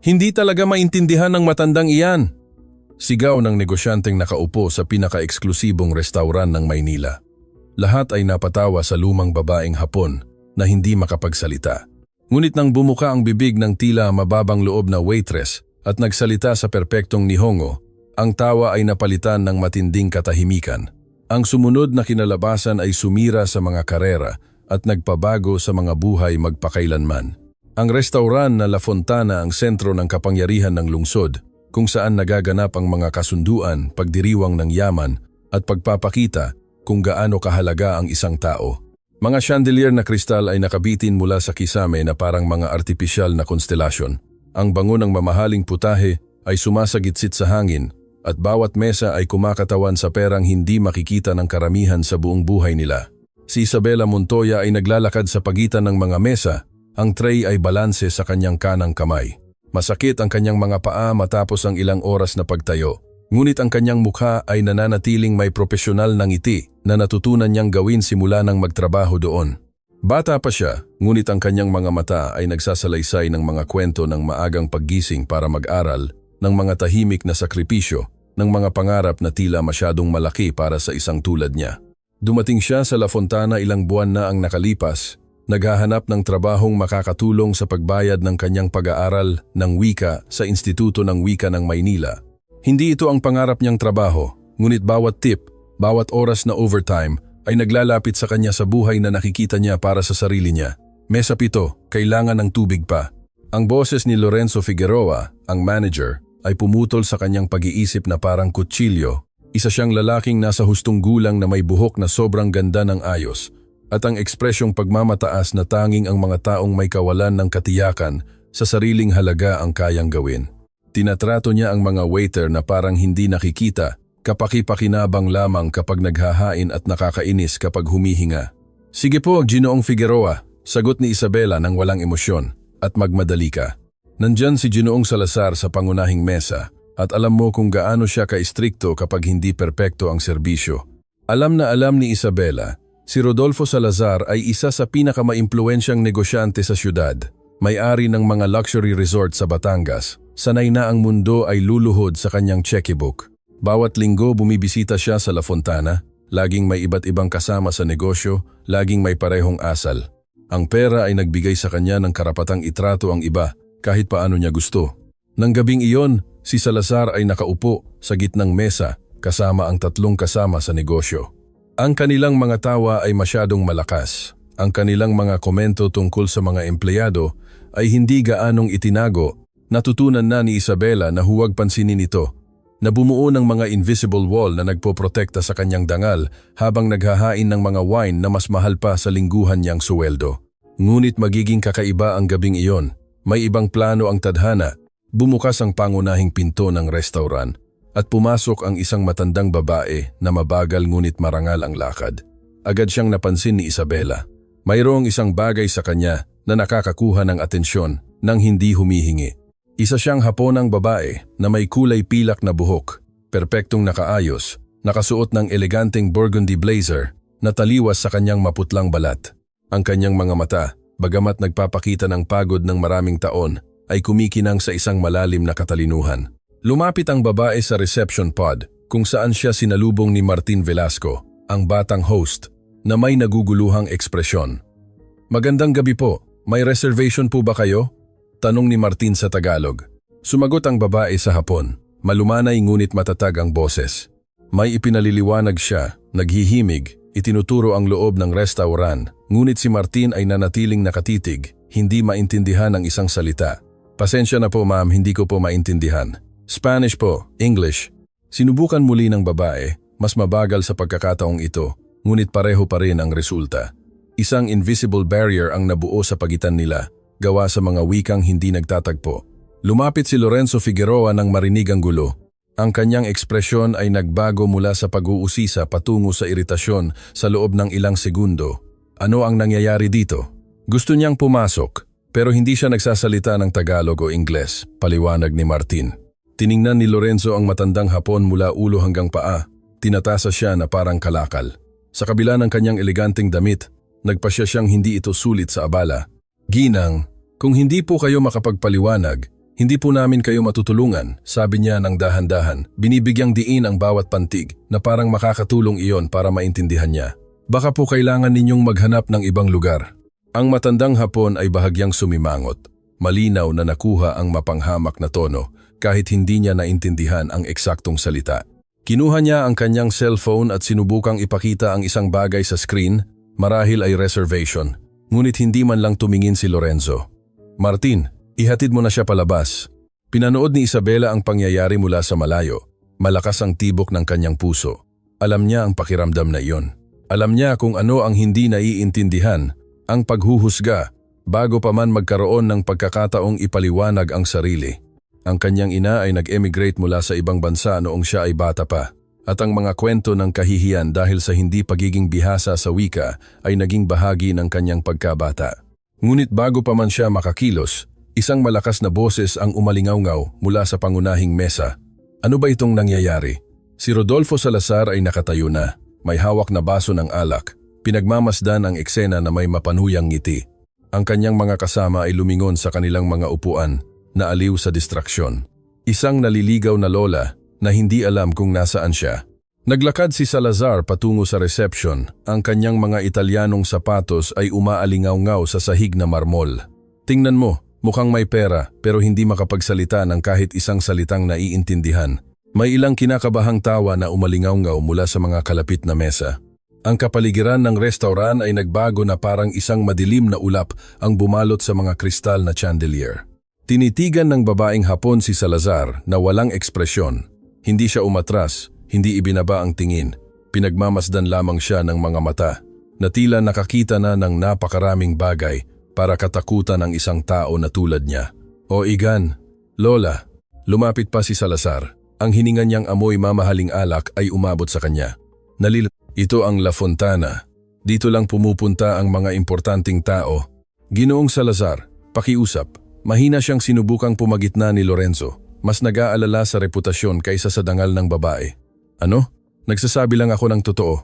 Hindi talaga maintindihan ng matandang iyan. Sigaw ng negosyanteng nakaupo sa pinaka-eksklusibong restauran ng Maynila. Lahat ay napatawa sa lumang babaeng Hapon na hindi makapagsalita. Ngunit nang bumuka ang bibig ng tila mababang loob na waitress at nagsalita sa perpektong Nihongo, ang tawa ay napalitan ng matinding katahimikan. Ang sumunod na kinalabasan ay sumira sa mga karera at nagpabago sa mga buhay magpakailanman. Ang restauran na La Fontana ang sentro ng kapangyarihan ng lungsod, kung saan nagaganap ang mga kasunduan, pagdiriwang ng yaman at pagpapakita kung gaano kahalaga ang isang tao. Mga chandelier na kristal ay nakabitin mula sa kisame na parang mga artipisyal na konstelasyon. Ang bango ng mamahaling putahe ay sumasagitsit sa hangin at bawat mesa ay kumakatawan sa perang hindi makikita ng karamihan sa buong buhay nila. Si Isabela Montoya ay naglalakad sa pagitan ng mga mesa. Ang tray ay balanse sa kanyang kanang kamay. Masakit ang kanyang mga paa matapos ang ilang oras na pagtayo. Ngunit ang kanyang mukha ay nananatiling may propesyonal na ngiti na natutunan niyang gawin simula nang magtrabaho doon. Bata pa siya, ngunit ang kanyang mga mata ay nagsasalaysay ng mga kwento ng maagang paggising para mag-aral, ng mga tahimik na sakripisyo, ng mga pangarap na tila masyadong malaki para sa isang tulad niya. Dumating siya sa La Fontana ilang buwan na ang nakalipas. Naghahanap ng trabahong makakatulong sa pagbayad ng kanyang pag-aaral ng wika sa Instituto ng Wika ng Maynila. Hindi ito ang pangarap niyang trabaho, ngunit bawat tip, bawat oras na overtime ay naglalapit sa kanya sa buhay na nakikita niya para sa sarili niya. Mesa 7, kailangan ng tubig pa. Ang boses ni Lorenzo Figueroa, ang manager, ay pumutol sa kanyang pag-iisip na parang kutsilyo. Isa siyang lalaking nasa hustong gulang na may buhok na sobrang ganda ng ayos. At ang ekspresyong pagmamataas na tanging ang mga taong may kawalan ng katiyakan sa sariling halaga ang kayang gawin. Tinatrato niya ang mga waiter na parang hindi nakikita, kapaki-pakinabang lamang kapag naghahain at nakakainis kapag humihinga. Sige po, Ginoong Figueroa, sagot ni Isabela ng walang emosyon, at magmadali ka. Nandyan si Ginoong Salazar sa pangunahing mesa at alam mo kung gaano siya ka-istrikto kapag hindi perpekto ang serbisyo. Alam na alam ni Isabela, si Rodolfo Salazar ay isa sa pinakamaimpluwensyang negosyante sa syudad, may-ari ng mga luxury resort sa Batangas. Sanay na ang mundo ay luluhod sa kanyang checkbook. Bawat linggo bumibisita siya sa La Fontana, laging may iba't ibang kasama sa negosyo, laging may parehong asal. Ang pera ay nagbigay sa kanya ng karapatang itrato ang iba kahit paano niya gusto. Nang gabing iyon, si Salazar ay nakaupo sa gitnang mesa kasama ang 3 kasama sa negosyo. Ang kanilang mga tawa ay masyadong malakas. Ang kanilang mga komento tungkol sa mga empleyado ay hindi gaanong itinago. Natutunan na ni Isabela na huwag pansinin ito, na bumuo ng mga invisible wall na nagpoprotekta sa kanyang dangal habang naghahain ng mga wine na mas mahal pa sa lingguhan niyang suweldo. Ngunit magiging kakaiba ang gabing iyon. May ibang plano ang tadhana. Bumukas ang pangunahing pinto ng restaurant at pumasok ang isang matandang babae na mabagal ngunit marangal ang lakad. Agad siyang napansin ni Isabela. Mayroong isang bagay sa kanya na nakakakuha ng atensyon nang hindi humihingi. Isa siyang Haponang babae na may kulay pilak na buhok, perpektong nakaayos, nakasuot ng eleganteng burgundy blazer na taliwas sa kanyang maputlang balat. Ang kanyang mga mata, bagamat nagpapakita ng pagod ng maraming taon, ay kumikinang sa isang malalim na katalinuhan. Lumapit ang babae sa reception pod kung saan siya sinalubong ni Martin Velasco, ang batang host, na may naguguluhang ekspresyon. Magandang gabi po, may reservation po ba kayo? Tanong ni Martin sa Tagalog. Sumagot ang babae sa Hapon, malumanay ngunit matatag ang boses. May ipinaliliwanag siya, naghihimig, itinuturo ang loob ng restaurant, ngunit si Martin ay nanatiling nakatitig, hindi maintindihan ang isang salita. Pasensya na po ma'am, hindi ko po maintindihan. Spanish po, English. Sinubukan muli ng babae, mas mabagal sa pagkakataong ito, ngunit pareho pa rin ang resulta. Isang invisible barrier ang nabuo sa pagitan nila, gawa sa mga wikang hindi nagtatagpo. Lumapit si Lorenzo Figueroa nang marinig ang gulo. Ang kanyang ekspresyon ay nagbago mula sa pag-uusisa patungo sa iritasyon sa loob ng ilang segundo. Ano ang nangyayari dito? Gusto niyang pumasok, pero hindi siya nagsasalita ng Tagalog o Ingles, paliwanag ni Martin. Tiningnan ni Lorenzo ang matandang Hapon mula ulo hanggang paa. Tinatasa siya na parang kalakal. Sa kabila ng kanyang eleganteng damit, nagpasya siyang hindi ito sulit sa abala. Ginang, kung hindi po kayo makapagpaliwanag, Hindi po namin kayo matutulungan, sabi niya ng dahan-dahan. Binibigyang diin ang bawat pantig na parang makakatulong iyon para maintindihan niya. Baka po kailangan ninyong maghanap ng ibang lugar. Ang matandang Hapon ay bahagyang sumimangot. Malinaw na nakuha ang mapanghamak na tono kahit hindi niya naintindihan ang eksaktong salita. Kinuha niya ang kanyang cellphone at sinubukang ipakita ang isang bagay sa screen, marahil ay reservation. Ngunit hindi man lang tumingin si Lorenzo. Martin, ihatid mo na siya palabas. Pinanood ni Isabela ang pangyayari mula sa malayo. Malakas ang tibok ng kanyang puso. Alam niya ang pakiramdam na iyon. Alam niya kung ano ang hindi naiintindihan, ang paghuhusga, bago pa man magkaroon ng pagkakataong ipaliwanag ang sarili. Ang kanyang ina ay nag-emigrate mula sa ibang bansa noong siya ay bata pa. At ang mga kwento ng kahihiyan dahil sa hindi pagiging bihasa sa wika ay naging bahagi ng kanyang pagkabata. Ngunit bago pa man siya makakilos, isang malakas na boses ang umalingaw-ngaw mula sa pangunahing mesa. Ano ba itong nangyayari? Si Rodolfo Salazar ay nakatayo na, may hawak na baso ng alak. Pinagmamasdan ang eksena na may mapanuyang ngiti. Ang kanyang mga kasama ay lumingon sa kanilang mga upuan, naaliw sa distraksyon. Isang naliligaw na lola na hindi alam kung nasaan siya. Naglakad si Salazar patungo sa reception. Ang kanyang mga Italianong sapatos ay umaalingaw-ngaw sa sahig na marmol. Tingnan mo, mukhang may pera pero hindi makapagsalita ng kahit isang salitang naiintindihan. May ilang kinakabahang tawa na umalingaw-ngaw mula sa mga kalapit na mesa. Ang kapaligiran ng restauran ay nagbago na parang isang madilim na ulap ang bumalot sa mga kristal na chandelier. Tinitigan ng babaeng Hapon si Salazar na walang ekspresyon. Hindi siya umatras. Hindi ibinaba ang tingin, pinagmamasdan lamang siya ng mga mata, na tila nakakita na ng napakaraming bagay para katakutan ang isang tao na tulad niya. O Igan, Lola, lumapit pa si Salazar. Ang hininga niyang amoy mamahaling alak ay umabot sa kanya. Ito ang La Fontana. Dito lang pumupunta ang mga importanteng tao. Ginoong Salazar, pakiusap. Mahina siyang sinubukang pumagitna ni Lorenzo. Mas nag-aalala sa reputasyon kaysa sa dangal ng babae. Ano? Nagsasabi lang ako ng totoo.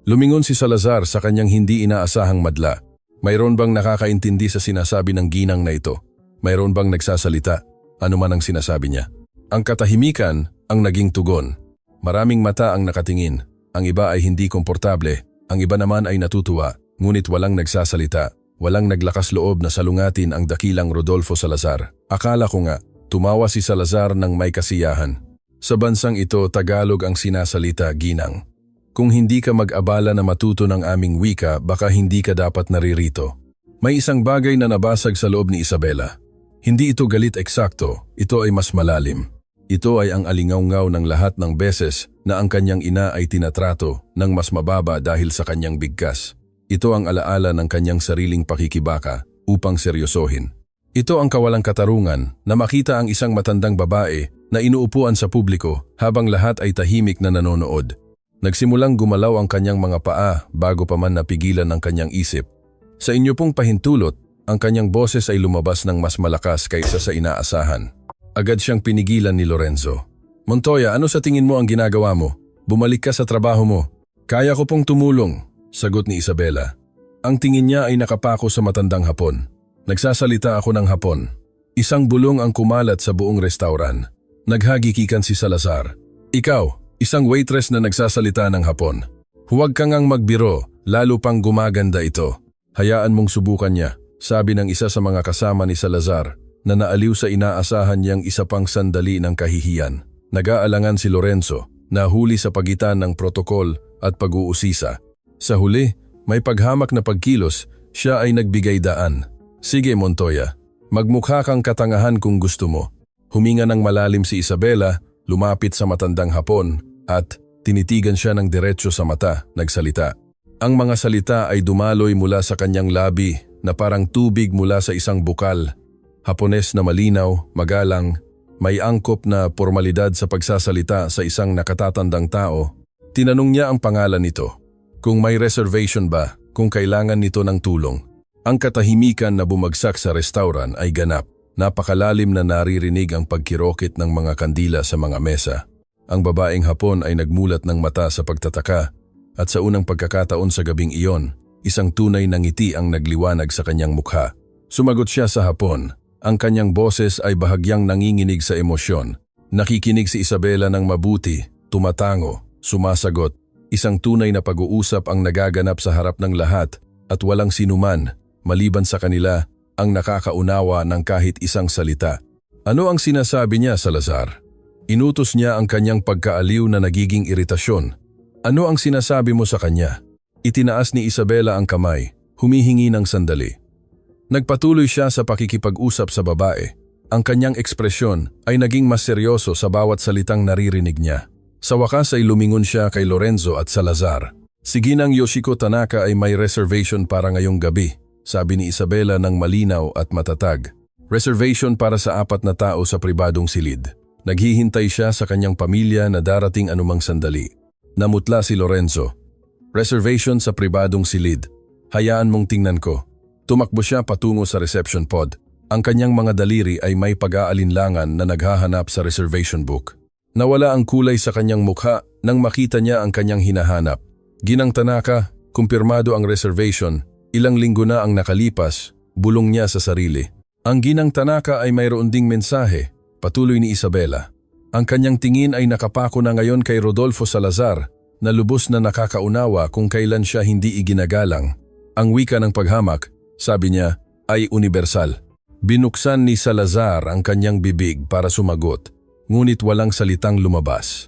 Lumingon si Salazar sa kanyang hindi inaasahang madla. Mayroon bang nakakaintindi sa sinasabi ng ginang na ito? Mayroon bang nagsasalita? Ano man ang sinasabi niya? Ang katahimikan ang naging tugon. Maraming mata ang nakatingin. Ang iba ay hindi komportable. Ang iba naman ay natutuwa. Ngunit walang nagsasalita. Walang naglakas loob na salungatin ang dakilang Rodolfo Salazar. Akala ko nga, tumawa si Salazar ng may kasiyahan. Sa bansang ito, Tagalog ang sinasalita, ginang. Kung hindi ka mag-abala na matuto ng aming wika, baka hindi ka dapat naririto. May isang bagay na nabasag sa loob ni Isabela. Hindi ito galit eksakto, ito ay mas malalim. Ito ay ang alingaw-ngaw ng lahat ng beses na ang kanyang ina ay tinatrato ng mas mababa dahil sa kanyang bigkas. Ito ang alaala ng kanyang sariling pakikibaka upang seryosohin. Ito ang kawalang katarungan na makita ang isang matandang babae na inuupuan sa publiko habang lahat ay tahimik na nanonood. Nagsimulang gumalaw ang kanyang mga paa bago pa man napigilan ng kanyang isip. Sa inyo pong pahintulot, ang kanyang boses ay lumabas ng mas malakas kaysa sa inaasahan. Agad siyang pinigilan ni Lorenzo. Montoya, ano sa tingin mo ang ginagawa mo? Bumalik ka sa trabaho mo. Kaya ko pong tumulong, sagot ni Isabela. Ang tingin niya ay nakapako sa matandang Hapon. Nagsasalita ako ng Hapon. Isang bulong ang kumalat sa buong restauran. Naghagikikan si Salazar. Ikaw, isang waitress na nagsasalita ng Hapon. Huwag kang ngang magbiro, lalo pang gumaganda ito. Hayaan mong subukan niya, sabi ng isa sa mga kasama ni Salazar na naaliw sa inaasahan niyang isa pang sandali ng kahihiyan. Nag-aalangan si Lorenzo, nahuli sa pagitan ng protokol at pag-uusisa. Sa huli, may paghamak na pagkilos, siya ay nagbigay daan. Sige Montoya, magmukha kang katangahan kung gusto mo. Huminga ng malalim si Isabela, lumapit sa matandang Hapon at tinitigan siya ng diretso sa mata, nagsalita. Ang mga salita ay dumaloy mula sa kanyang labi na parang tubig mula sa isang bukal. Hapones na malinaw, magalang, may angkop na pormalidad sa pagsasalita sa isang nakatatandang tao. Tinanong niya ang pangalan nito. Kung may reservation ba, kung kailangan nito ng tulong. Ang katahimikan na bumagsak sa restauran ay ganap. Napakalalim na naririnig ang pagkirokit ng mga kandila sa mga mesa. Ang babaeng Hapon ay nagmulat ng mata sa pagtataka at sa unang pagkakataon sa gabing iyon, isang tunay na ngiti ang nagliwanag sa kanyang mukha. Sumagot siya sa Hapon, Ang kanyang boses ay bahagyang nanginginig sa emosyon. Nakikinig si Isabela ng mabuti, tumatango, sumasagot. Isang tunay na pag-uusap ang nagaganap sa harap ng lahat at walang sinuman, maliban sa kanila, ang nakakaunawa ng kahit isang salita. Ano ang sinasabi niya, Salazar? Inutos niya ang kanyang pagkaaliw na nagiging iritasyon. Ano ang sinasabi mo sa kanya? Itinaas ni Isabela ang kamay, humihingi ng sandali. Nagpatuloy siya sa pakikipag-usap sa babae. Ang kanyang ekspresyon ay naging mas seryoso sa bawat salitang naririnig niya. Sa wakas ay lumingon siya kay Lorenzo at Salazar. Si Ginang Yoshiko Tanaka ay may reservation para ngayong gabi, sabi ni Isabela ng malinaw at matatag. Reservation para sa 4 na tao sa pribadong silid. Naghihintay siya sa kanyang pamilya na darating anumang sandali. Namutla si Lorenzo. Reservation sa pribadong silid. Hayaan mong tingnan ko. Tumakbo siya patungo sa reception pod. Ang kanyang mga daliri ay may pag-aalinlangan na naghahanap sa reservation book. Nawala ang kulay sa kanyang mukha nang makita niya ang kanyang hinahanap. Ginang Tanaka, kumpirmado ang reservation. Ilang linggo na ang nakalipas, bulong niya sa sarili. Ang Ginang Tanaka ay mayroon ding mensahe, patuloy ni Isabela. Ang kanyang tingin ay nakapako na ngayon kay Rodolfo Salazar, na lubos na nakakaunawa kung kailan siya hindi iginagalang. Ang wika ng paghamak, sabi niya, ay universal. Binuksan ni Salazar ang kanyang bibig para sumagot, ngunit walang salitang lumabas.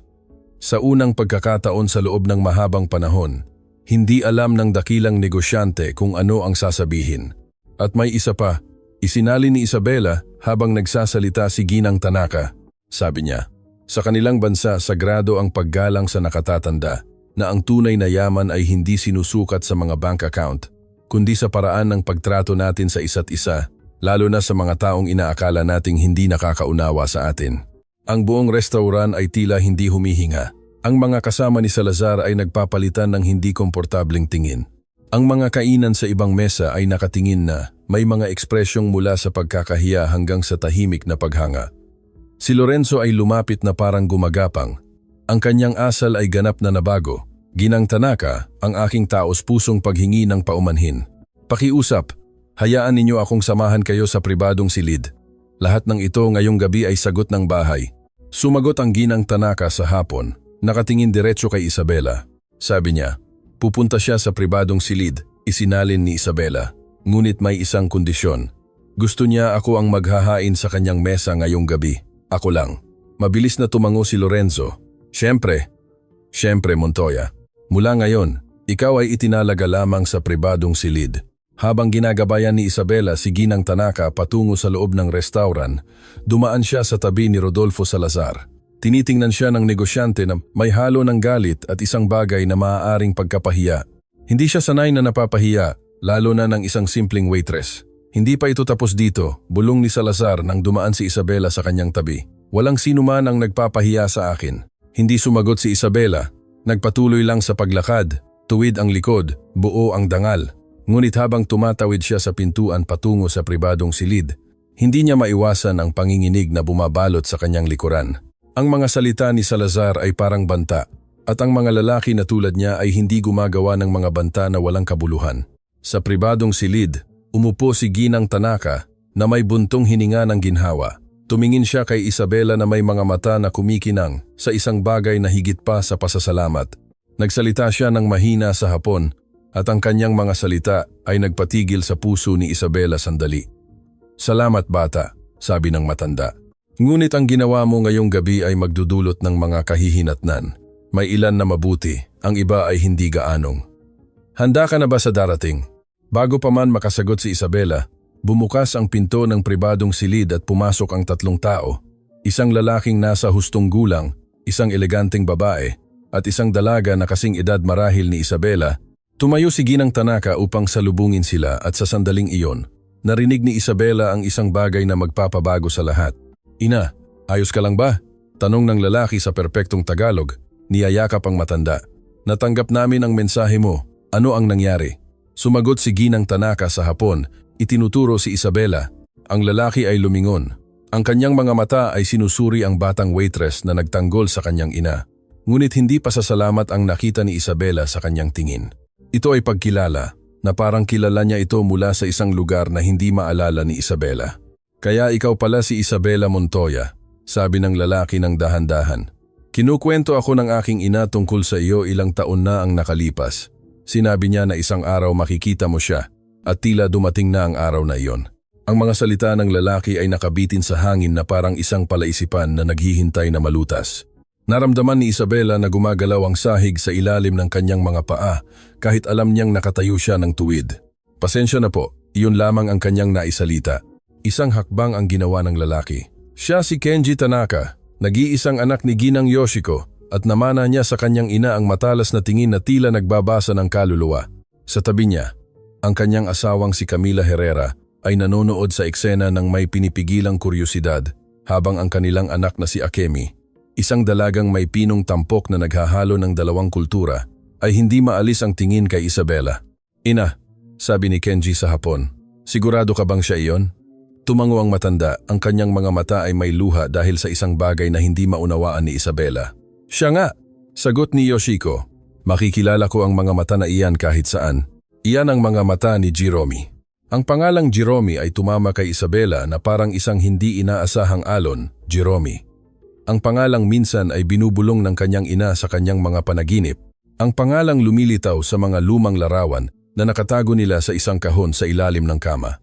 Sa unang pagkakataon sa loob ng mahabang panahon, hindi alam ng dakilang negosyante kung ano ang sasabihin. At may isa pa, isinali ni Isabela habang nagsasalita si Ginang Tanaka. Sabi niya, sa kanilang bansa sagrado ang paggalang sa nakatatanda na ang tunay na yaman ay hindi sinusukat sa mga bank account, kundi sa paraan ng pagtrato natin sa isa't isa, lalo na sa mga taong inaakala nating hindi nakakaunawa sa atin. Ang buong restaurant ay tila hindi humihinga. Ang mga kasama ni Salazar ay nagpapalitan ng hindi komportableng tingin. Ang mga kainan sa ibang mesa ay nakatingin na may mga ekspresyong mula sa pagkakahiya hanggang sa tahimik na paghanga. Si Lorenzo ay lumapit na parang gumagapang. Ang kanyang asal ay ganap na nabago. Ginang Tanaka, ang aking taos-pusong paghingi ng paumanhin. Pakiusap, hayaan ninyo akong samahan kayo sa pribadong silid. Lahat ng ito ngayong gabi ay sagot ng bahay. Sumagot ang Ginang Tanaka sa hapon, nakatingin diretso kay Isabela. Sabi niya, pupunta siya sa pribadong silid, isinalin ni Isabela. Ngunit may isang kondisyon. Gusto niya ako ang maghahain sa kanyang mesa ngayong gabi. Ako lang. Mabilis na tumango si Lorenzo. Siyempre Montoya. Mula ngayon, ikaw ay itinalaga lamang sa pribadong silid. Habang ginagabayan ni Isabela si Ginang Tanaka patungo sa loob ng restaurant, dumaan siya sa tabi ni Rodolfo Salazar. Tinitingnan siya ng negosyante na may halo ng galit at isang bagay na maaaring pagkapahiya. Hindi siya sanay na napapahiya, lalo na ng isang simpleng waitress. Hindi pa ito tapos dito, bulong ni Salazar nang dumaan si Isabela sa kanyang tabi. Walang sino man ang nagpapahiya sa akin. Hindi sumagot si Isabela. Nagpatuloy lang sa paglakad, tuwid ang likod, buo ang dangal. Ngunit habang tumatawid siya sa pintuan patungo sa pribadong silid, hindi niya maiwasan ang panginginig na bumabalot sa kanyang likuran. Ang mga salita ni Salazar ay parang banta, at ang mga lalaki na tulad niya ay hindi gumagawa ng mga banta na walang kabuluhan. Sa pribadong silid, umupo si Ginang Tanaka na may buntong hininga ng ginhawa. Tumingin siya kay Isabela na may mga mata na kumikinang sa isang bagay na higit pa sa pasasalamat. Nagsalita siya ng mahina sa Hapon, at ang kanyang mga salita ay nagpatigil sa puso ni Isabela sandali. Salamat bata, sabi ng matanda. Ngunit ang ginawa mo ngayong gabi ay magdudulot ng mga kahihinatnan. May ilan na mabuti, ang iba ay hindi gaanong. Handa ka na ba sa darating? Bago pa man makasagot si Isabela, bumukas ang pinto ng pribadong silid at pumasok ang 3 tao. Isang lalaking nasa hustong gulang, isang eleganteng babae, at isang dalaga na kasing edad marahil ni Isabela. Tumayo si Ginang Tanaka upang salubungin sila at sa sandaling iyon, narinig ni Isabela ang isang bagay na magpapabago sa lahat. Ina, ayos ka lang ba? Tanong ng lalaki sa perpektong Tagalog, niyayakap ang matanda. Natanggap namin ang mensahe mo, ano ang nangyari? Sumagot si Ginang Tanaka sa Hapon, itinuturo si Isabela. Ang lalaki ay lumingon. Ang kanyang mga mata ay sinusuri ang batang waitress na nagtanggol sa kanyang ina. Ngunit hindi pasasalamat ang nakita ni Isabela sa kanyang tingin. Ito ay pagkilala, na parang kilala niya ito mula sa isang lugar na hindi maalala ni Isabela. Kaya ikaw pala si Isabela Montoya, sabi ng lalaki ng dahan-dahan. Kinukwento ako ng aking ina tungkol sa iyo, ilang taon na ang nakalipas. Sinabi niya na isang araw makikita mo siya at tila dumating na ang araw na iyon. Ang mga salita ng lalaki ay nakabitin sa hangin na parang isang palaisipan na naghihintay na malutas. Naramdaman ni Isabela na gumagalaw ang sahig sa ilalim ng kanyang mga paa kahit alam niyang nakatayo siya ng tuwid. Pasensya na po, iyon lamang ang kanyang naisalita. Isang hakbang ang ginawa ng lalaki. Siya si Kenji Tanaka, nag-iisang anak ni Ginang Yoshiko, at namana niya sa kanyang ina ang matalas na tingin na tila nagbabasa ng kaluluwa. Sa tabi niya, ang kanyang asawang si Camila Herrera ay nanonood sa eksena ng may pinipigilang kuryosidad habang ang kanilang anak na si Akemi, isang dalagang may pinong tampok na naghahalo ng dalawang kultura, ay hindi maalis ang tingin kay Isabela. Ina, sabi ni Kenji sa hapon, sigurado ka bang siya iyon? Tumango ang matanda, ang kanyang mga mata ay may luha dahil sa isang bagay na hindi maunawaan ni Isabela. Siya nga, sagot ni Yoshiko. Makikilala ko ang mga mata na iyan kahit saan. Iyan ang mga mata ni Jerome. Ang pangalang Jerome ay tumama kay Isabela na parang isang hindi inaasahang alon, Jerome. Ang pangalang minsan ay binubulong ng kanyang ina sa kanyang mga panaginip. Ang pangalang lumilitaw sa mga lumang larawan na nakatago nila sa isang kahon sa ilalim ng kama.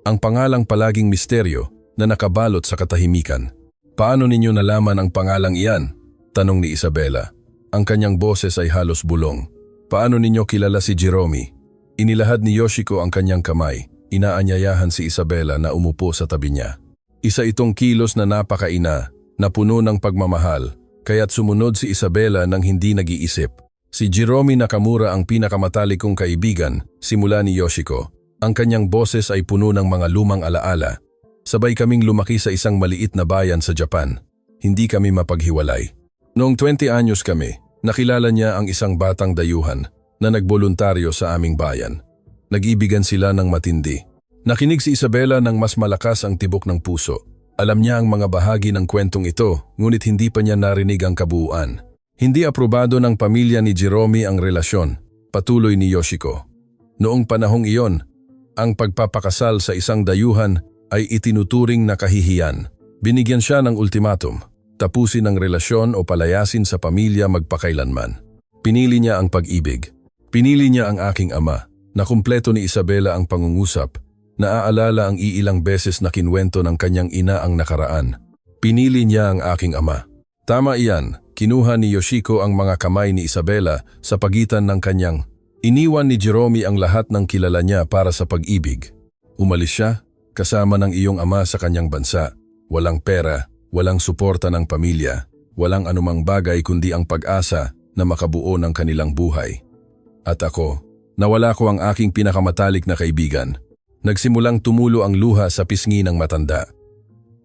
Ang pangalang palaging misteryo na nakabalot sa katahimikan. Paano ninyo nalaman ang pangalang iyan? Tanong ni Isabela. Ang kanyang boses ay halos bulong. Paano ninyo kilala si Jerome? Inilahad ni Yoshiko ang kanyang kamay. Inaanyayahan si Isabela na umupo sa tabi niya. Isa itong kilos na napakaina, na puno ng pagmamahal, kaya't sumunod si Isabela nang hindi nag-iisip. Si Jerome Nakamura ang pinakamatalik kong kaibigan, simula ni Yoshiko. Ang kanyang boses ay puno ng mga lumang alaala. Sabay kaming lumaki sa isang maliit na bayan sa Japan. Hindi kami mapaghiwalay. Noong 20 anyos kami, nakilala niya ang isang batang dayuhan na nagboluntaryo sa aming bayan. Nag-ibigan sila ng matindi. Nakinig si Isabela ng mas malakas ang tibok ng puso. Alam niya ang mga bahagi ng kwentong ito, ngunit hindi pa niya narinig ang kabuuan. Hindi aprobado ng pamilya ni Jerome ang relasyon, patuloy ni Yoshiko. Noong panahong iyon, ang pagpapakasal sa isang dayuhan ay itinuturing na kahihiyan. Binigyan siya ng ultimatum, tapusin ang relasyon o palayasin sa pamilya magpakailanman. Pinili niya ang pag-ibig. Pinili niya ang aking ama. Nakumpleto ni Isabela ang pangungusap. Naaalala ang iilang beses na kinwento ng kanyang ina ang nakaraan. Pinili niya ang aking ama. Tama iyan, kinuha ni Yoshiko ang mga kamay ni Isabela sa pagitan ng kanyang. Iniwan ni Jerome ang lahat ng kilala niya para sa pag-ibig. Umalis siya, kasama ng iyong ama sa kanyang bansa. Walang pera, walang suporta ng pamilya, walang anumang bagay kundi ang pag-asa na makabuo ng kanilang buhay. At ako, nawala ko ang aking pinakamatalik na kaibigan. Nagsimulang tumulo ang luha sa pisngi ng matanda.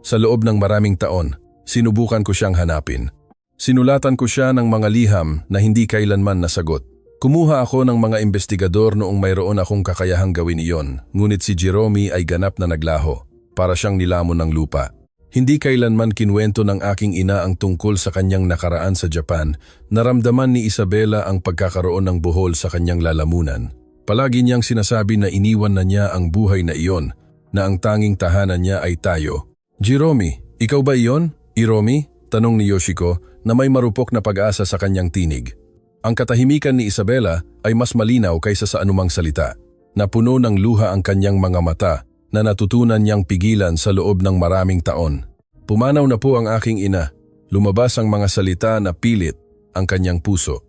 Sa loob ng maraming taon, sinubukan ko siyang hanapin. Sinulatan ko siya ng mga liham na hindi kailanman nasagot. Kumuha ako ng mga investigador noong mayroon akong kakayahang gawin iyon, ngunit si Jerome ay ganap na naglaho, para siyang nilamon ng lupa. Hindi kailanman kinwento ng aking ina ang tungkol sa kanyang nakaraan sa Japan. Naramdaman ni Isabela ang pagkakaroon ng buhol sa kanyang lalamunan. Palagi niyang sinasabi na iniwan na niya ang buhay na iyon, na ang tanging tahanan niya ay tayo. Jerome, ikaw ba iyon? Hiromi? Tanong ni Yoshiko na may marupok na pag-asa sa kanyang tinig. Ang katahimikan ni Isabela ay mas malinaw kaysa sa anumang salita. Napuno ng luha ang kanyang mga mata na natutunan niyang pigilan sa loob ng maraming taon. Pumanaw na po ang aking ina. Lumabas ang mga salita na pilit ang kanyang puso.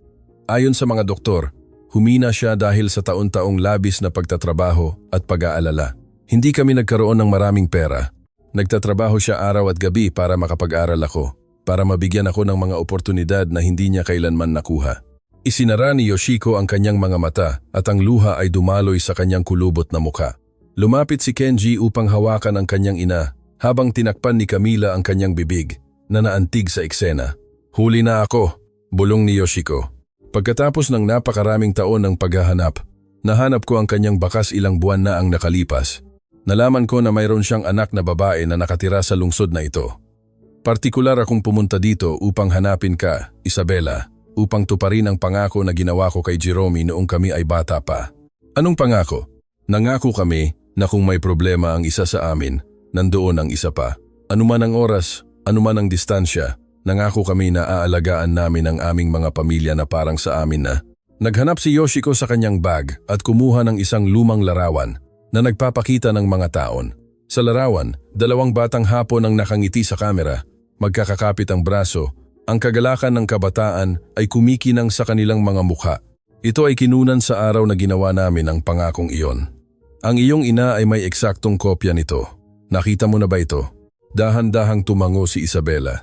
Ayon sa mga doktor, humina siya dahil sa taon-taong labis na pagtatrabaho at pag-aalala. Hindi kami nagkaroon ng maraming pera. Nagtatrabaho siya araw at gabi para makapag-aral ako, para mabigyan ako ng mga oportunidad na hindi niya kailanman nakuha. Isinara ni Yoshiko ang kanyang mga mata at ang luha ay dumaloy sa kanyang kulubot na muka. Lumapit si Kenji upang hawakan ang kanyang ina habang tinakpan ni Camila ang kanyang bibig na naantig sa eksena. Huli na ako, bulong ni Yoshiko. Pagkatapos ng napakaraming taon ng paghahanap, nahanap ko ang kanyang bakas ilang buwan na ang nakalipas. Nalaman ko na mayroon siyang anak na babae na nakatira sa lungsod na ito. Partikular akong pumunta dito upang hanapin ka, Isabela, upang tuparin ang pangako na ginawa ko kay Jerome noong kami ay bata pa. Anong pangako? Nangako kami na kung may problema ang isa sa amin, Nandoon ang isa pa. Anuman ang oras, anuman ang distansya, nangako kami na aalagaan namin ang aming mga pamilya na parang sa amin na. Naghanap si Yoshiko sa kanyang bag at kumuha ng isang lumang larawan na nagpapakita ng mga taon. Sa larawan, 2 batang hapon ang nakangiti sa kamera, magkakakapit ang braso, ang kagalakan ng kabataan ay kumikinang sa kanilang mga mukha. Ito ay kinunan sa araw na ginawa namin ang pangakong iyon. Ang iyong ina ay may eksaktong kopya nito. Nakita mo na ba ito? Dahan-dahang tumango si Isabela.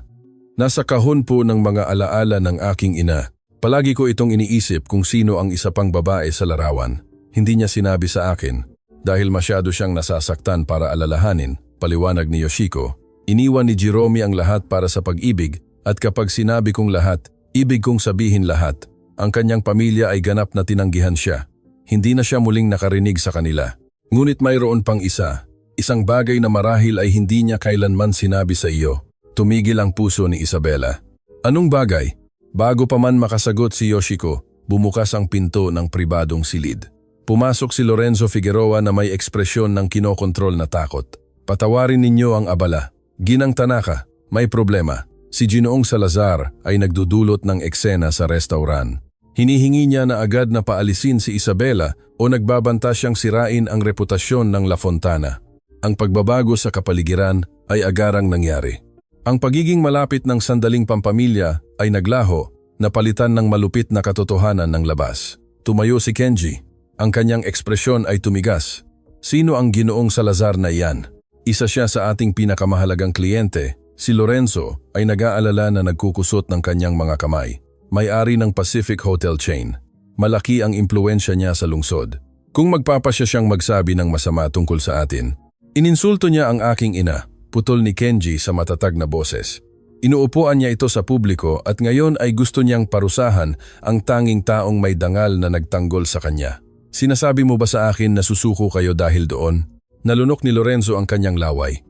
Nasa kahon po ng mga alaala ng aking ina. Palagi ko itong iniisip kung sino ang isa pang babae sa larawan. Hindi niya sinabi sa akin dahil masyado siyang nasasaktan para alalahanin, paliwanag ni Yoshiko. Iniwan ni Jerome ang lahat para sa pag-ibig at kapag sinabi kong lahat, ibig kong sabihin lahat. Ang kanyang pamilya ay ganap na tinanggihan siya. Hindi na siya muling nakarinig sa kanila. Ngunit mayroon pang isang bagay na marahil ay hindi niya kailanman sinabi sa iyo. Tumigil ang puso ni Isabela. Anong bagay? Bago pa man makasagot si Yoshiko, bumukas ang pinto ng pribadong silid. Pumasok si Lorenzo Figueroa na may ekspresyon ng kinokontrol na takot. Patawarin ninyo ang abala. Ginang Tanaka, may problema. Si Ginoong Salazar ay nagdudulot ng eksena sa restauran. Hinihingi niya na agad na paalisin si Isabela o nagbabanta siyang sirain ang reputasyon ng La Fontana. Ang pagbabago sa kapaligiran ay agarang nangyari. Ang pagiging malapit ng sandaling pampamilya ay naglaho, napalitan ng malupit na katotohanan ng labas. Tumayo si Kenji. Ang kanyang ekspresyon ay tumigas. Sino ang Ginoong Salazar na iyan? Isa siya sa ating pinakamahalagang kliyente. Si Lorenzo ay nag-aalala na nagkukusot ng kanyang mga kamay. May-ari ng Pacific Hotel Chain. Malaki ang impluensya niya sa lungsod. Kung magpapasya siyang magsabi ng masama tungkol sa atin, ininsulto niya ang aking ina. Putol ni Kenji sa matatag na boses. Inuupuan niya ito sa publiko at ngayon ay gusto niyang parusahan ang tanging taong may dangal na nagtanggol sa kanya. Sinasabi mo ba sa akin na susuko kayo dahil doon? Nalunok ni Lorenzo ang kanyang laway.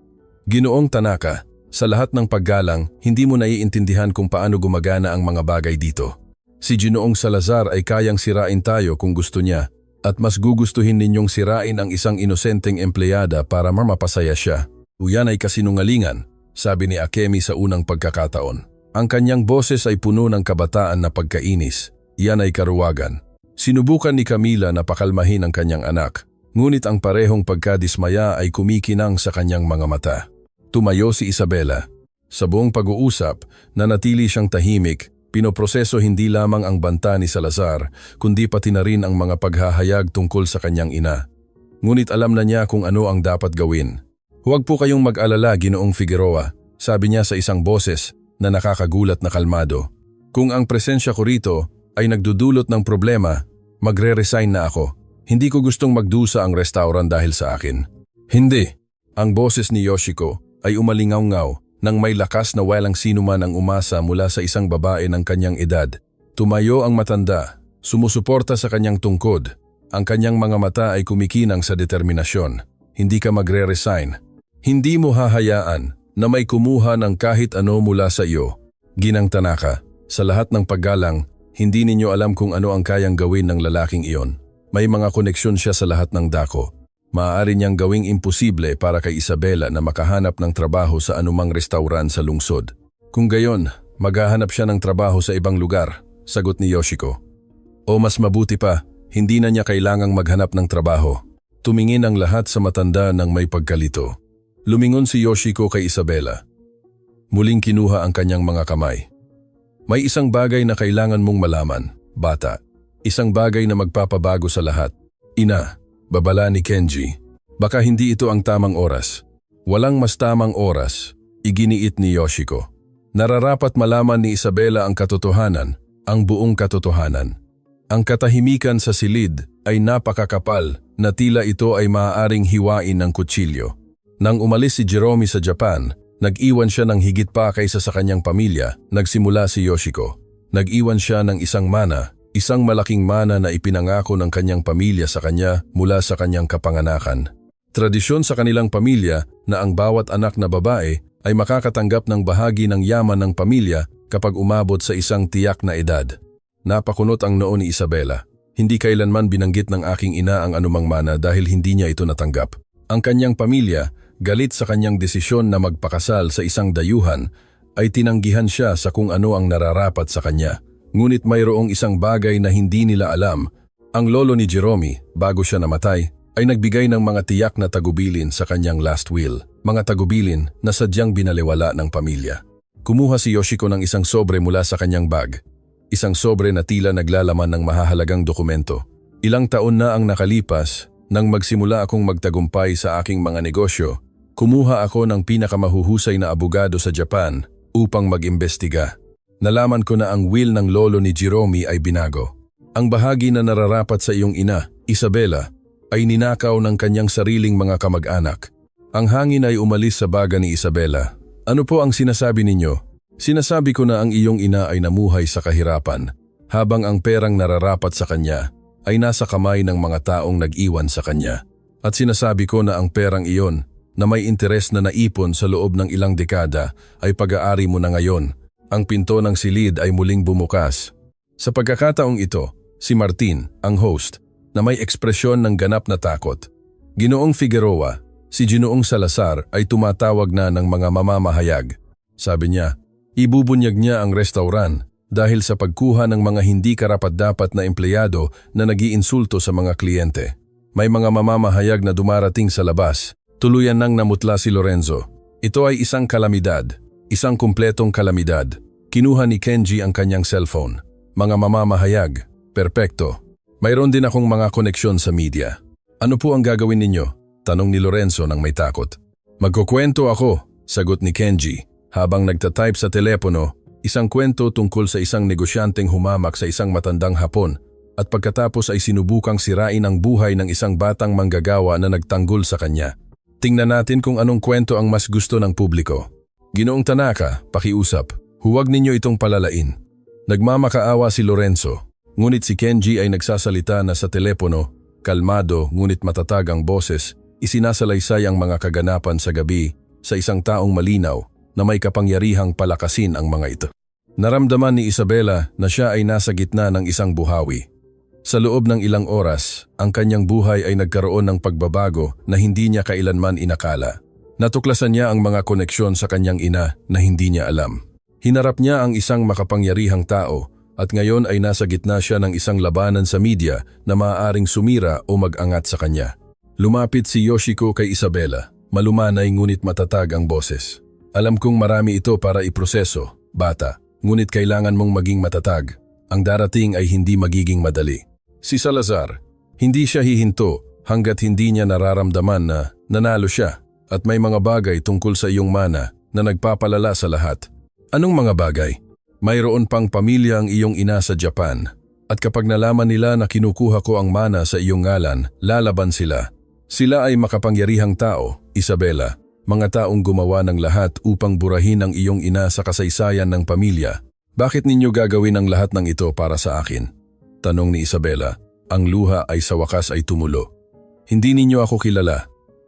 Ginoong Tanaka, sa lahat ng paggalang, hindi mo naiintindihan kung paano gumagana ang mga bagay dito. Si Ginoong Salazar ay kayang sirain tayo kung gusto niya at mas gugustuhin ninyong sirain ang isang inosenteng empleyada para mapasaya siya. Uyan ay kasinungalingan, sabi ni Akemi sa unang pagkakataon. Ang kanyang boses ay puno ng kabataan na pagkainis. Iyan ay karuwagan. Sinubukan ni Camila na pakalmahin ang kanyang anak, ngunit ang parehong pagkadismaya ay kumikinang sa kanyang mga mata. Tumayo si Isabela. Sa buong pag-uusap, nanatili siyang tahimik, pinoproseso hindi lamang ang banta ni Salazar, kundi pati na rin ang mga paghahayag tungkol sa kanyang ina. Ngunit alam na niya kung ano ang dapat gawin. Huwag po kayong mag-alala, Ginoong Figueroa, sabi niya sa isang boses na nakakagulat na kalmado. Kung ang presensya ko rito ay nagdudulot ng problema, magre-resign na ako. Hindi ko gustong magdusa ang restaurant dahil sa akin. Hindi. Ang boses ni Yoshiko ay umalingaw-ngaw nang may lakas na walang sinuman ang umasa mula sa isang babae ng kanyang edad. Tumayo ang matanda, sumusuporta sa kanyang tungkod. Ang kanyang mga mata ay kumikinang sa determinasyon. Hindi ka magre-resign. Hindi mo hahayaan na may kumuha ng kahit ano mula sa iyo. Ginang Tanaka, sa lahat ng paggalang, hindi ninyo alam kung ano ang kayang gawin ng lalaking iyon. May mga koneksyon siya sa lahat ng dako. Maaari niyang gawing imposible para kay Isabela na makahanap ng trabaho sa anumang restaurant sa lungsod. Kung gayon, maghahanap siya ng trabaho sa ibang lugar, sagot ni Yoshiko. O mas mabuti pa, hindi na niya kailangang maghanap ng trabaho. Tumingin ang lahat sa matanda ng may pagkalito. Lumingon si Yoshiko kay Isabela. Muling kinuha ang kanyang mga kamay. May isang bagay na kailangan mong malaman, bata. Isang bagay na magpapabago sa lahat. Ina, babala ni Kenji. Baka hindi ito ang tamang oras. Walang mas tamang oras, iginiit ni Yoshiko. Nararapat malaman ni Isabela ang katotohanan, ang buong katotohanan. Ang katahimikan sa silid ay napakakapal na tila ito ay maaaring hiwain ng kutsilyo. Nang umalis si Jerome sa Japan, nag-iwan siya ng higit pa kaysa sa kanyang pamilya, nagsimula si Yoshiko. Nag-iwan siya ng isang mana, isang malaking mana na ipinangako ng kanyang pamilya sa kanya mula sa kanyang kapanganakan. Tradisyon sa kanilang pamilya na ang bawat anak na babae ay makakatanggap ng bahagi ng yaman ng pamilya kapag umabot sa isang tiyak na edad. Napakunot ang noo ni Isabela. Hindi kailanman binanggit ng aking ina ang anumang mana dahil hindi niya ito natanggap. Ang kanyang pamilya, galit sa kanyang desisyon na magpakasal sa isang dayuhan, ay tinanggihan siya sa kung ano ang nararapat sa kanya. Ngunit mayroong isang bagay na hindi nila alam. Ang lolo ni Jerome, bago siya namatay, ay nagbigay ng mga tiyak na tagubilin sa kanyang last will. Mga tagubilin na sadyang binaliwala ng pamilya. Kumuha si Yoshiko ng isang sobre mula sa kanyang bag. Isang sobre na tila naglalaman ng mahahalagang dokumento. Ilang taon na ang nakalipas, nang magsimula akong magtagumpay sa aking mga negosyo, kumuha ako ng pinakamahuhusay na abogado sa Japan upang mag-imbestiga. Nalaman ko na ang will ng lolo ni Jerome ay binago. Ang bahagi na nararapat sa iyong ina, Isabela, ay ninakaw ng kanyang sariling mga kamag-anak. Ang hangin ay umalis sa baga ni Isabela. Ano po ang sinasabi ninyo? Sinasabi ko na ang iyong ina ay namuhay sa kahirapan, habang ang perang nararapat sa kanya ay nasa kamay ng mga taong nag-iwan sa kanya. At sinasabi ko na ang perang iyon, na may interes na naipon sa loob ng ilang dekada, ay pag-aari mo na ngayon. Ang pinto ng silid ay muling bumukas. Sa pagkakataong ito, si Martin, ang host, na may ekspresyon ng ganap na takot. Ginoong Figueroa, si Ginoong Salazar ay tumatawag na ng mga mamamahayag. Sabi niya, ibubunyag niya ang restauran dahil sa pagkuha ng mga hindi karapat-dapat na empleyado na nag-iinsulto sa mga kliyente. May mga mamamahayag na dumarating sa labas. Tuluyan nang namutla si Lorenzo. Ito ay isang kalamidad, isang kumpletong kalamidad. Kinuha ni Kenji ang kanyang cellphone. Mga mamamahayag, perpekto. Mayroon din akong mga koneksyon sa media. Ano po ang gagawin ninyo? Tanong ni Lorenzo nang may takot. Magkukwento ako, sagot ni Kenji, habang nagtatype sa telepono, isang kwento tungkol sa isang negosyanteng humamak sa isang matandang Hapon at pagkatapos ay sinubukang sirain ang buhay ng isang batang manggagawa na nagtanggol sa kanya. Tingnan natin kung anong kwento ang mas gusto ng publiko. Ginoong Tanaka, pakiusap. Huwag ninyo itong palalain. Nagmamakaawa si Lorenzo, ngunit si Kenji ay nagsasalita na sa telepono, kalmado ngunit matatag ang boses, isinasalaysay ang mga kaganapan sa gabi sa isang taong malinaw na may kapangyarihang palakasin ang mga ito. Naramdaman ni Isabela na siya ay nasa gitna ng isang buhawi. Sa loob ng ilang oras, ang kanyang buhay ay nagkaroon ng pagbabago na hindi niya kailanman inakala. Natuklasan niya ang mga koneksyon sa kanyang ina na hindi niya alam. Hinarap niya ang isang makapangyarihang tao at ngayon ay nasa gitna siya ng isang labanan sa media na maaaring sumira o mag-angat sa kanya. Lumapit si Yoshiko kay Isabela, malumanay ngunit matatag ang boses. Alam kong marami ito para iproseso, bata, ngunit kailangan mong maging matatag. Ang darating ay hindi magiging madali. Si Salazar, hindi siya hihinto hanggat hindi niya nararamdaman na nanalo siya at may mga bagay tungkol sa iyong mana na nagpapalala sa lahat. Anong mga bagay? Mayroon pang pamilya ang iyong ina sa Japan at kapag nalaman nila na kinukuha ko ang mana sa iyong ngalan, lalaban sila. Sila ay makapangyarihang tao, Isabela, mga taong gumawa ng lahat upang burahin ang iyong ina sa kasaysayan ng pamilya. Bakit ninyo gagawin ang lahat ng ito para sa akin? Tanong ni Isabela. Ang luha ay sa wakas ay tumulo. Hindi ninyo ako kilala.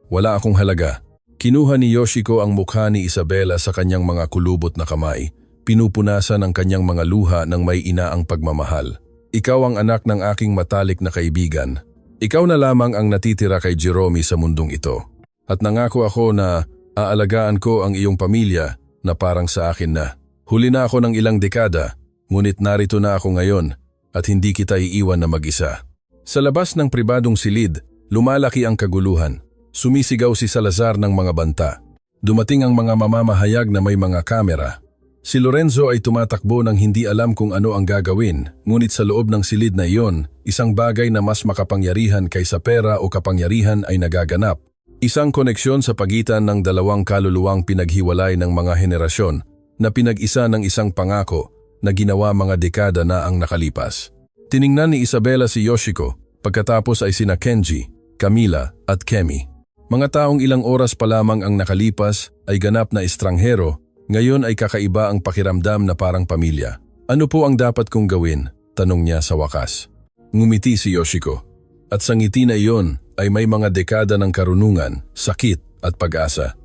Wala akong halaga. Kinuha ni Yoshiko ang mukha ni Isabela sa kanyang mga kulubot na kamay. Pinupunasan ang kanyang mga luha ng may inaang pagmamahal. Ikaw ang anak ng aking matalik na kaibigan. Ikaw na lamang ang natitira kay Jerome sa mundong ito. At nangako ako na aalagaan ko ang iyong pamilya na parang sa akin na. Huli na ako ng ilang dekada, ngunit narito na ako ngayon at hindi kita iiwan na mag-isa. Sa labas ng pribadong silid, lumalaki ang kaguluhan. Sumisigaw si Salazar ng mga banta. Dumating ang mga mamamahayag na may mga kamera. Si Lorenzo ay tumatakbo ng hindi alam kung ano ang gagawin, ngunit sa loob ng silid na iyon, isang bagay na mas makapangyarihan kaysa pera o kapangyarihan ay nagaganap. Isang koneksyon sa pagitan ng dalawang kaluluwang pinaghiwalay ng mga henerasyon na pinag-isa ng isang pangako na ginawa mga dekada na ang nakalipas. Tiningnan ni Isabela si Yoshiko, pagkatapos ay sina Kenji, Camila at Kemi. Mga taong ilang oras pa lamang ang nakalipas ay ganap na estranghero, ngayon ay kakaiba ang pakiramdam na parang pamilya. Ano po ang dapat kong gawin? Tanong niya sa wakas. Ngumiti si Yoshiko. At sa ngiti na iyon ay may mga dekada ng karunungan, sakit at pag-asa.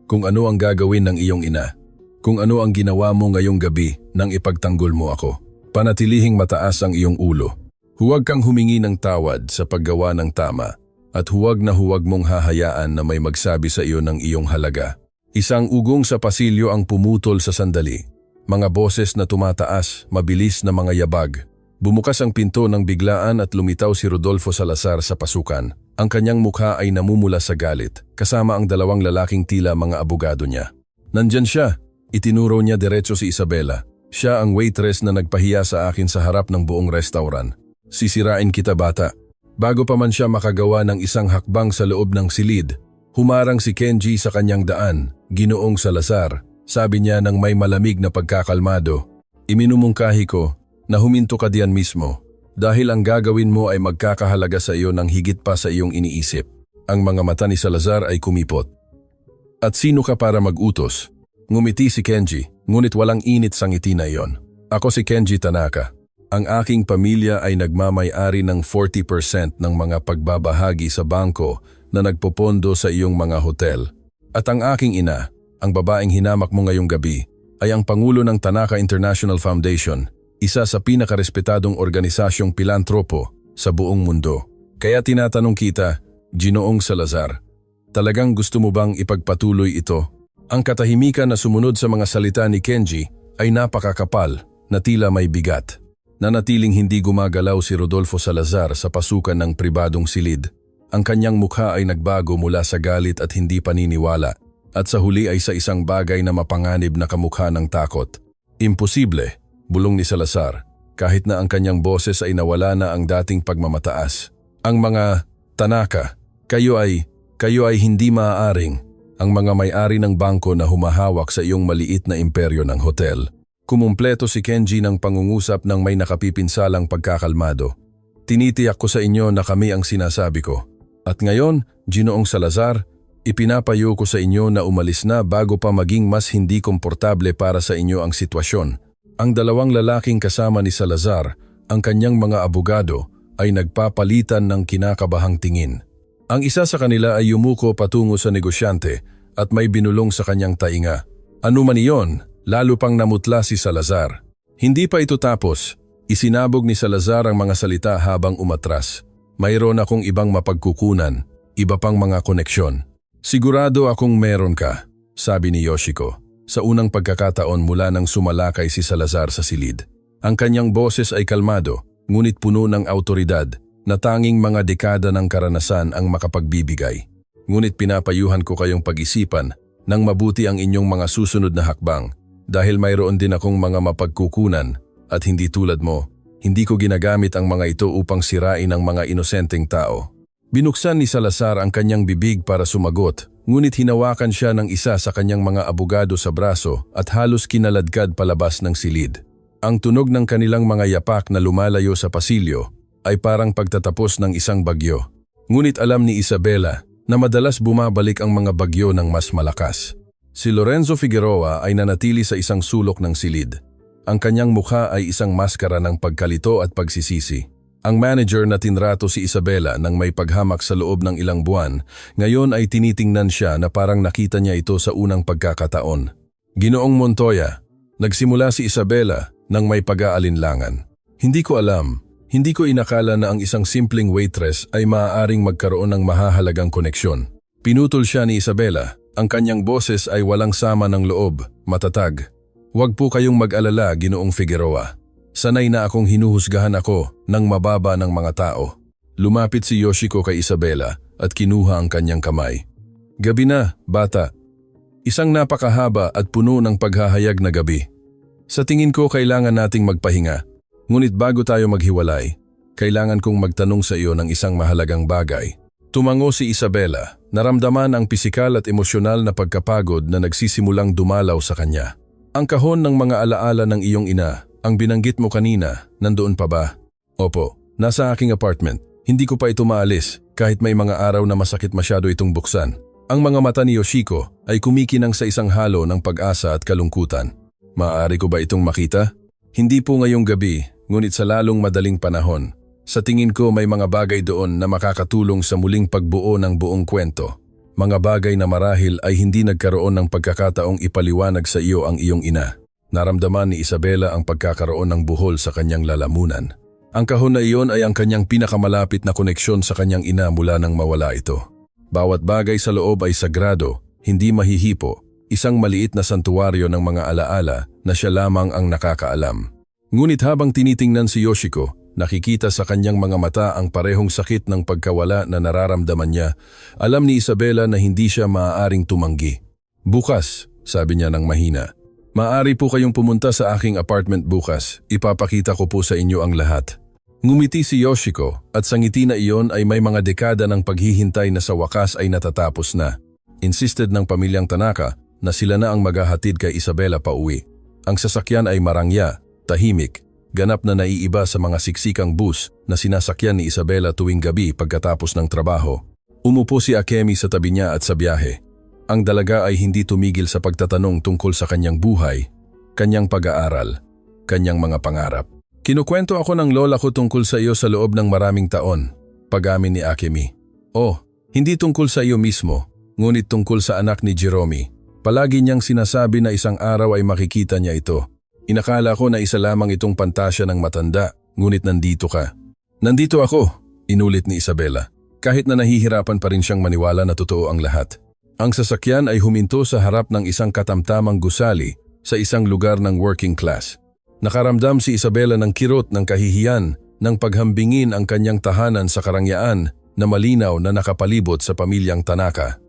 Kung ano ang gagawin ng iyong ina. Kung ano ang ginawa mo ngayong gabi nang ipagtanggol mo ako. Panatilihing mataas ang iyong ulo. Huwag kang humingi ng tawad sa paggawa ng tama. At huwag na huwag mong hahayaan na may magsabi sa iyo ng iyong halaga. Isang ugong sa pasilyo ang pumutol sa sandali. Mga boses na tumataas, mabilis na mga yabag. Bumukas ang pinto ng biglaan at lumitaw si Rodolfo Salazar sa pasukan. Ang kanyang mukha ay namumula sa galit, kasama ang dalawang lalaking tila mga abogado niya. Nandyan siya. Itinuro niya diretso si Isabela. Siya ang waitress na nagpahiya sa akin sa harap ng buong restaurant. Sisirain kita, bata. Bago pa man siya makagawa ng isang hakbang sa loob ng silid, humarang si Kenji sa kanyang daan. Ginoong Salazar, sabi niya ng may malamig na pagkakalmado. Iminumungkahi ko na huminto ka diyan mismo dahil ang gagawin mo ay magkakahalaga sa iyo ng higit pa sa iyong iniisip. Ang mga mata ni Salazar ay kumipot. At sino ka para mag-utos? Ngumiti si Kenji, ngunit walang init sa ngiti na iyon. Ako si Kenji Tanaka. Ang aking pamilya ay nagmamay-ari ng 40% ng mga pagbabahagi sa bangko na nagpopondo sa iyong mga hotel. At ang aking ina, ang babaeng hinamak mo ngayong gabi, ay ang Pangulo ng Tanaka International Foundation, isa sa pinakarespetadong organisasyong pilantropo sa buong mundo. Kaya tinatanong kita, Ginoong Salazar, talagang gusto mo bang ipagpatuloy ito? Ang katahimikan na sumunod sa mga salita ni Kenji ay napakakapal na tila may bigat. Nanatiling hindi gumagalaw si Rodolfo Salazar sa pasukan ng pribadong silid. Ang kanyang mukha ay nagbago mula sa galit at hindi paniniwala, at sa huli ay sa isang bagay na mapanganib na kamukha ng takot. Imposible, bulong ni Salazar, kahit na ang kanyang boses ay nawala na ang dating pagmamataas. Ang mga Tanaka, kayo ay hindi maaaring ang mga may-ari ng bangko na humahawak sa iyong maliit na imperyo ng hotel. Kumumpleto si Kenji ng pangungusap ng may nakapipinsalang pagkakalmado. Tinitiyak ko sa inyo na kami ang sinasabi ko. At ngayon, Ginoong Salazar, ipinapayo ko sa inyo na umalis na bago pa maging mas hindi komportable para sa inyo ang sitwasyon. Ang dalawang lalaking kasama ni Salazar, ang kanyang mga abogado, ay nagpapalitan ng kinakabahang tingin. Ang isa sa kanila ay yumuko patungo sa negosyante at may binulong sa kanyang tainga. Ano man iyon? Lalo pang namutla si Salazar. Hindi pa ito tapos, isinabog ni Salazar ang mga salita habang umatras. Mayroon akong ibang mapagkukunan, iba pang mga koneksyon. Sigurado akong meron ka, sabi ni Yoshiko, sa unang pagkakataon mula nang sumalakay si Salazar sa silid. Ang kanyang boses ay kalmado, ngunit puno ng autoridad, na tanging mga dekada ng karanasan ang makapagbibigay. Ngunit pinapayuhan ko kayong pag-isipan nang mabuti ang inyong mga susunod na hakbang. Dahil mayroon din akong mga mapagkukunan at hindi tulad mo, hindi ko ginagamit ang mga ito upang sirain ang mga inosenteng tao. Binuksan ni Salazar ang kanyang bibig para sumagot, ngunit hinawakan siya ng isa sa kanyang mga abogado sa braso at halos kinaladkad palabas ng silid. Ang tunog ng kanilang mga yapak na lumalayo sa pasilyo ay parang pagtatapos ng isang bagyo. Ngunit alam ni Isabela na madalas bumabalik ang mga bagyo ng mas malakas. Si Lorenzo Figueroa ay nanatili sa isang sulok ng silid. Ang kanyang mukha ay isang maskara ng pagkalito at pagsisisi. Ang manager na tinrato si Isabela nang may paghamak sa loob ng ilang buwan, ngayon ay tinitingnan siya na parang nakita niya ito sa unang pagkakataon. Ginoong Montoya, nagsimula si Isabela nang may pag-aalinlangan. Hindi ko alam, hindi ko inakala na ang isang simpleng waitress ay maaaring magkaroon ng mahahalagang koneksyon. Pinutol siya ni Isabela. Ang kanyang boses ay walang sama ng loob, matatag. Huwag po kayong mag-alala, Ginoong Figueroa. Sanay na akong hinuhusgahan ako ng mababa ng mga tao. Lumapit si Yoshiko kay Isabela at kinuha ang kanyang kamay. Gabi na, bata. Isang napakahaba at puno ng paghahayag na gabi. Sa tingin ko kailangan nating magpahinga. Ngunit bago tayo maghiwalay, kailangan kong magtanong sa iyo ng isang mahalagang bagay. Tumango si Isabela, naramdaman ang pisikal at emosyonal na pagkapagod na nagsisimulang dumalaw sa kanya. Ang kahon ng mga alaala ng iyong ina, ang binanggit mo kanina, nandoon pa ba? Opo, nasa aking apartment. Hindi ko pa ito maalis, kahit may mga araw na masakit masyado itong buksan. Ang mga mata ni Yoshiko ay kumikinang sa isang halo ng pag-asa at kalungkutan. Maaari ko ba itong makita? Hindi po ngayong gabi, ngunit sa lalong madaling panahon. Sa tingin ko may mga bagay doon na makakatulong sa muling pagbuo ng buong kwento. Mga bagay na marahil ay hindi nagkaroon ng pagkakataong ipaliwanag sa iyo ang iyong ina. Naramdaman ni Isabela ang pagkakaroon ng buhol sa kanyang lalamunan. Ang kahon na iyon ay ang kanyang pinakamalapit na koneksyon sa kanyang ina mula nang mawala ito. Bawat bagay sa loob ay sagrado, hindi mahihipo, isang maliit na santuwaryo ng mga alaala na siya lamang ang nakakaalam. Ngunit habang tinitingnan si Yoshiko, nakikita sa kanyang mga mata ang parehong sakit ng pagkawala na nararamdaman niya. Alam ni Isabela na hindi siya maaaring tumanggi. Bukas, sabi niya ng mahina. Maaari po kayong pumunta sa aking apartment bukas. Ipapakita ko po sa inyo ang lahat. Ngumiti si Yoshiko at sa ngiti na iyon ay may mga dekada ng paghihintay na sa wakas ay natatapos na. Insisted ng pamilyang Tanaka na sila na ang maghahatid kay Isabela pauwi. Ang sasakyan ay marangya, tahimik, ganap na naiiba sa mga siksikang bus na sinasakyan ni Isabela tuwing gabi pagkatapos ng trabaho. Umupo si Akemi sa tabi niya at sa biyahe. Ang dalaga ay hindi tumigil sa pagtatanong tungkol sa kanyang buhay, kanyang pag-aaral, kanyang mga pangarap. Kinukwento ako ng lola ko tungkol sa iyo sa loob ng maraming taon, pag-amin ni Akemi. Oh, hindi tungkol sa iyo mismo, ngunit tungkol sa anak ni Jerome. Palagi niyang sinasabi na isang araw ay makikita niya ito. Inakala ko na isa lamang itong pantasya ng matanda, ngunit nandito ka. Nandito ako, inulit ni Isabela, kahit na nahihirapan pa rin siyang maniwala na totoo ang lahat. Ang sasakyan ay huminto sa harap ng isang katamtamang gusali sa isang lugar ng working class. Nakaramdam si Isabela ng kirot ng kahihiyan nang paghambingin ang kanyang tahanan sa karangyaan na malinaw na nakapalibot sa pamilyang Tanaka.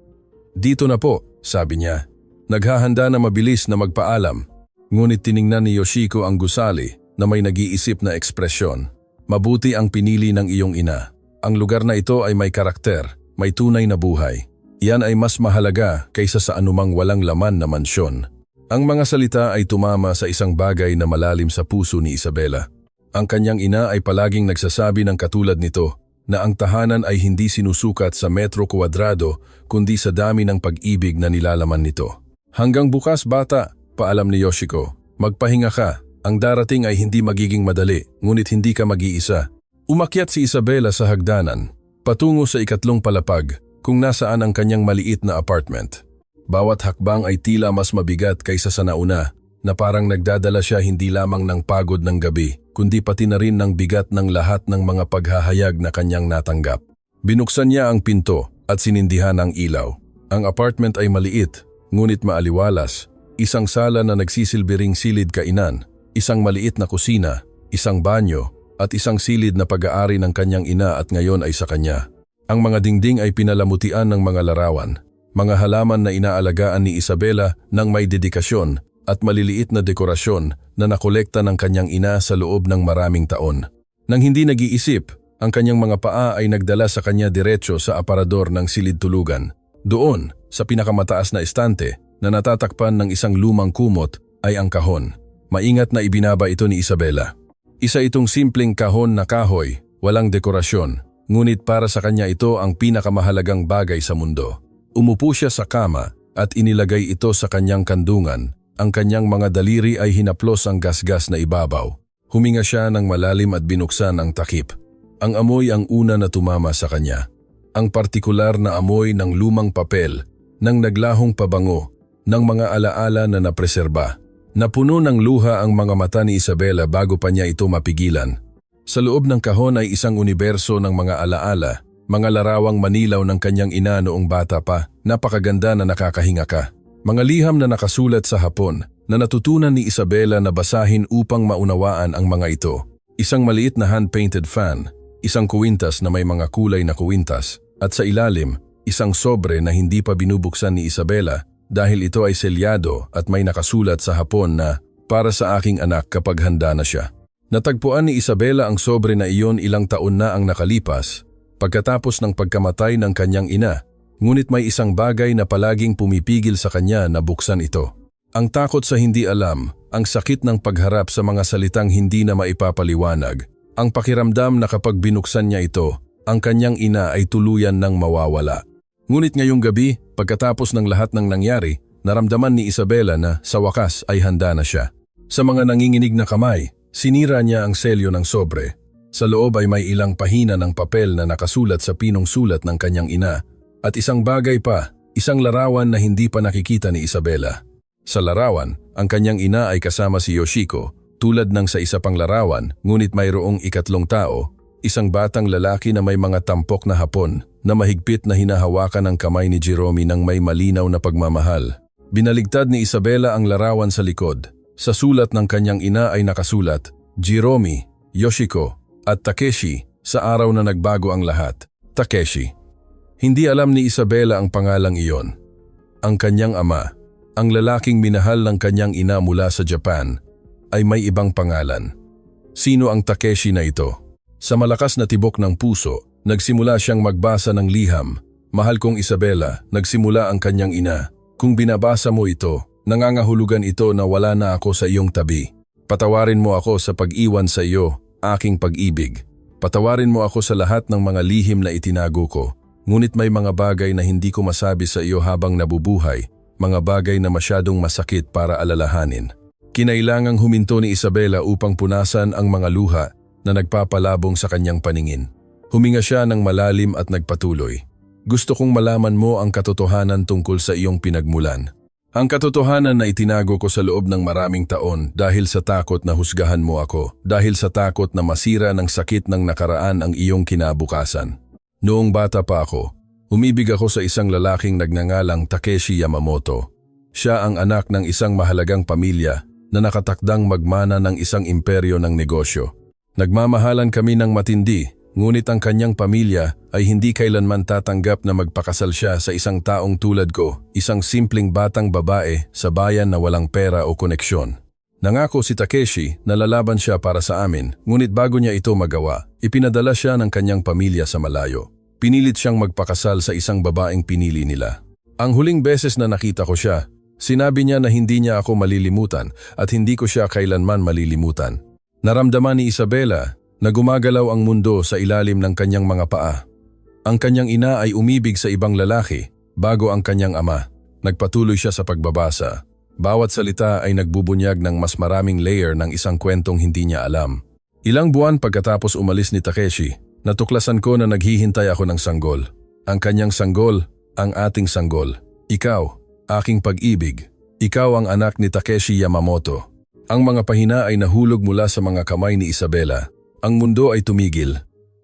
Dito na po, sabi niya. Naghahanda na mabilis na magpaalam. Ngunit tiningnan ni Yoshiko ang gusali na may nag-iisip na ekspresyon. Mabuti ang pinili ng iyong ina. Ang lugar na ito ay may karakter, may tunay na buhay. Iyan ay mas mahalaga kaysa sa anumang walang laman na mansyon. Ang mga salita ay tumama sa isang bagay na malalim sa puso ni Isabela. Ang kanyang ina ay palaging nagsasabi ng katulad nito na ang tahanan ay hindi sinusukat sa metro kwadrado kundi sa dami ng pag-ibig na nilalaman nito. Hanggang bukas bata, paalam ni Yoshiko. Magpahinga ka, ang darating ay hindi magiging madali, ngunit hindi ka mag-iisa. Umakyat si Isabela sa hagdanan, patungo sa ikatlong palapag kung nasaan ang kanyang maliit na apartment. Bawat hakbang ay tila mas mabigat kaysa sa nauna, na parang nagdadala siya hindi lamang ng pagod ng gabi, kundi pati na rin ng bigat ng lahat ng mga paghahayag na kanyang natanggap. Binuksan niya ang pinto at sinindihan ang ilaw. Ang apartment ay maliit, ngunit maaliwalas. Isang sala na nagsisilbiring silid kainan, isang maliit na kusina, isang banyo, at isang silid na pag-aari ng kanyang ina at ngayon ay sa kanya. Ang mga dingding ay pinalamutian ng mga larawan. Mga halaman na inaalagaan ni Isabela ng may dedikasyon at maliliit na dekorasyon na nakolekta ng kanyang ina sa loob ng maraming taon. Nang hindi nag-iisip, ang kanyang mga paa ay nagdala sa kanya diretso sa aparador ng silid tulugan. Doon, sa pinakamataas na estante na natatakpan ng isang lumang kumot ay ang kahon. Maingat na ibinaba ito ni Isabela. Isa itong simpleng kahon na kahoy, walang dekorasyon, ngunit para sa kanya ito ang pinakamahalagang bagay sa mundo. Umupo siya sa kama at inilagay ito sa kanyang kandungan. Ang kanyang mga daliri ay hinaplos ang gasgas na ibabaw. Huminga siya ng malalim at binuksan ang takip. Ang amoy ang una na tumama sa kanya. Ang partikular na amoy ng lumang papel, ng naglahong pabango, ng mga alaala na napreserba. Napuno ng luha ang mga mata ni Isabela bago pa niya ito mapigilan. Sa loob ng kahon ay isang universo ng mga alaala, mga larawang manilaw ng kanyang ina noong bata pa, napakaganda na nakakahinga ka. Mga liham na nakasulat sa Hapon na natutunan ni Isabela na basahin upang maunawaan ang mga ito. Isang maliit na hand-painted fan, isang kuwintas na may mga kulay na kuwintas, at sa ilalim, isang sobre na hindi pa binubuksan ni Isabela dahil ito ay selyado at may nakasulat sa Hapon na para sa aking anak kapag handa na siya. Natagpuan ni Isabela ang sobre na iyon ilang taon na ang nakalipas, pagkatapos ng pagkamatay ng kanyang ina, ngunit may isang bagay na palaging pumipigil sa kanya na buksan ito. Ang takot sa hindi alam, ang sakit ng pagharap sa mga salitang hindi na maipapaliwanag, ang pakiramdam na kapag binuksan niya ito, ang kanyang ina ay tuluyan ng mawawala. Ngunit ngayong gabi, pagkatapos ng lahat ng nangyari, naramdaman ni Isabela na sa wakas ay handa na siya. Sa mga nanginginig na kamay, sinira niya ang selyo ng sobre. Sa loob ay may ilang pahina ng papel na nakasulat sa pinong sulat ng kanyang ina. At isang bagay pa, isang larawan na hindi pa nakikita ni Isabela. Sa larawan, ang kanyang ina ay kasama si Yoshiko, tulad ng sa isa pang larawan, ngunit mayroong ikatlong tao, isang batang lalaki na may mga tampok na Hapon na mahigpit na hinahawakan ang kamay ni Jerome ng may malinaw na pagmamahal. Binaligtad ni Isabela ang larawan sa likod. Sa sulat ng kanyang ina ay nakasulat, Jerome, Yoshiko, at Takeshi sa araw na nagbago ang lahat. Takeshi. Hindi alam ni Isabela ang pangalang iyon. Ang kanyang ama, ang lalaking minahal ng kanyang ina mula sa Japan, ay may ibang pangalan. Sino ang Takeshi na ito? Sa malakas na tibok ng puso, nagsimula siyang magbasa ng liham. Mahal kong Isabela, nagsimula ang kanyang ina. Kung binabasa mo ito, nangangahulugan ito na wala na ako sa iyong tabi. Patawarin mo ako sa pag-iwan sa iyo, aking pag-ibig. Patawarin mo ako sa lahat ng mga lihim na itinago ko. Ngunit may mga bagay na hindi ko masabi sa iyo habang nabubuhay, mga bagay na masyadong masakit para alalahanin. Kinailangang huminto ni Isabela upang punasan ang mga luha na nagpapalabong sa kanyang paningin. Huminga siya ng malalim at nagpatuloy. Gusto kong malaman mo ang katotohanan tungkol sa iyong pinagmulan. Ang katotohanan na itinago ko sa loob ng maraming taon dahil sa takot na husgahan mo ako, dahil sa takot na masira ng sakit ng nakaraan ang iyong kinabukasan. Noong bata pa ako, umibig ako sa isang lalaking nagngangalang Takeshi Yamamoto. Siya ang anak ng isang mahalagang pamilya na nakatakdang magmana ng isang imperyo ng negosyo. Nagmamahalan kami ng matindi, ngunit ang kanyang pamilya ay hindi kailanman tatanggap na magpakasal siya sa isang taong tulad ko, isang simpleng batang babae sa bayan na walang pera o koneksyon. Nangako si Takeshi na lalaban siya para sa amin, ngunit bago niya ito magawa, ipinadala siya ng kanyang pamilya sa malayo. Pinilit siyang magpakasal sa isang babaeng pinili nila. Ang huling beses na nakita ko siya, sinabi niya na hindi niya ako malilimutan at hindi ko siya kailanman malilimutan. Naramdaman ni Isabela na gumagalaw ang mundo sa ilalim ng kanyang mga paa. Ang kanyang ina ay umibig sa ibang lalaki bago ang kanyang ama. Nagpatuloy siya sa pagbabasa. Bawat salita ay nagbubunyag ng mas maraming layer ng isang kwentong hindi niya alam. Ilang buwan pagkatapos umalis ni Takeshi, natuklasan ko na naghihintay ako ng sanggol. Ang kanyang sanggol, ang ating sanggol. Ikaw, aking pag-ibig. Ikaw ang anak ni Takeshi Yamamoto. Ang mga pahina ay nahulog mula sa mga kamay ni Isabela. Ang mundo ay tumigil.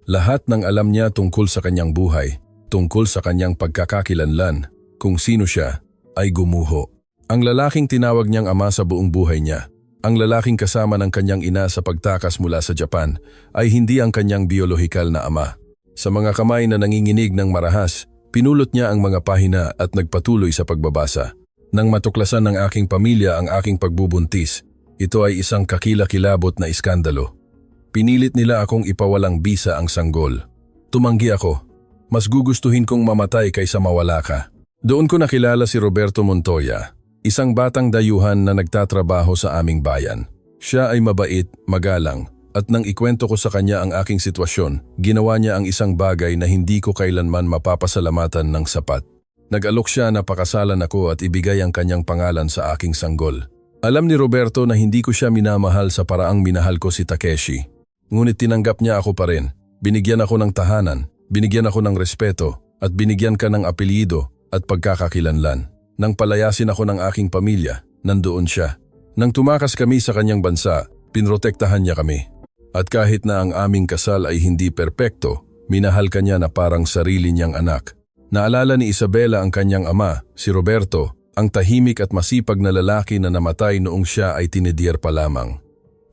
Lahat ng alam niya tungkol sa kanyang buhay, tungkol sa kanyang pagkakakilanlan, kung sino siya, ay gumuho. Ang lalaking tinawag niyang ama sa buong buhay niya, ang lalaking kasama ng kanyang ina sa pagtakas mula sa Japan, ay hindi ang kanyang biolohikal na ama. Sa mga kamay na nanginginig ng marahas, pinulot niya ang mga pahina at nagpatuloy sa pagbabasa. Nang matuklasan ng aking pamilya ang aking pagbubuntis, ito ay isang kakilakilabot na iskandalo. Pinilit nila akong ipawalang bisa ang sanggol. Tumanggi ako. Mas gugustuhin kong mamatay kaysa mawala ka. Doon ko nakilala si Roberto Montoya, isang batang dayuhan na nagtatrabaho sa aming bayan. Siya ay mabait, magalang, at nang ikwento ko sa kanya ang aking sitwasyon, ginawa niya ang isang bagay na hindi ko kailanman mapapasalamatan ng sapat. Nag-alok siya na pakasalan ako at ibigay ang kanyang pangalan sa aking sanggol. Alam ni Roberto na hindi ko siya minamahal sa paraang minahal ko si Takeshi. Ngunit tinanggap niya ako pa rin. Binigyan ako ng tahanan, binigyan ako ng respeto, at binigyan ka ng apelyido at pagkakakilanlan. Nang palayasin ako ng aking pamilya, nandoon siya. Nang tumakas kami sa kanyang bansa, pinrotektahan niya kami. At kahit na ang aming kasal ay hindi perpekto, minahal ka niya na parang sarili niyang anak. Naalala ni Isabela ang kanyang ama, si Roberto, ang tahimik at masipag na lalaki na namatay noong siya ay tinidier pa lamang.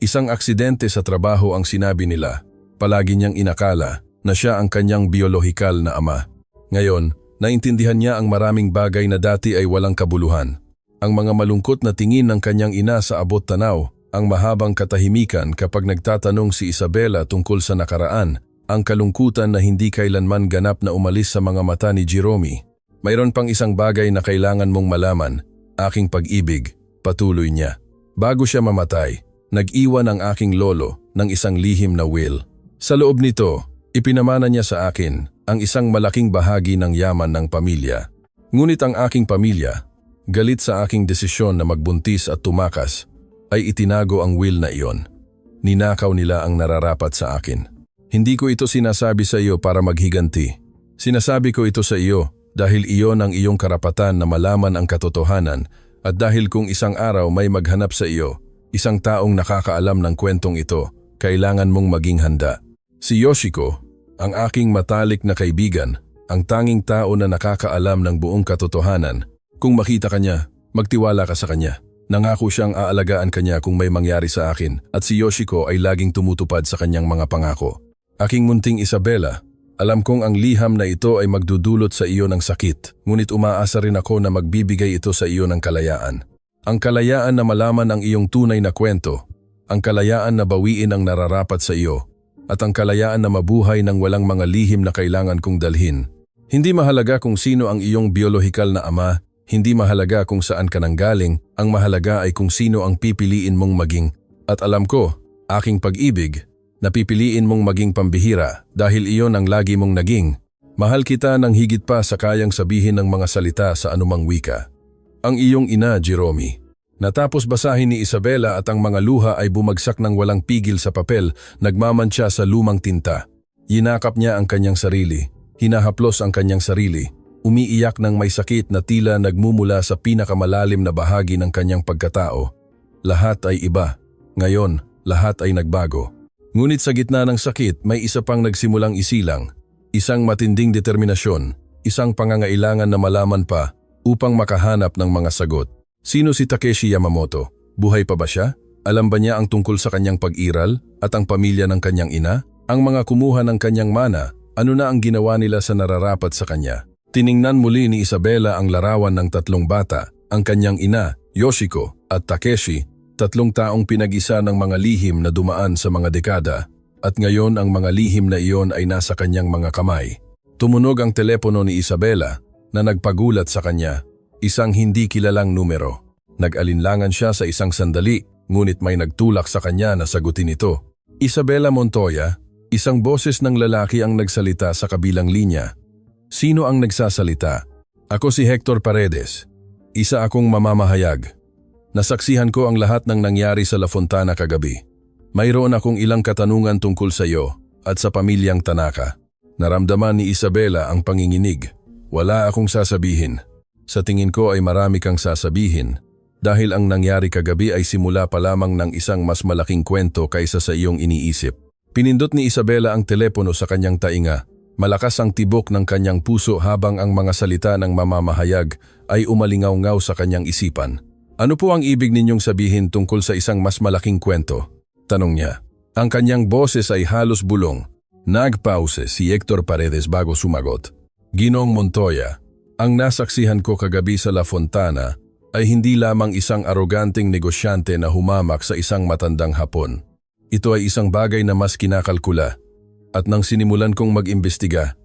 Isang aksidente sa trabaho ang sinabi nila. Palagi niyang inakala na siya ang kanyang biolohikal na ama. Ngayon, naintindihan niya ang maraming bagay na dati ay walang kabuluhan. Ang mga malungkot na tingin ng kanyang ina sa abot tanaw, ang mahabang katahimikan kapag nagtatanong si Isabela tungkol sa nakaraan, ang kalungkutan na hindi kailanman ganap na umalis sa mga mata ni Jerome. Mayroon pang isang bagay na kailangan mong malaman, aking pag-ibig, patuloy niya. Bago siya mamatay, nag-iwan ang aking lolo ng isang lihim na will. Sa loob nito, ipinamana niya sa akin ang isang malaking bahagi ng yaman ng pamilya. Ngunit ang aking pamilya, galit sa aking desisyon na magbuntis at tumakas, ay itinago ang will na iyon. Ninakaw nila ang nararapat sa akin. Hindi ko ito sinasabi sa iyo para maghiganti. Sinasabi ko ito sa iyo dahil iyon ang iyong karapatan na malaman ang katotohanan at dahil kung isang araw may maghanap sa iyo, Isang taong nakakaalam ng kwentong ito, kailangan mong maging handa. Si Yoshiko, ang aking matalik na kaibigan, ang tanging tao na nakakaalam ng buong katotohanan. Kung makita ka niya, magtiwala ka sa kanya. Nangako siyang aalagaan kanya kung may mangyari sa akin at si Yoshiko ay laging tumutupad sa kanyang mga pangako. Aking munting Isabela, alam kong ang liham na ito ay magdudulot sa iyo ng sakit, ngunit umaasa rin ako na magbibigay ito sa iyo ng kalayaan. Ang kalayaan na malaman ang iyong tunay na kwento, ang kalayaan na bawiin ang nararapat sa iyo, at ang kalayaan na mabuhay ng walang mga lihim na kailangan kong dalhin. Hindi mahalaga kung sino ang iyong biolohikal na ama, hindi mahalaga kung saan ka nanggaling, ang mahalaga ay kung sino ang pipiliin mong maging. At alam ko, aking pag-ibig, na pipiliin mong maging pambihira dahil iyon ang lagi mong naging. Mahal kita ng higit pa sa kayang sabihin ng mga salita sa anumang wika. Ang iyong ina, Jerome. Natapos basahin ni Isabela at ang mga luha ay bumagsak ng walang pigil sa papel, nagmamantsa sa lumang tinta. Yinakap niya ang kanyang sarili, hinahaplos ang kanyang sarili, umiiyak ng may sakit na tila nagmumula sa pinakamalalim na bahagi ng kanyang pagkatao. Lahat ay iba. Ngayon, lahat ay nagbago. Ngunit sa gitna ng sakit, may isa pang nagsimulang isilang. Isang matinding determinasyon, isang pangangailangan na malaman pa upang makahanap ng mga sagot. Sino si Takeshi Yamamoto? Buhay pa ba siya? Alam ba niya ang tungkol sa kanyang pag-iral at ang pamilya ng kanyang ina? Ang mga kumuha ng kanyang mana, ano na ang ginawa nila sa nararapat sa kanya? Tiningnan muli ni Isabela ang larawan ng tatlong bata, ang kanyang ina, Yoshiko, at Takeshi, tatlong taong pinag-isa ng mga lihim na dumaan sa mga dekada, at ngayon ang mga lihim na iyon ay nasa kanyang mga kamay. Tumunog ang telepono ni Isabela na nagpagulat sa kanya, isang hindi kilalang numero. Nag-alinlangan siya sa isang sandali, ngunit may nagtulak sa kanya na sagutin ito. Isabela Montoya, isang boses ng lalaki ang nagsalita sa kabilang linya. Sino ang nagsasalita? Ako si Hector Paredes. Isa akong mamamahayag. Nasaksihan ko ang lahat ng nangyari sa La Fontana kagabi. Mayroon akong ilang katanungan tungkol sa iyo at sa pamilyang Tanaka. Naramdaman ni Isabela ang panginginig. Wala akong sasabihin. Sa tingin ko ay marami kang sasabihin dahil ang nangyari kagabi ay simula pa lamang ng isang mas malaking kwento kaysa sa iyong iniisip. Pinindot ni Isabela ang telepono sa kanyang tainga. Malakas ang tibok ng kanyang puso habang ang mga salita ng mamamahayag ay umalingaw-ngaw sa kanyang isipan. Ano po ang ibig ninyong sabihin tungkol sa isang mas malaking kwento? Tanong niya. Ang kanyang boses ay halos bulong. Nagpause si Hector Paredes bago sumagot. Ginoong Montoya, ang nasaksihan ko kagabi sa La Fontana ay hindi lamang isang aroganting negosyante na humamak sa isang matandang Hapon. Ito ay isang bagay na mas kinakalkula. At nang sinimulan kong mag-imbestiga,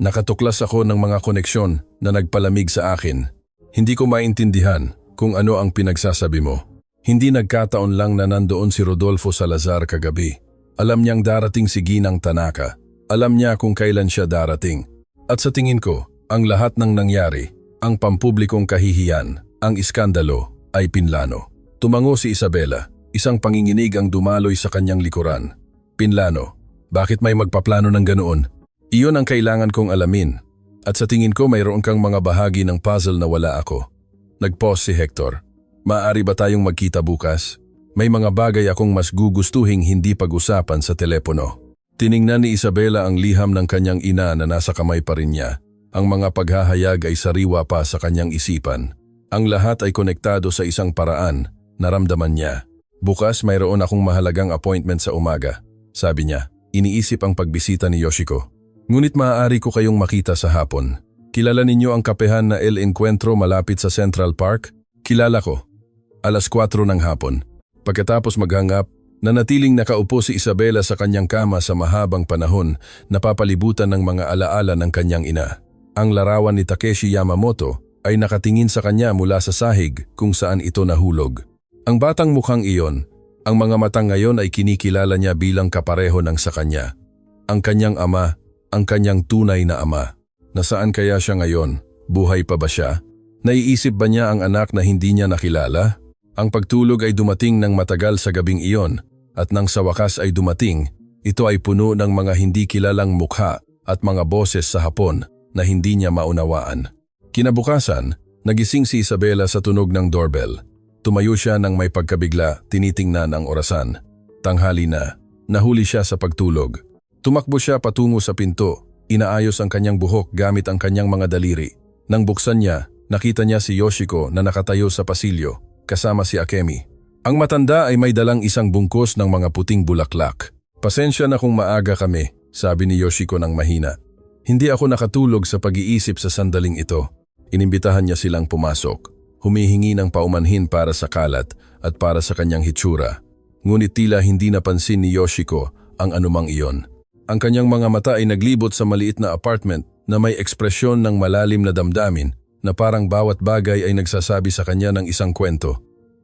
nakatuklas ako ng mga koneksyon na nagpalamig sa akin. Hindi ko maintindihan kung ano ang pinagsasabi mo. Hindi nagkataon lang na nandoon si Rodolfo Salazar kagabi. Alam niyang darating si Ginang Tanaka. Alam niya kung kailan siya darating. At sa tingin ko, ang lahat ng nangyari, ang pampublikong kahihiyan, ang iskandalo, ay pinlano. Tumango si Isabela, isang panginginig ang dumaloy sa kanyang likuran. Pinlano, bakit may magpaplano ng ganoon? Iyon ang kailangan kong alamin. At sa tingin ko mayroon kang mga bahagi ng puzzle na wala ako. Nag-pause si Hector. Maaari ba tayong magkita bukas? May mga bagay akong mas gugustuhing hindi pag-usapan sa telepono. Tiningnan ni Isabela ang liham ng kanyang ina na nasa kamay pa rin niya. Ang mga paghahayag ay sariwa pa sa kanyang isipan. Ang lahat ay konektado sa isang paraan, naramdaman niya. Bukas mayroon akong mahalagang appointment sa umaga. Sabi niya, iniisip ang pagbisita ni Yoshiko. Ngunit maaari ko kayong makita sa hapon. Kilala ninyo ang kapehan na El Encuentro malapit sa Central Park? Kilala ko. 4:00 ng hapon. Pagkatapos maghangap, nanatiling nakaupo si Isabela sa kanyang kama sa mahabang panahon, napapalibutan ng mga alaala ng kanyang ina. Ang larawan ni Takeshi Yamamoto ay nakatingin sa kanya mula sa sahig kung saan ito nahulog. Ang batang mukhang iyon, ang mga matang ngayon ay kinikilala niya bilang kapareho ng sa kanya. Ang kanyang ama, ang kanyang tunay na ama. Nasaan kaya siya ngayon? Buhay pa ba siya? Naiisip ba niya ang anak na hindi niya nakilala? Ang pagtulog ay dumating ng matagal sa gabing iyon, at nang sa wakas ay dumating, ito ay puno ng mga hindi kilalang mukha at mga boses sa Hapon na hindi niya maunawaan. Kinabukasan, nagising si Isabela sa tunog ng doorbell. Tumayo siya nang may pagkabigla, tinitingnan ang orasan. Tanghali na. Nahuli siya sa pagtulog. Tumakbo siya patungo sa pinto. Inaayos ang kanyang buhok gamit ang kanyang mga daliri. Nang buksan niya, nakita niya si Yoshiko na nakatayo sa pasilyo, kasama si Akemi. Ang matanda ay may dalang isang bungkos ng mga puting bulaklak. Pasensya na kung maaga kami, sabi ni Yoshiko ng mahina. Hindi ako nakatulog sa pag-iisip sa sandaling ito. Inimbitahan niya silang pumasok. Humihingi ng paumanhin para sa kalat at para sa kanyang hitsura. Ngunit tila hindi napansin ni Yoshiko ang anumang iyon. Ang kanyang mga mata ay naglibot sa maliit na apartment na may ekspresyon ng malalim na damdamin na parang bawat bagay ay nagsasabi sa kanya ng isang kwento.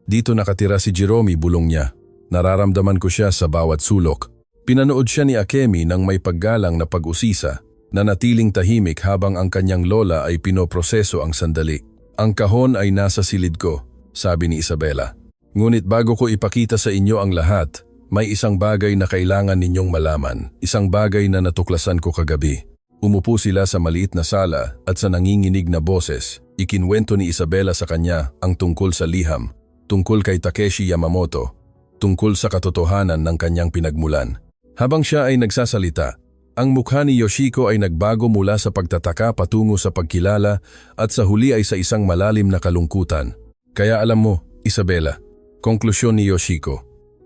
Dito nakatira si Jerome, bulong niya. Nararamdaman ko siya sa bawat sulok. Pinanood siya ni Akemi ng may paggalang na pag-usisa na natiling tahimik habang ang kanyang lola ay pinoproseso ang sandali. Ang kahon ay nasa silid ko, sabi ni Isabela. Ngunit bago ko ipakita sa inyo ang lahat, may isang bagay na kailangan ninyong malaman, isang bagay na natuklasan ko kagabi. Umupo sila sa maliit na sala at sa nanginginig na boses, ikinwento ni Isabela sa kanya ang tungkol sa liham, tungkol kay Takeshi Yamamoto, tungkol sa katotohanan ng kanyang pinagmulan. Habang siya ay nagsasalita, ang mukha ni Yoshiko ay nagbago mula sa pagtataka patungo sa pagkilala at sa huli ay sa isang malalim na kalungkutan. Kaya alam mo, Isabela, konklusyon ni Yoshiko.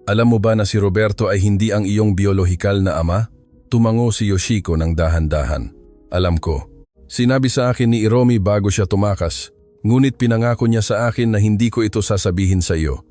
Alam mo ba na si Roberto ay hindi ang iyong biolohikal na ama? Tumango si Yoshiko ng dahan-dahan. Alam ko. Sinabi sa akin ni Hiromi bago siya tumakas, ngunit pinangako niya sa akin na hindi ko ito sasabihin sa iyo.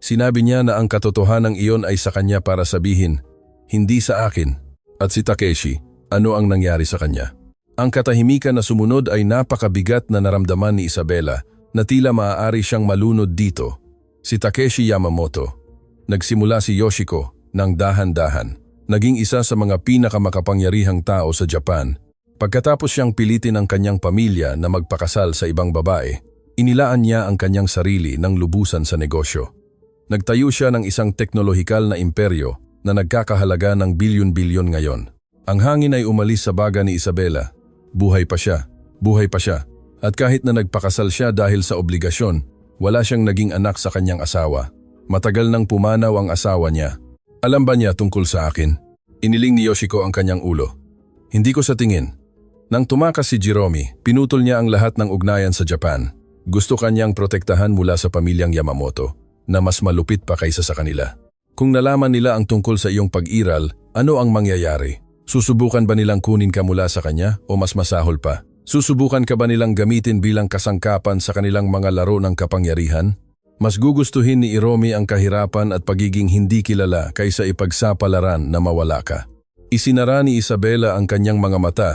Sinabi niya na ang katotohanan iyon ay sa kanya para sabihin, hindi sa akin. At si Takeshi, ano ang nangyari sa kanya? Ang katahimikan na sumunod ay napakabigat na naramdaman ni Isabela na tila maaari siyang malunod dito. Si Takeshi Yamamoto. Nagsimula si Yoshiko ng dahan-dahan. Naging isa sa mga pinakamakapangyarihang tao sa Japan. Pagkatapos siyang pilitin ang kanyang pamilya na magpakasal sa ibang babae, inilaan niya ang kanyang sarili ng lubusan sa negosyo. Nagtayo siya ng isang teknolohikal na imperyo na nagkakahalaga ng bilyon-bilyon ngayon. Ang hangin ay umalis sa baga ni Isabela. Buhay pa siya. Buhay pa siya. At kahit na nagpakasal siya dahil sa obligasyon, wala siyang naging anak sa kanyang asawa. Matagal nang pumanaw ang asawa niya. Alam ba niya tungkol sa akin? Iniling ni Yoshiko ang kanyang ulo. Hindi ko sa tingin. Nang tumakas si Jerome, pinutol niya ang lahat ng ugnayan sa Japan. Gusto kanyang protektahan mula sa pamilyang Yamamoto, na mas malupit pa kaysa sa kanila. Kung nalaman nila ang tungkol sa iyong pag-iral, ano ang mangyayari? Susubukan ba nilang kunin ka mula sa kanya o mas masahol pa? Susubukan ka ba nilang gamitin bilang kasangkapan sa kanilang mga laro ng kapangyarihan? Mas gugustuhin ni Hiromi ang kahirapan at pagiging hindi kilala kaysa ipagsapalaran na mawala ka. Isinara ni Isabela ang kanyang mga mata,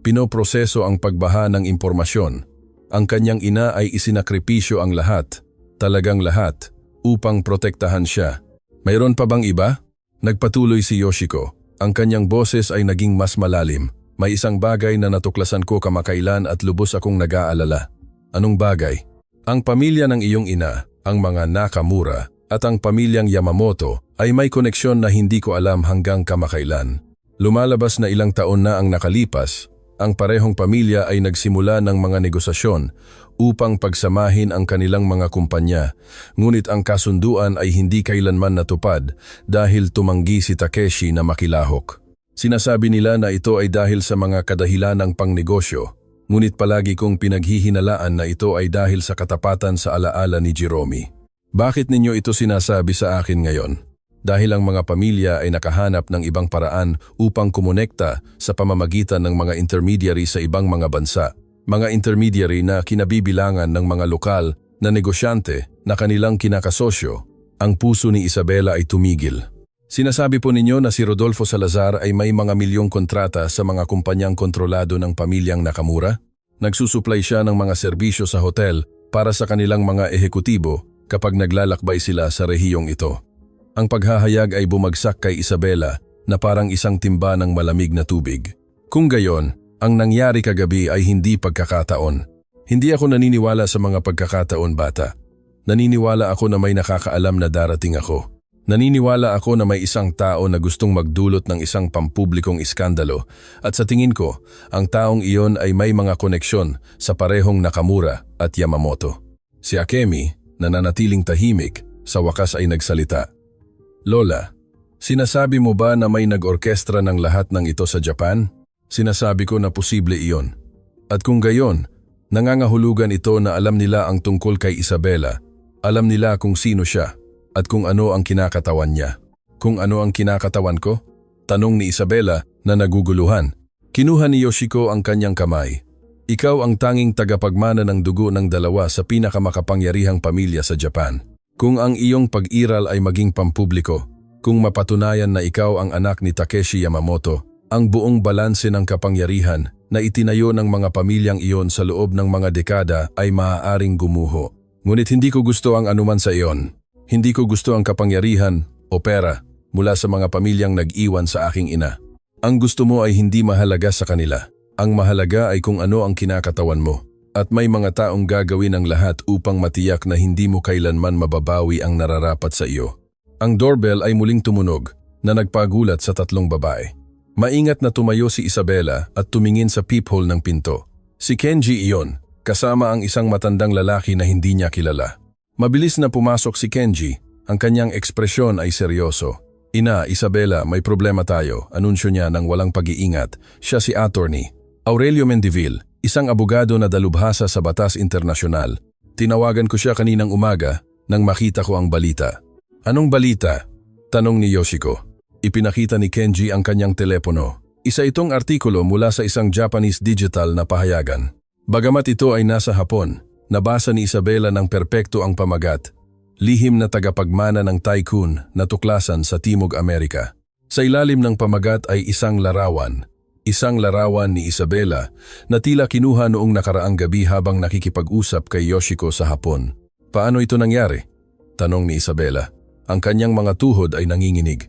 pinoproseso ang pagbaha ng impormasyon. Ang kanyang ina ay isinakripisyo ang lahat, talagang lahat, upang protektahan siya. Mayroon pa bang iba? Nagpatuloy si Yoshiko. Ang kanyang boses ay naging mas malalim. May isang bagay na natuklasan ko kamakailan at lubos akong nag-aalala. Anong bagay? Ang pamilya ng iyong ina, ang mga Nakamura, at ang pamilyang Yamamoto ay may koneksyon na hindi ko alam hanggang kamakailan. Lumalabas na ilang taon na ang nakalipas, ang parehong pamilya ay nagsimula ng mga negosasyon upang pagsamahin ang kanilang mga kumpanya, ngunit ang kasunduan ay hindi kailanman natupad dahil tumanggi si Takeshi na makilahok. Sinasabi nila na ito ay dahil sa mga kadahilanang pangnegosyo, ngunit palagi kong pinaghihinalaan na ito ay dahil sa katapatan sa alaala ni Jerome. Bakit ninyo ito sinasabi sa akin ngayon? Dahil ang mga pamilya ay nakahanap ng ibang paraan upang kumonekta sa pamamagitan ng mga intermediary sa ibang mga bansa. Mga intermediary na kinabibilangan ng mga lokal na negosyante na kanilang kinakasosyo. Ang puso ni Isabela ay tumigil. Sinasabi po ninyo na si Rodolfo Salazar ay may mga milyong kontrata sa mga kumpanyang kontrolado ng pamilyang Nakamura? Nagsusuplay siya ng mga serbisyo sa hotel para sa kanilang mga ehekutibo kapag naglalakbay sila sa rehiyong ito. Ang paghahayag ay bumagsak kay Isabela na parang isang timba ng malamig na tubig. Kung gayon, ang nangyari kagabi ay hindi pagkakataon. Hindi ako naniniwala sa mga pagkakataon, bata. Naniniwala ako na may nakakaalam na darating ako. Naniniwala ako na may isang tao na gustong magdulot ng isang pampublikong iskandalo at sa tingin ko, ang taong iyon ay may mga koneksyon sa parehong Nakamura at Yamamoto. Si Akemi, nananatiling tahimik, sa wakas ay nagsalita. Lola, sinasabi mo ba na may nag-orkestra ng lahat ng ito sa Japan? Sinasabi ko na posible iyon. At kung gayon, nangangahulugan ito na alam nila ang tungkol kay Isabela, alam nila kung sino siya, at kung ano ang kinakatawan niya. Kung ano ang kinakatawan ko? Tanong ni Isabela na naguguluhan. Kinuha ni Yoshiko ang kanyang kamay. Ikaw ang tanging tagapagmana ng dugo ng dalawa sa pinakamakapangyarihang pamilya sa Japan. Kung ang iyong pag-iral ay maging pampubliko, kung mapatunayan na ikaw ang anak ni Takeshi Yamamoto, ang buong balanse ng kapangyarihan na itinayo ng mga pamilyang iyon sa loob ng mga dekada ay maaaring gumuho. Ngunit hindi ko gusto ang anuman sa iyon. Hindi ko gusto ang kapangyarihan o pera mula sa mga pamilyang nag-iwan sa aking ina. Ang gusto mo ay hindi mahalaga sa kanila. Ang mahalaga ay kung ano ang kinakatawan mo. At may mga taong gagawin ang lahat upang matiyak na hindi mo kailanman mababawi ang nararapat sa iyo. Ang doorbell ay muling tumunog na nagpagulat sa tatlong babae. Maingat na tumayo si Isabela at tumingin sa peephole ng pinto. Si Kenji iyon, kasama ang isang matandang lalaki na hindi niya kilala. Mabilis na pumasok si Kenji, ang kanyang ekspresyon ay seryoso. Ina, Isabela, may problema tayo, anunsyo niya nang walang pag-iingat. Siya si Attorney Aurelio Mendivil, isang abogado na dalubhasa sa batas internasyonal. Tinawagan ko siya kaninang umaga nang makita ko ang balita. Anong balita? Tanong ni Yoshiko. Ipinakita ni Kenji ang kanyang telepono. Isa itong artikulo mula sa isang Japanese digital na pahayagan. Bagamat ito ay nasa Hapon, nabasa ni Isabela ng perpekto ang pamagat. Lihim na tagapagmana ng tycoon na tuklasan sa Timog Amerika. Sa ilalim ng pamagat ay isang larawan. Isang larawan ni Isabela na tila kinuha noong nakaraang gabi habang nakikipag-usap kay Yoshiko sa Hapon. Paano ito nangyari? Tanong ni Isabela. Ang kanyang mga tuhod ay nanginginig.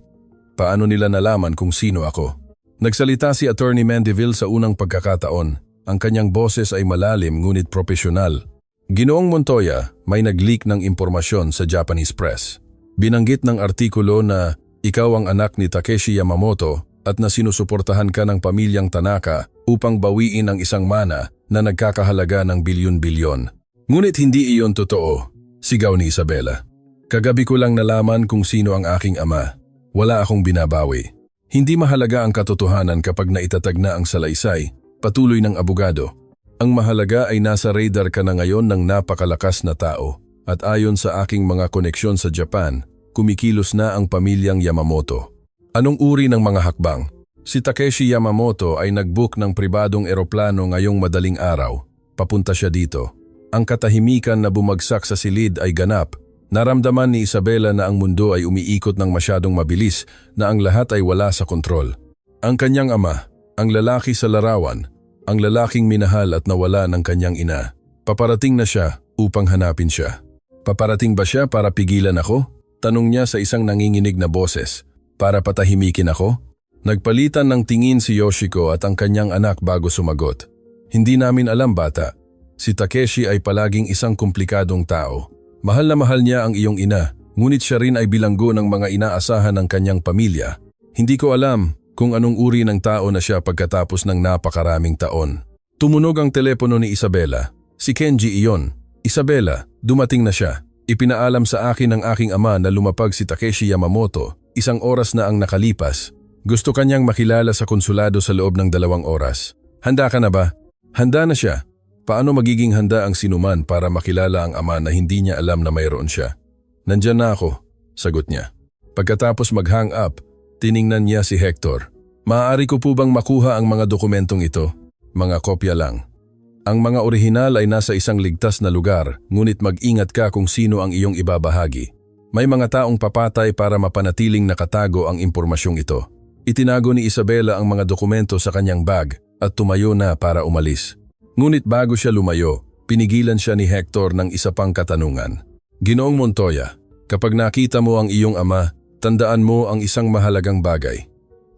Paano nila nalaman kung sino ako? Nagsalita si Attorney Mendivil sa unang pagkakataon. Ang kanyang boses ay malalim ngunit propesyonal. Ginoong Montoya, may nag-leak ng impormasyon sa Japanese press. Binanggit ng artikulo na ikaw ang anak ni Takeshi Yamamoto at na sinusuportahan ka ng pamilyang Tanaka upang bawiin ang isang mana na nagkakahalaga ng bilyon-bilyon. Ngunit hindi iyon totoo, sigaw ni Isabela. Kagabi ko lang nalaman kung sino ang aking ama. Wala akong binabawi. Hindi mahalaga ang katotohanan kapag naitatag na ang salaysay, patuloy ng abogado. Ang mahalaga ay nasa radar ka na ngayon ng napakalakas na tao. At ayon sa aking mga koneksyon sa Japan, kumikilos na ang pamilyang Yamamoto. Anong uri ng mga hakbang? Si Takeshi Yamamoto ay nag-book ng pribadong eroplano ngayong madaling araw. Papunta siya dito. Ang katahimikan na bumagsak sa silid ay ganap. Naramdaman ni Isabela na ang mundo ay umiikot ng masyadong mabilis, na ang lahat ay wala sa kontrol. Ang kanyang ama, ang lalaki sa larawan, ang lalaking minahal at nawala ng kanyang ina. Paparating na siya upang hanapin siya. Paparating ba siya para pigilan ako? Tanong niya sa isang nanginginig na boses. Para patahimikin ako? Nagpalitan ng tingin si Yoshiko at ang kanyang anak bago sumagot. Hindi namin alam, bata. Si Takeshi ay palaging isang komplikadong tao. Mahal na mahal niya ang iyong ina, ngunit siya rin ay bilanggo ng mga inaasahan ng kanyang pamilya. Hindi ko alam kung anong uri ng tao na siya pagkatapos ng napakaraming taon. Tumunog ang telepono ni Isabela. Si Kenji iyon. Isabela, dumating na siya. Ipinaalam sa akin ng aking ama na lumapag si Takeshi Yamamoto. 1 oras na ang nakalipas. Gusto kanyang makilala sa konsulado sa loob ng 2 oras. Handa ka na ba? Handa na siya. Paano magiging handa ang sinuman para makilala ang ama na hindi niya alam na mayroon siya? Nandyan na ako, sagot niya. Pagkatapos mag-hang up, tiningnan niya si Hector. Maaari ko po bang makuha ang mga dokumentong ito? Mga kopya lang. Ang mga orihinal ay nasa isang ligtas na lugar, ngunit mag-ingat ka kung sino ang iyong ibabahagi. May mga taong papatay para mapanatiling nakatago ang impormasyong ito. Itinago ni Isabela ang mga dokumento sa kanyang bag at tumayo na para umalis. Ngunit bago siya lumayo, pinigilan siya ni Hector ng isa pang katanungan. Ginoong Montoya, kapag nakita mo ang iyong ama, tandaan mo ang isang mahalagang bagay.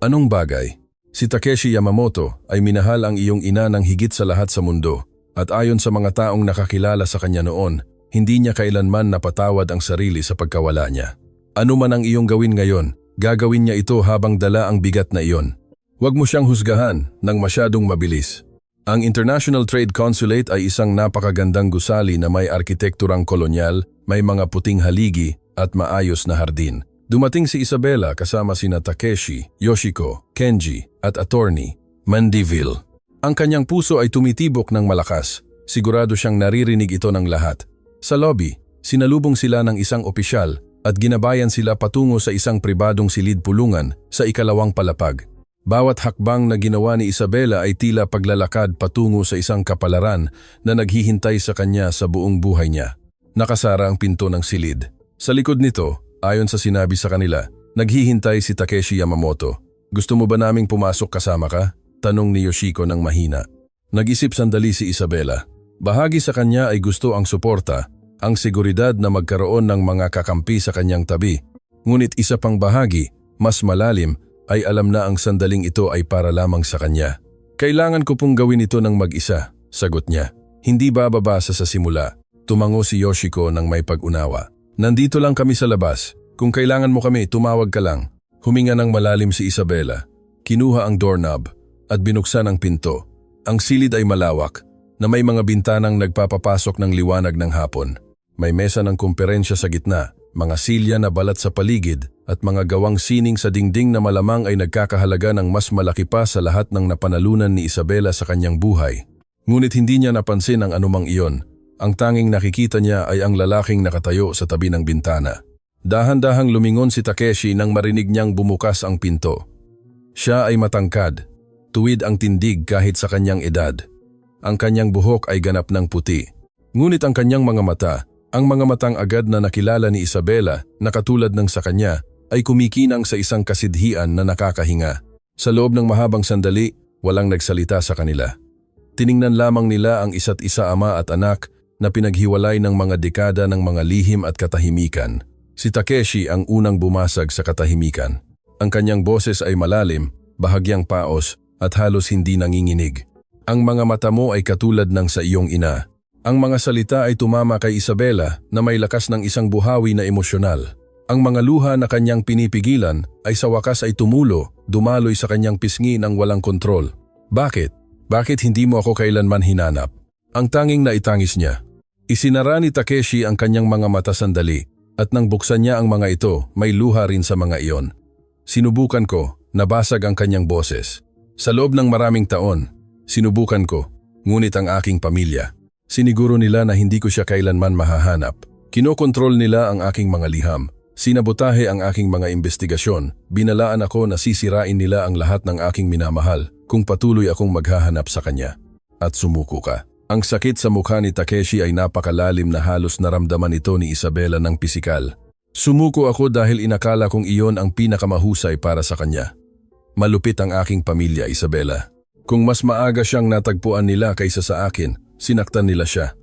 Anong bagay? Si Takeshi Yamamoto ay minahal ang iyong ina ng higit sa lahat sa mundo at ayon sa mga taong nakakilala sa kanya noon, hindi niya kailanman napatawad ang sarili sa pagkawala niya. Ano man ang iyong gawin ngayon, gagawin niya ito habang dala ang bigat na iyon. Huwag mo siyang husgahan ng masyadong mabilis. Ang International Trade Consulate ay isang napakagandang gusali na may arkitekturang kolonyal, may mga puting haligi at maayos na hardin. Dumating si Isabela kasama sina Takeshi, Yoshiko, Kenji at attorney Mandeville. Ang kanyang puso ay tumitibok ng malakas. Sigurado siyang naririnig ito ng lahat. Sa lobby, sinalubong sila ng isang opisyal at ginabayan sila patungo sa isang pribadong silid-pulungan sa ikalawang palapag. Bawat hakbang na ginawa ni Isabela ay tila paglalakad patungo sa isang kapalaran na naghihintay sa kanya sa buong buhay niya. Nakasara ang pinto ng silid. Sa likod nito, ayon sa sinabi sa kanila, naghihintay si Takeshi Yamamoto. Gusto mo ba naming pumasok kasama ka? Tanong ni Yoshiko ng mahina. Nag-isip sandali si Isabela. Bahagi sa kanya ay gusto ang suporta, ang seguridad na magkaroon ng mga kakampi sa kanyang tabi. Ngunit isa pang bahagi, mas malalim, ay alam na ang sandaling ito ay para lamang sa kanya. Kailangan ko pong gawin ito ng mag-isa, sagot niya. Hindi bababasa sa simula. Tumango si Yoshiko ng may pag-unawa. Nandito lang kami sa labas. Kung kailangan mo kami, tumawag ka lang. Huminga ng malalim si Isabela. Kinuha ang doorknob at binuksan ang pinto. Ang silid ay malawak, na may mga bintanang nagpapapasok ng liwanag ng hapon. May mesa ng kumperensya sa gitna, mga silya na balat sa paligid at mga gawang sining sa dingding na malamang ay nagkakahalaga ng mas malaki pa sa lahat ng napanalunan ni Isabela sa kanyang buhay. Ngunit hindi niya napansin ang anumang iyon. Ang tanging nakikita niya ay ang lalaking nakatayo sa tabi ng bintana. Dahan-dahang lumingon si Takeshi nang marinig niyang bumukas ang pinto. Siya ay matangkad, tuwid ang tindig kahit sa kanyang edad. Ang kanyang buhok ay ganap ng puti. Ngunit ang kanyang mga mata, ang mga matang agad na nakilala ni Isabela na katulad ng sa kanya, ay kumikinang sa isang kasidhian na nakakahinga. Sa loob ng mahabang sandali, walang nagsalita sa kanila. Tiningnan lamang nila ang isa't isa ama at anak na pinaghiwalay ng mga dekada ng mga lihim at katahimikan. Si Takeshi ang unang bumasag sa katahimikan. Ang kanyang boses ay malalim, bahagyang paos at halos hindi nanginginig. Ang mga mata mo ay katulad ng sa iyong ina. Ang mga salita ay tumama kay Isabela na may lakas ng isang buhawi na emosyonal. Ang mga luha na kanyang pinipigilan ay sa wakas ay tumulo, dumaloy sa kanyang pisngi ng walang kontrol. Bakit? Bakit hindi mo ako kailanman hinanap? Ang tanging naitangis niya. Isinara ni Takeshi ang kanyang mga mata sandali at nang buksan niya ang mga ito, may luha rin sa mga iyon. Sinubukan ko, nabasag ang kanyang boses. Sa loob ng maraming taon, sinubukan ko, ngunit ang aking pamilya. Siniguro nila na hindi ko siya kailanman mahahanap. Kinokontrol nila ang aking mga liham. Sinabotahe ang aking mga investigasyon. Binalaan ako na sisirain nila ang lahat ng aking minamahal kung patuloy akong maghahanap sa kanya. At sumuko ka. Ang sakit sa mukha ni Takeshi ay napakalalim na halos naramdaman ito ni Isabela ng pisikal. Sumuko ako dahil inakala kong iyon ang pinakamahusay para sa kanya. Malupit ang aking pamilya, Isabela. Kung mas maaga siyang natagpuan nila kaysa sa akin, sinaktan nila siya.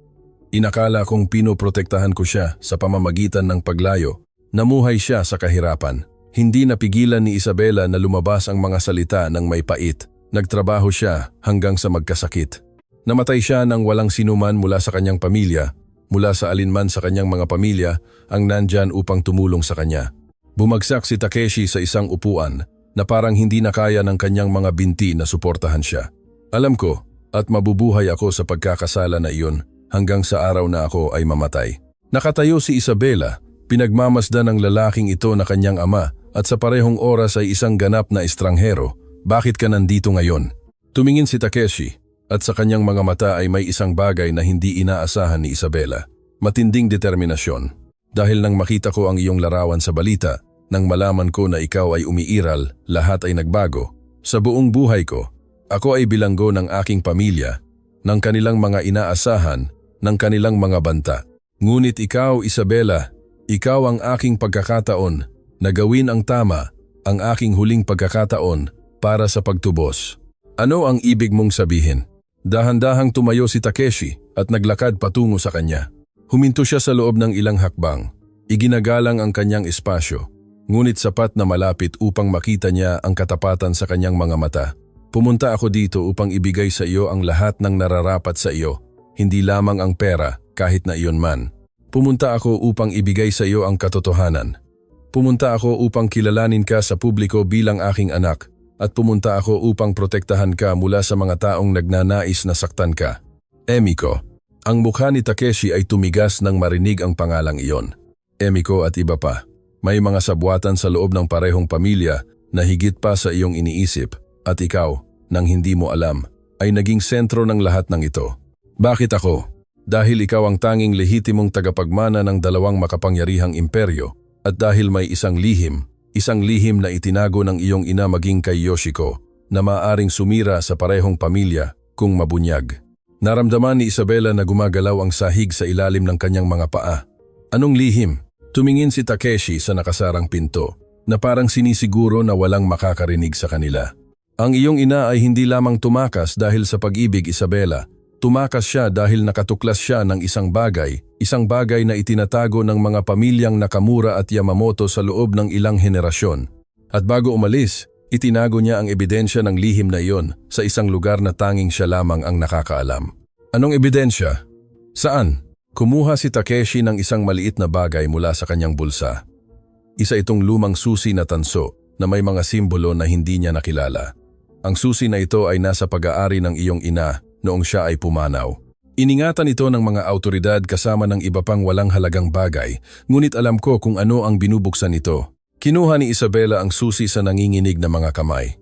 Inakala kong pinoprotektahan ko siya sa pamamagitan ng paglayo. Namuhay siya sa kahirapan. Hindi napigilan ni Isabela na lumabas ang mga salita ng may pait. Nagtrabaho siya hanggang sa magkasakit. Namatay siya nang walang sinuman mula sa kanyang pamilya, mula sa alinman sa kanyang mga pamilya ang nandyan upang tumulong sa kanya. Bumagsak si Takeshi sa isang upuan na parang hindi na kaya ng kanyang mga binti na suportahan siya. Alam ko, at mabubuhay ako sa pagkakasala na iyon hanggang sa araw na ako ay mamatay. Nakatayo si Isabela, pinagmamasdan ng lalaking ito na kanyang ama at sa parehong oras ay isang ganap na estranghero. Bakit ka nandito ngayon? Tumingin si Takeshi at sa kanyang mga mata ay may isang bagay na hindi inaasahan ni Isabela. Matinding determinasyon. Dahil nang makita ko ang iyong larawan sa balita, nang malaman ko na ikaw ay umiiral, lahat ay nagbago. Sa buong buhay ko, ako ay bilanggo ng aking pamilya, ng kanilang mga inaasahan, ng kanilang mga banta. Ngunit ikaw, Isabela, ikaw ang aking pagkakataon na gawin ang tama, ang aking huling pagkakataon para sa pagtubos. Ano ang ibig mong sabihin? Dahan-dahang tumayo si Takeshi at naglakad patungo sa kanya. Huminto siya sa loob ng ilang hakbang. Iginagalang ang kanyang espasyo, ngunit sapat na malapit upang makita niya ang katapatan sa kanyang mga mata. Pumunta ako dito upang ibigay sa iyo ang lahat ng nararapat sa iyo, hindi lamang ang pera kahit na iyon man. Pumunta ako upang ibigay sa iyo ang katotohanan. Pumunta ako upang kilalanin ka sa publiko bilang aking anak at pumunta ako upang protektahan ka mula sa mga taong nagnanais na saktan ka. Emiko, ang mukha ni Takeshi ay tumigas nang marinig ang pangalang iyon. Emiko at iba pa, may mga sabwatan sa loob ng parehong pamilya na higit pa sa iyong iniisip at ikaw, nang hindi mo alam, ay naging sentro ng lahat ng ito. Bakit ako? Dahil ikaw ang tanging lehitimong tagapagmana ng dalawang makapangyarihang imperyo at dahil may isang lihim na itinago ng iyong ina maging kay Yoshiko na maaaring sumira sa parehong pamilya kung mabunyag. Naramdaman ni Isabela na gumagalaw ang sahig sa ilalim ng kanyang mga paa. Anong lihim? Tumingin si Takeshi sa nakasarang pinto na parang sinisiguro na walang makakarinig sa kanila. Ang iyong ina ay hindi lamang tumakas dahil sa pag-ibig, Isabela. Tumakas siya dahil nakatuklas siya ng isang bagay na itinatago ng mga pamilyang Nakamura at Yamamoto sa loob ng ilang henerasyon. At bago umalis, itinago niya ang ebidensya ng lihim na iyon sa isang lugar na tanging siya lamang ang nakakaalam. Anong ebidensya? Saan? Kumuha si Takeshi ng isang maliit na bagay mula sa kanyang bulsa. Isa itong lumang susi na tanso na may mga simbolo na hindi niya nakilala. Ang susi na ito ay nasa pag-aari ng iyong ina noong siya ay pumanaw. Iningatan ito ng mga autoridad kasama ng iba pang walang halagang bagay, ngunit alam ko kung ano ang binubuksan nito. Kinuha ni Isabela ang susi sa nanginginig na mga kamay.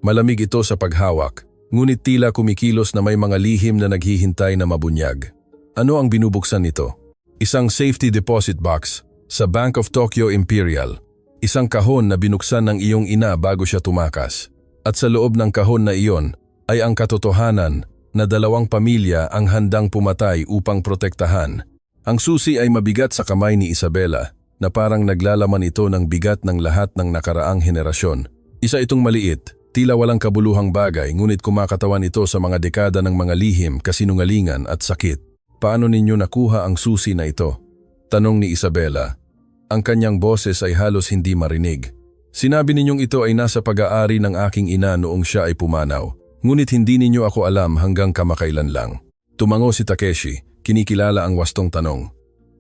Malamig ito sa paghawak, ngunit tila kumikilos na may mga lihim na naghihintay na mabunyag. Ano ang binubuksan nito? Isang safety deposit box sa Bank of Tokyo Imperial. Isang kahon na binuksan ng iyong ina bago siya tumakas. At sa loob ng kahon na iyon ay ang katotohanan na dalawang pamilya ang handang pumatay upang protektahan. Ang susi ay mabigat sa kamay ni Isabela na parang naglalaman ito ng bigat ng lahat ng nakaraang henerasyon. Isa itong maliit, tila walang kabuluhang bagay ngunit kumakatawan ito sa mga dekada ng mga lihim, kasinungalingan at sakit. Paano ninyo nakuha ang susi na ito? Tanong ni Isabela. Ang kanyang boses ay halos hindi marinig. Sinabi ninyong ito ay nasa pag-aari ng aking ina noong siya ay pumanaw. Ngunit hindi ninyo ako alam hanggang kamakailan lang. Tumango si Takeshi, kinikilala ang wastong tanong.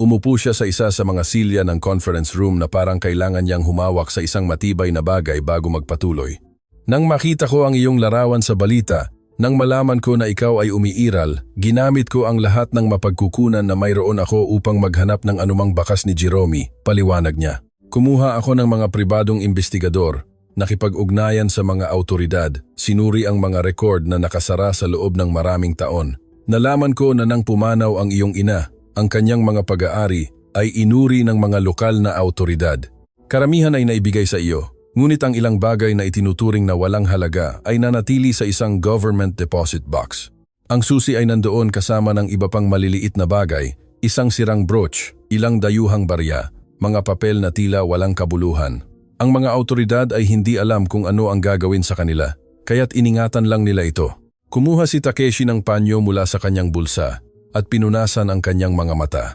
Umupo siya sa isa sa mga silya ng conference room na parang kailangan niyang humawak sa isang matibay na bagay bago magpatuloy. Nang makita ko ang iyong larawan sa balita, nang malaman ko na ikaw ay umiiral, ginamit ko ang lahat ng mapagkukunan na mayroon ako upang maghanap ng anumang bakas ni Jerome, paliwanag niya. Kumuha ako ng mga pribadong investigador, nakipag-ugnayan sa mga autoridad, sinuri ang mga record na nakasara sa loob ng maraming taon. Nalaman ko na nang pumanaw ang iyong ina, ang kanyang mga pag-aari ay inuri ng mga lokal na autoridad. Karamihan ay naibigay sa iyo, ngunit ang ilang bagay na itinuturing na walang halaga ay nanatili sa isang government deposit box. Ang susi ay nandoon kasama ng iba pang maliliit na bagay, isang sirang brooch, ilang dayuhang barya, mga papel na tila walang kabuluhan. Ang mga autoridad ay hindi alam kung ano ang gagawin sa kanila, kaya't iningatan lang nila ito. Kumuha si Takeshi ng panyo mula sa kanyang bulsa at pinunasan ang kanyang mga mata.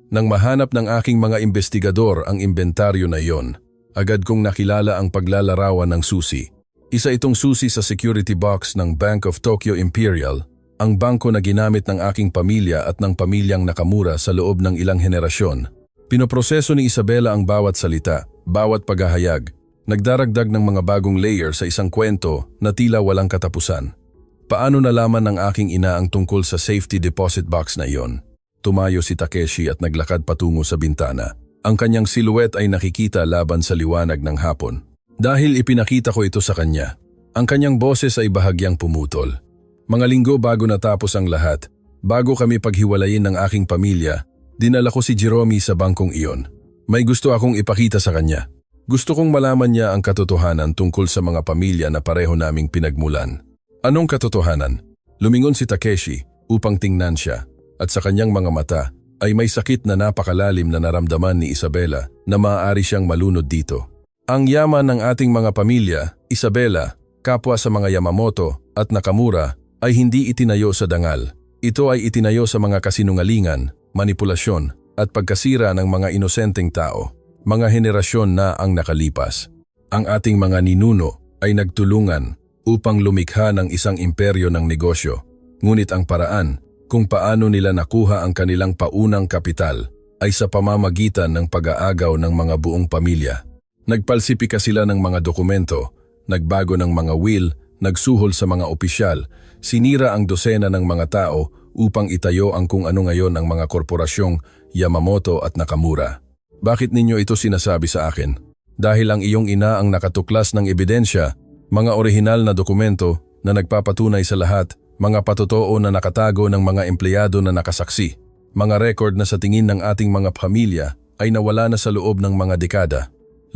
Nang mahanap ng aking mga investigador ang inventaryo na iyon, agad kong nakilala ang paglalarawan ng susi. Isa itong susi sa security box ng Bank of Tokyo Imperial, ang bangko na ginamit ng aking pamilya at ng pamilyang Nakamura sa loob ng ilang henerasyon. Pinoproseso ni Isabela ang bawat salita, bawat paghahayag, nagdaragdag ng mga bagong layer sa isang kwento na tila walang katapusan. Paano nalaman ng aking ina ang tungkol sa safety deposit box na iyon? Tumayo si Takeshi at naglakad patungo sa bintana. Ang kanyang silhouette ay nakikita laban sa liwanag ng hapon. Dahil ipinakita ko ito sa kanya, ang kanyang boses ay bahagyang pumutol. Mga linggo bago natapos ang lahat, bago kami paghiwalayin ng aking pamilya, dinala ko si Jerome sa bangkong iyon. May gusto akong ipakita sa kanya. Gusto kong malaman niya ang katotohanan tungkol sa mga pamilya na pareho naming pinagmulan. Anong katotohanan? Lumingon si Takeshi upang tingnan siya at sa kanyang mga mata ay may sakit na napakalalim na naramdaman ni Isabela na maaari siyang malunod dito. Ang yaman ng ating mga pamilya, Isabela, kapwa sa mga Yamamoto at Nakamura ay hindi itinayo sa dangal. Ito ay itinayo sa mga kasinungalingan, manipulasyon at pagkasira ng mga inosenteng tao, mga henerasyon na ang nakalipas. Ang ating mga ninuno ay nagtulungan upang lumikha ng isang imperyo ng negosyo, ngunit ang paraan kung paano nila nakuha ang kanilang paunang kapital ay sa pamamagitan ng pag-aagaw ng mga buong pamilya. Nagpalsipika sila ng mga dokumento, nagbago ng mga will, nagsuhol sa mga opisyal, sinira ang dosena ng mga tao upang itayo ang kung ano ngayon ang mga korporasyong Yamamoto at Nakamura. Bakit ninyo ito sinasabi sa akin? Dahil ang iyong ina ang nakatuklas ng ebidensya, mga orihinal na dokumento na nagpapatunay sa lahat, mga patotoo na nakatago ng mga empleyado na nakasaksi, mga record na sa tingin ng ating mga pamilya ay nawala na sa loob ng mga dekada.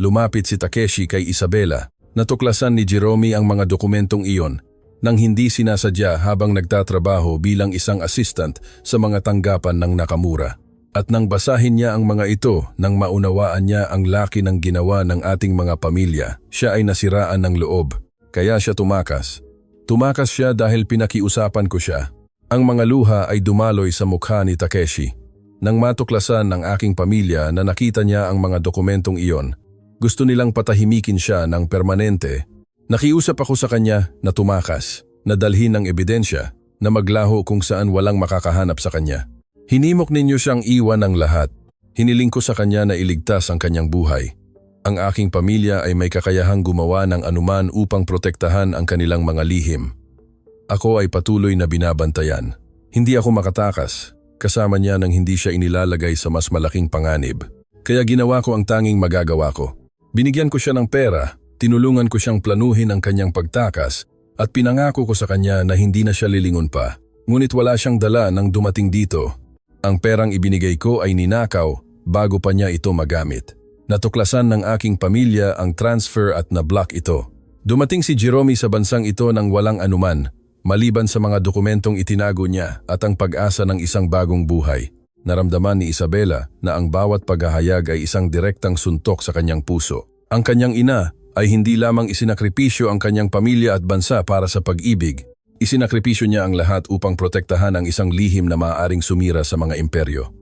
Lumapit si Takeshi kay Isabela. Natuklasan ni Jerome ang mga dokumentong iyon nang hindi sinasadya habang nagtatrabaho bilang isang assistant sa mga tanggapan ng Nakamura. At nang basahin niya ang mga ito, nang maunawaan niya ang laki ng ginawa ng ating mga pamilya, siya ay nasiraan ng loob. Kaya siya tumakas. Tumakas siya dahil pinakiusapan ko siya. Ang mga luha ay dumaloy sa mukha ni Takeshi. Nang matuklasan ng aking pamilya na nakita niya ang mga dokumentong iyon, gusto nilang patahimikin siya ng permanente. Nakiusap ako sa kanya na tumakas, na dalhin ng ebidensya, na maglaho kung saan walang makakahanap sa kanya. Hinimok ninyo siyang iwan ng lahat. Hiniling ko sa kanya na iligtas ang kanyang buhay. Ang aking pamilya ay may kakayahang gumawa ng anuman upang protektahan ang kanilang mga lihim. Ako ay patuloy na binabantayan. Hindi ako makatakas, kasama niya nang hindi siya inilalagay sa mas malaking panganib. Kaya ginawa ko ang tanging magagawa ko. Binigyan ko siya ng pera, tinulungan ko siyang planuhin ang kanyang pagtakas at pinangako ko sa kanya na hindi na siya lilingon pa. Ngunit wala siyang dala nang dumating dito. Ang perang ibinigay ko ay ninakaw bago pa niya ito magamit. Natuklasan ng aking pamilya ang transfer at na-block ito. Dumating si Jerome sa bansang ito nang walang anuman, maliban sa mga dokumentong itinago niya at ang pag-asa ng isang bagong buhay. Naramdaman ni Isabela na ang bawat paghahayag ay isang direktang suntok sa kanyang puso. Ang kanyang ina ay hindi lamang isinakripisyo ang kanyang pamilya at bansa para sa pag-ibig. Isinakripisyo niya ang lahat upang protektahan ang isang lihim na maaaring sumira sa mga imperyo.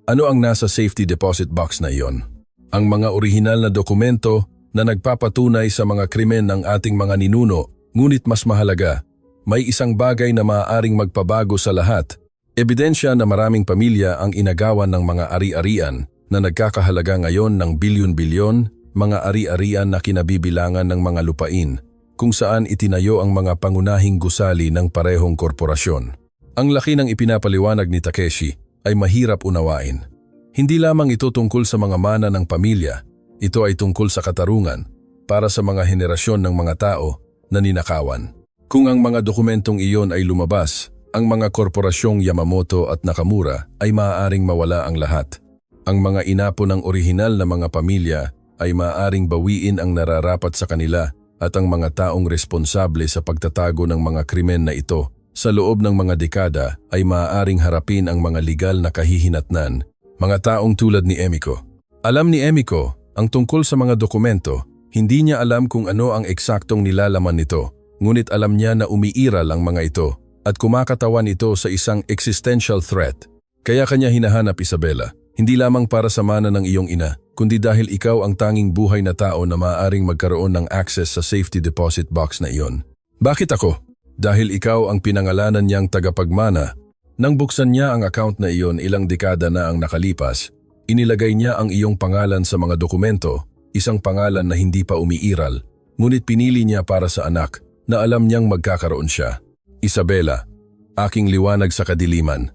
Ano ang nasa safety deposit box na iyon? Ang mga orihinal na dokumento na nagpapatunay sa mga krimen ng ating mga ninuno, ngunit mas mahalaga, may isang bagay na maaaring magpabago sa lahat. Ebidensya na maraming pamilya ang inagawan ng mga ari-arian na nagkakahalaga ngayon ng bilyon-bilyon, mga ari-arian na kinabibilangan ng mga lupain, kung saan itinayo ang mga pangunahing gusali ng parehong korporasyon. Ang laki ng ipinapaliwanag ni Takeshi ay mahirap unawain. Hindi lamang ito tungkol sa mga mana ng pamilya, ito ay tungkol sa katarungan para sa mga henerasyon ng mga tao na ninakawan. Kung ang mga dokumentong iyon ay lumabas, ang mga korporasyong Yamamoto at Nakamura ay maaaring mawala ang lahat. Ang mga inapo ng orihinal na mga pamilya ay maaaring bawiin ang nararapat sa kanila at ang mga taong responsable sa pagtatago ng mga krimen na ito sa loob ng mga dekada ay maaaring harapin ang mga legal na kahihinatnan, mga taong tulad ni Emiko. Alam ni Emiko ang tungkol sa mga dokumento, hindi niya alam kung ano ang eksaktong nilalaman nito, ngunit alam niya na umiiral ang mga ito at kumakatawan ito sa isang existential threat. Kaya kanya hinahanap Isabela, hindi lamang para sa mana ng iyong ina, kundi dahil ikaw ang tanging buhay na tao na maaaring magkaroon ng access sa safety deposit box na iyon. Bakit ako? Dahil ikaw ang pinangalanan niyang tagapagmana. Nang buksan niya ang account na iyon ilang dekada na ang nakalipas, inilagay niya ang iyong pangalan sa mga dokumento, isang pangalan na hindi pa umiiral, ngunit pinili niya para sa anak na alam niyang magkakaroon siya. Isabela, aking liwanag sa kadiliman.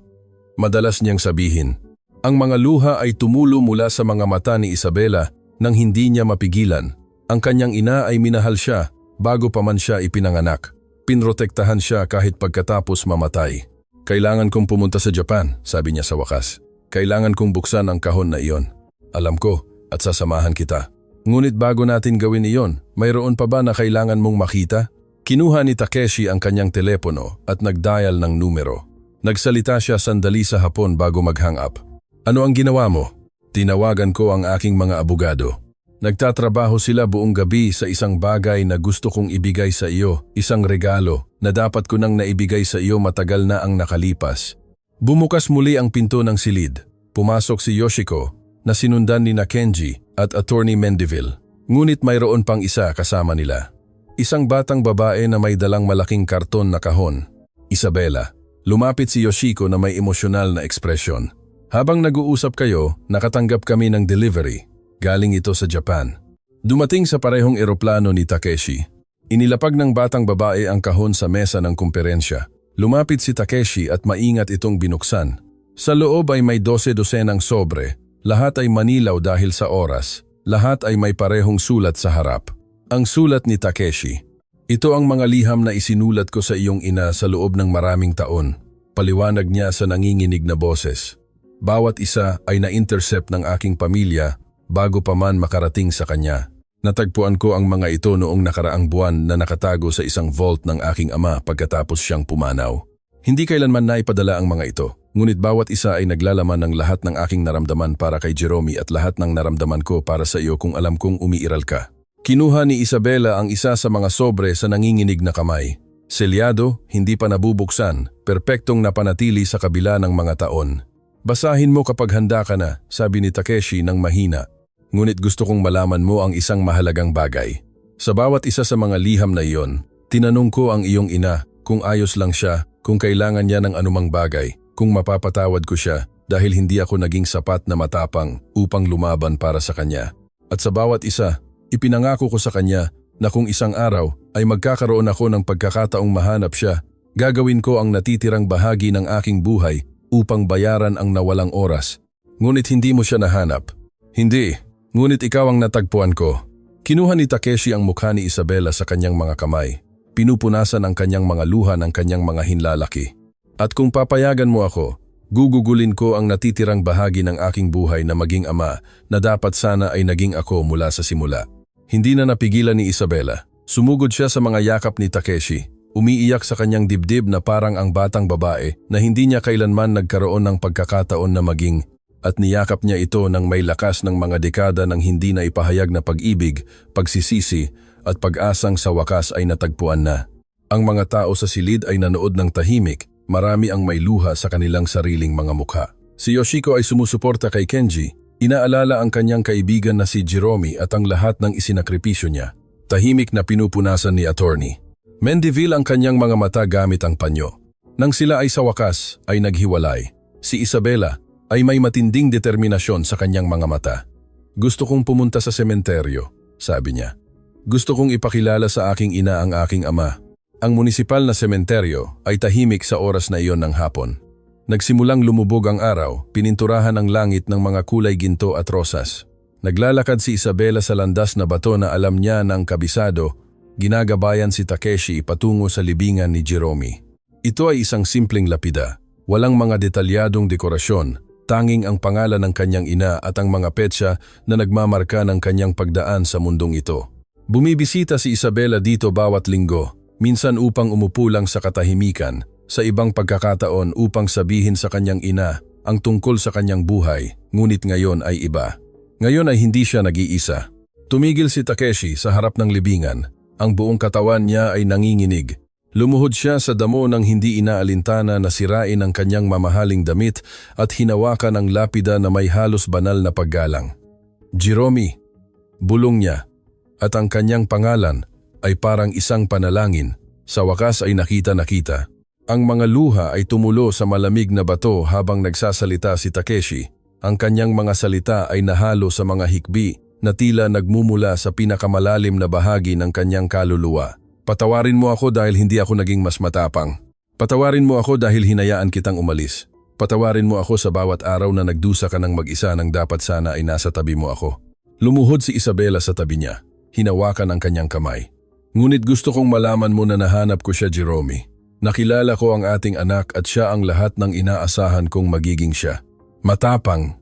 Madalas niyang sabihin, ang mga luha ay tumulo mula sa mga mata ni Isabela nang hindi niya mapigilan. Ang kanyang ina ay minahal siya bago pa man siya ipinanganak. Pinrotektahan siya kahit pagkatapos mamatay. Kailangan kong pumunta sa Japan, sabi niya sa wakas. Kailangan kong buksan ang kahon na iyon. Alam ko at sasamahan kita. Ngunit bago natin gawin iyon, mayroon pa ba na kailangan mong makita? Kinuha ni Takeshi ang kanyang telepono at nag-dial ng numero. Nagsalita siya sandali sa hapon bago mag-hang up. Ano ang ginawa mo? Tinawagan ko ang aking mga abogado. Nagtatrabaho sila buong gabi sa isang bagay na gusto kong ibigay sa iyo, isang regalo na dapat ko nang naibigay sa iyo matagal na ang nakalipas. Bumukas muli ang pinto ng silid. Pumasok si Yoshiko na sinundan ni Kenji at Attorney Mendeville. Ngunit mayroon pang isa kasama nila. Isang batang babae na may dalang malaking karton na kahon. Isabela. Lumapit si Yoshiko na may emosyonal na ekspresyon. Habang nag-uusap kayo, nakatanggap kami ng delivery. Galing ito sa Japan. Dumating sa parehong eroplano ni Takeshi. Inilapag ng batang babae ang kahon sa mesa ng kumperensya. Lumapit si Takeshi at maingat itong binuksan. Sa loob ay may 12 sobre. Lahat ay manilaw dahil sa oras. Lahat ay may parehong sulat sa harap. Ang sulat ni Takeshi. Ito ang mga liham na isinulat ko sa iyong ina sa loob ng maraming taon. Paliwanag niya sa nanginginig na boses. Bawat isa ay na-intercept ng aking pamilya bago pa man makarating sa kanya. Natagpuan ko ang mga ito noong nakaraang buwan na nakatago sa isang vault ng aking ama pagkatapos siyang pumanaw. Hindi kailanman naipadala ang mga ito, ngunit bawat isa ay naglalaman ng lahat ng aking naramdaman para kay Jerome at lahat ng naramdaman ko para sa iyo kung alam kong umiiral ka. Kinuha ni Isabela ang isa sa mga sobre sa nanginginig na kamay. Selyado, hindi pa nabubuksan, perpektong napanatili sa kabila ng mga taon. Basahin mo kapag handa ka na, sabi ni Takeshi ng mahina. Ngunit gusto kong malaman mo ang isang mahalagang bagay. Sa bawat isa sa mga liham na iyon, tinanong ko ang iyong ina kung ayos lang siya, kung kailangan niya ng anumang bagay, kung mapapatawad ko siya dahil hindi ako naging sapat na matapang upang lumaban para sa kanya. At sa bawat isa, ipinangako ko sa kanya na kung isang araw ay magkakaroon ako ng pagkakataong mahanap siya, gagawin ko ang natitirang bahagi ng aking buhay upang bayaran ang nawalang oras. Ngunit hindi mo siya nahanap. Hindi, ngunit ikaw ang natagpuan ko. Kinuha ni Takeshi ang mukha ni Isabela sa kanyang mga kamay. Pinupunasan ang kanyang mga luha ng kanyang mga hinlalaki. At kung papayagan mo ako, gugugulin ko ang natitirang bahagi ng aking buhay na maging ama na dapat sana ay naging ako mula sa simula. Hindi na napigilan ni Isabela. Sumugod siya sa mga yakap ni Takeshi. Umiiyak sa kanyang dibdib na parang ang batang babae na hindi niya kailanman nagkaroon ng pagkakataon na maging, at niyakap niya ito ng may lakas ng mga dekada ng hindi na ipahayag na pag-ibig, pagsisisi at pag-asang sa wakas ay natagpuan na. Ang mga tao sa silid ay nanood ng tahimik, marami ang may luha sa kanilang sariling mga mukha. Si Yoshiko ay sumusuporta kay Kenji, inaalala ang kanyang kaibigan na si Jerome at ang lahat ng isinakripisyo niya. Tahimik na pinupunasan ni Attorney. Mendivil ang kanyang mga mata gamit ang panyo. Nang sila ay sa wakas, ay naghiwalay. Si Isabela ay may matinding determinasyon sa kanyang mga mata. Gusto kong pumunta sa sementeryo, sabi niya. Gusto kong ipakilala sa aking ina ang aking ama. Ang munisipal na sementeryo ay tahimik sa oras na iyon ng hapon. Nagsimulang lumubog ang araw, pininturahan ang langit ng mga kulay ginto at rosas. Naglalakad si Isabela sa landas na bato na alam niya ng kabisado. Ginagabayan si Takeshi patungo sa libingan ni Jerome. Ito ay isang simpleng lapida. Walang mga detalyadong dekorasyon, tanging ang pangalan ng kanyang ina at ang mga petsa na nagmamarka ng kanyang pagdaan sa mundong ito. Bumibisita si Isabela dito bawat linggo, minsan upang umupo lang sa katahimikan, sa ibang pagkakataon upang sabihin sa kanyang ina ang tungkol sa kanyang buhay, ngunit ngayon ay iba. Ngayon ay hindi siya nag-iisa. Tumigil si Takeshi sa harap ng libingan. Ang buong katawan niya ay nanginginig. Lumuhod siya sa damo ng hindi inaalintana na sirain ang kanyang mamahaling damit at hinawakan ang lapida na may halos banal na paggalang. Jerome, bulong niya, at ang kanyang pangalan ay parang isang panalangin. Sa wakas ay nakita. Ang mga luha ay tumulo sa malamig na bato habang nagsasalita si Takeshi. Ang kanyang mga salita ay nahalo sa mga hikbi na tila nagmumula sa pinakamalalim na bahagi ng kanyang kaluluwa. Patawarin mo ako dahil hindi ako naging mas matapang. Patawarin mo ako dahil hinayaan kitang umalis. Patawarin mo ako sa bawat araw na nagdusa ka ng mag-isa nang dapat sana ay nasa tabi mo ako. Lumuhod si Isabela sa tabi niya. Hinawakan ang kanyang kamay. Ngunit gusto kong malaman mo na nahanap ko siya, Jerome. Nakilala ko ang ating anak at siya ang lahat ng inaasahan kong magiging siya. Matapang,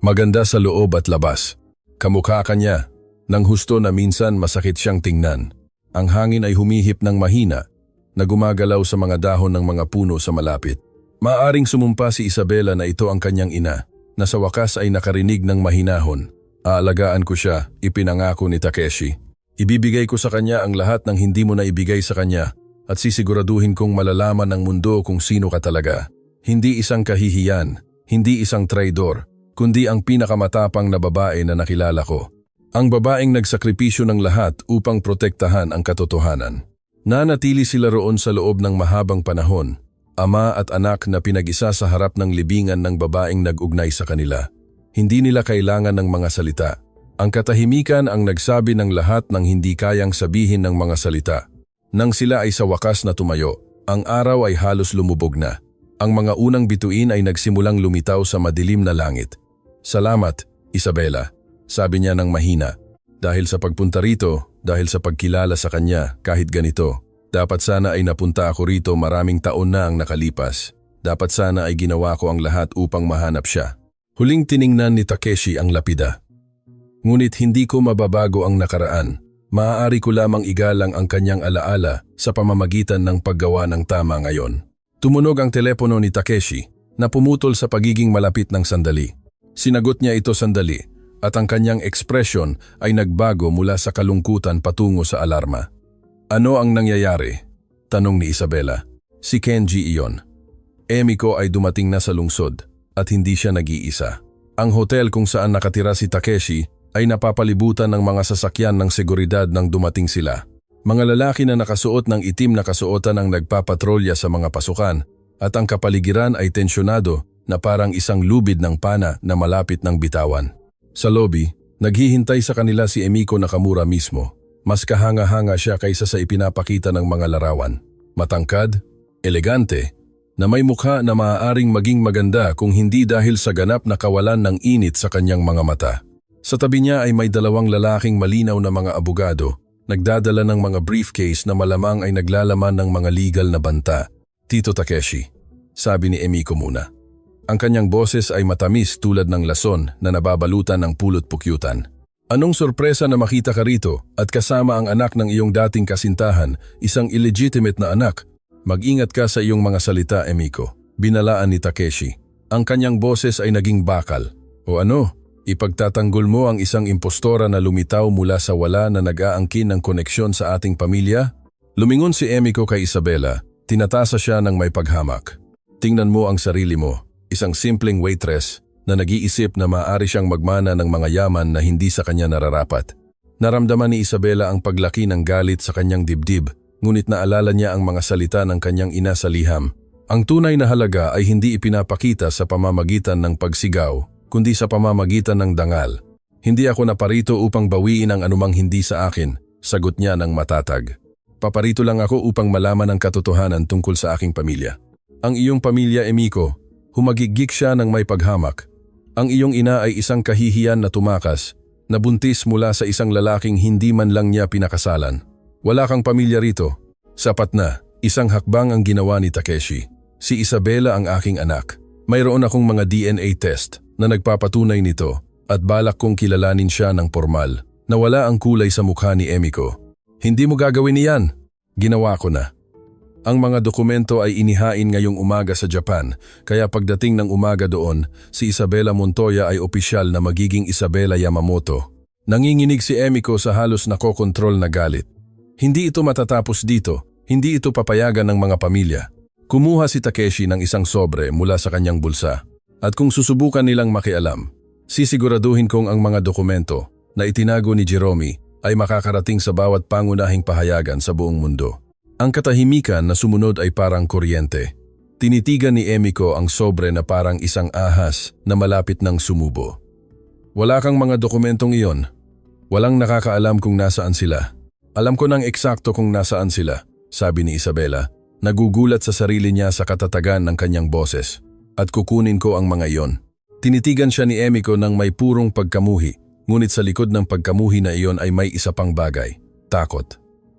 maganda sa loob at labas. Kamukha ka niya, nang husto na minsan masakit siyang tingnan. Ang hangin ay humihip ng mahina na gumagalaw sa mga dahon ng mga puno sa malapit. Maaring sumumpa si Isabela na ito ang kanyang ina, na sa wakas ay nakarinig ng mahinahon. Aalagaan ko siya, ipinangako ni Takeshi. Ibibigay ko sa kanya ang lahat ng hindi mo na ibigay sa kanya at sisiguraduhin kong malalaman ng mundo kung sino ka talaga. Hindi isang kahihiyan, hindi isang traidor, kundi ang pinakamatapang na babae na nakilala ko. Ang babaeng nagsakripisyo ng lahat upang protektahan ang katotohanan. Nanatili sila roon sa loob ng mahabang panahon, ama at anak na pinag-isa sa harap ng libingan ng babaeng nag-ugnay sa kanila. Hindi nila kailangan ng mga salita. Ang katahimikan ang nagsabi ng lahat ng hindi kayang sabihin ng mga salita. Nang sila ay sa wakas na tumayo, ang araw ay halos lumubog na. Ang mga unang bituin ay nagsimulang lumitaw sa madilim na langit. "Salamat, Isabela," sabi niya ng mahina. "Dahil sa pagpunta rito, dahil sa pagkilala sa kanya kahit ganito. Dapat sana ay napunta ako rito, maraming taon na ang nakalipas. Dapat sana ay ginawa ko ang lahat upang mahanap siya." Huling tiningnan ni Takeshi ang lapida. "Ngunit hindi ko mababago ang nakaraan. Maaari ko lamang igalang ang kanyang alaala sa pamamagitan ng paggawa ng tama ngayon." Tumunog ang telepono ni Takeshi na pumutol sa pagiging malapit ng sandali. Sinagot niya ito sandali at ang kanyang ekspresyon ay nagbago mula sa kalungkutan patungo sa alarma. "Ano ang nangyayari?" tanong ni Isabela. "Si Kenji iyon. Emiko ay dumating na sa lungsod at hindi siya nag-iisa. Ang hotel kung saan nakatira si Takeshi ay napapalibutan ng mga sasakyan ng seguridad nang dumating sila. Mga lalaki na nakasuot ng itim na kasuotan ang nagpapatrolya sa mga pasukan at ang kapaligiran ay tensyonado na parang isang lubid ng pana na malapit ng bitawan. Sa lobby, naghihintay sa kanila si Emiko Nakamura mismo. Mas kahanga-hanga siya kaysa sa ipinapakita ng mga larawan. Matangkad, elegante, na may mukha na maaaring maging maganda kung hindi dahil sa ganap na kawalan ng init sa kanyang mga mata. Sa tabi niya ay may dalawang lalaking malinaw na mga abogado, nagdadala ng mga briefcase na malamang ay naglalaman ng mga legal na banta. "Tito Takeshi," sabi ni Emiko muna. Ang kanyang boses ay matamis tulad ng lason na nababalutan ng pulot-pukyutan. "Anong sorpresa na makita ka rito at kasama ang anak ng iyong dating kasintahan, isang illegitimate na anak? Mag-ingat ka sa iyong mga salita, Emiko," binalaan ni Takeshi. Ang kanyang boses ay naging bakal. "O ano? Ipagtatanggol mo ang isang impostora na lumitaw mula sa wala na nag-aangkin ng koneksyon sa ating pamilya?" Lumingon si Emiko kay Isabela. Tinatasa siya ng may paghamak. "Tingnan mo ang sarili mo, isang simpleng waitress na nag-iisip na maaari siyang magmana ng mga yaman na hindi sa kanya nararapat." Naramdaman ni Isabela ang paglaki ng galit sa kanyang dibdib, ngunit naalala niya ang mga salita ng kanyang ina sa liham. Ang tunay na halaga ay hindi ipinapakita sa pamamagitan ng pagsigaw, kundi sa pamamagitan ng dangal. "Hindi ako naparito upang bawiin ang anumang hindi sa akin," sagot niya ng matatag. "Paparito lang ako upang malaman ang katotohanan tungkol sa aking pamilya." "Ang iyong pamilya, Emiko," humagigik siya ng may paghamak. "Ang iyong ina ay isang kahihiyan na tumakas, nabuntis mula sa isang lalaking hindi man lang niya pinakasalan. Wala kang pamilya rito." "Sapat na." Isang hakbang ang ginawa ni Takeshi. "Si Isabela ang aking anak. Mayroon akong mga DNA test na nagpapatunay nito at balak kong kilalanin siya ng formal. Nawala ang kulay sa mukha ni Emiko. "Hindi mo gagawin iyan." "Ginawa ko na." Ang mga dokumento ay inihain ngayong umaga sa Japan, kaya pagdating ng umaga doon, si Isabela Montoya ay opisyal na magiging Isabela Yamamoto. Nanginginig si Emiko sa halos nakokontrol na galit. Hindi ito matatapos dito, hindi ito papayagan ng mga pamilya. Kumuha si Takeshi ng isang sobre mula sa kanyang bulsa. "At kung susubukan nilang makialam, sisiguraduhin kong ang mga dokumento na itinago ni Jerome ay makakarating sa bawat pangunahing pahayagan sa buong mundo." Ang katahimikan na sumunod ay parang kuryente. Tinitigan ni Emiko ang sobre na parang isang ahas na malapit ng sumubo. "Wala kang mga dokumentong iyon. Walang nakakaalam kung nasaan sila." "Alam ko ng eksakto kung nasaan sila," sabi ni Isabela. Nagugulat sa sarili niya sa katatagan ng kanyang boses. "At kukunin ko ang mga iyon." Tinitigan siya ni Emiko ng may purong pagkamuhi, ngunit sa likod ng pagkamuhi na iyon ay may isa pang bagay. Takot.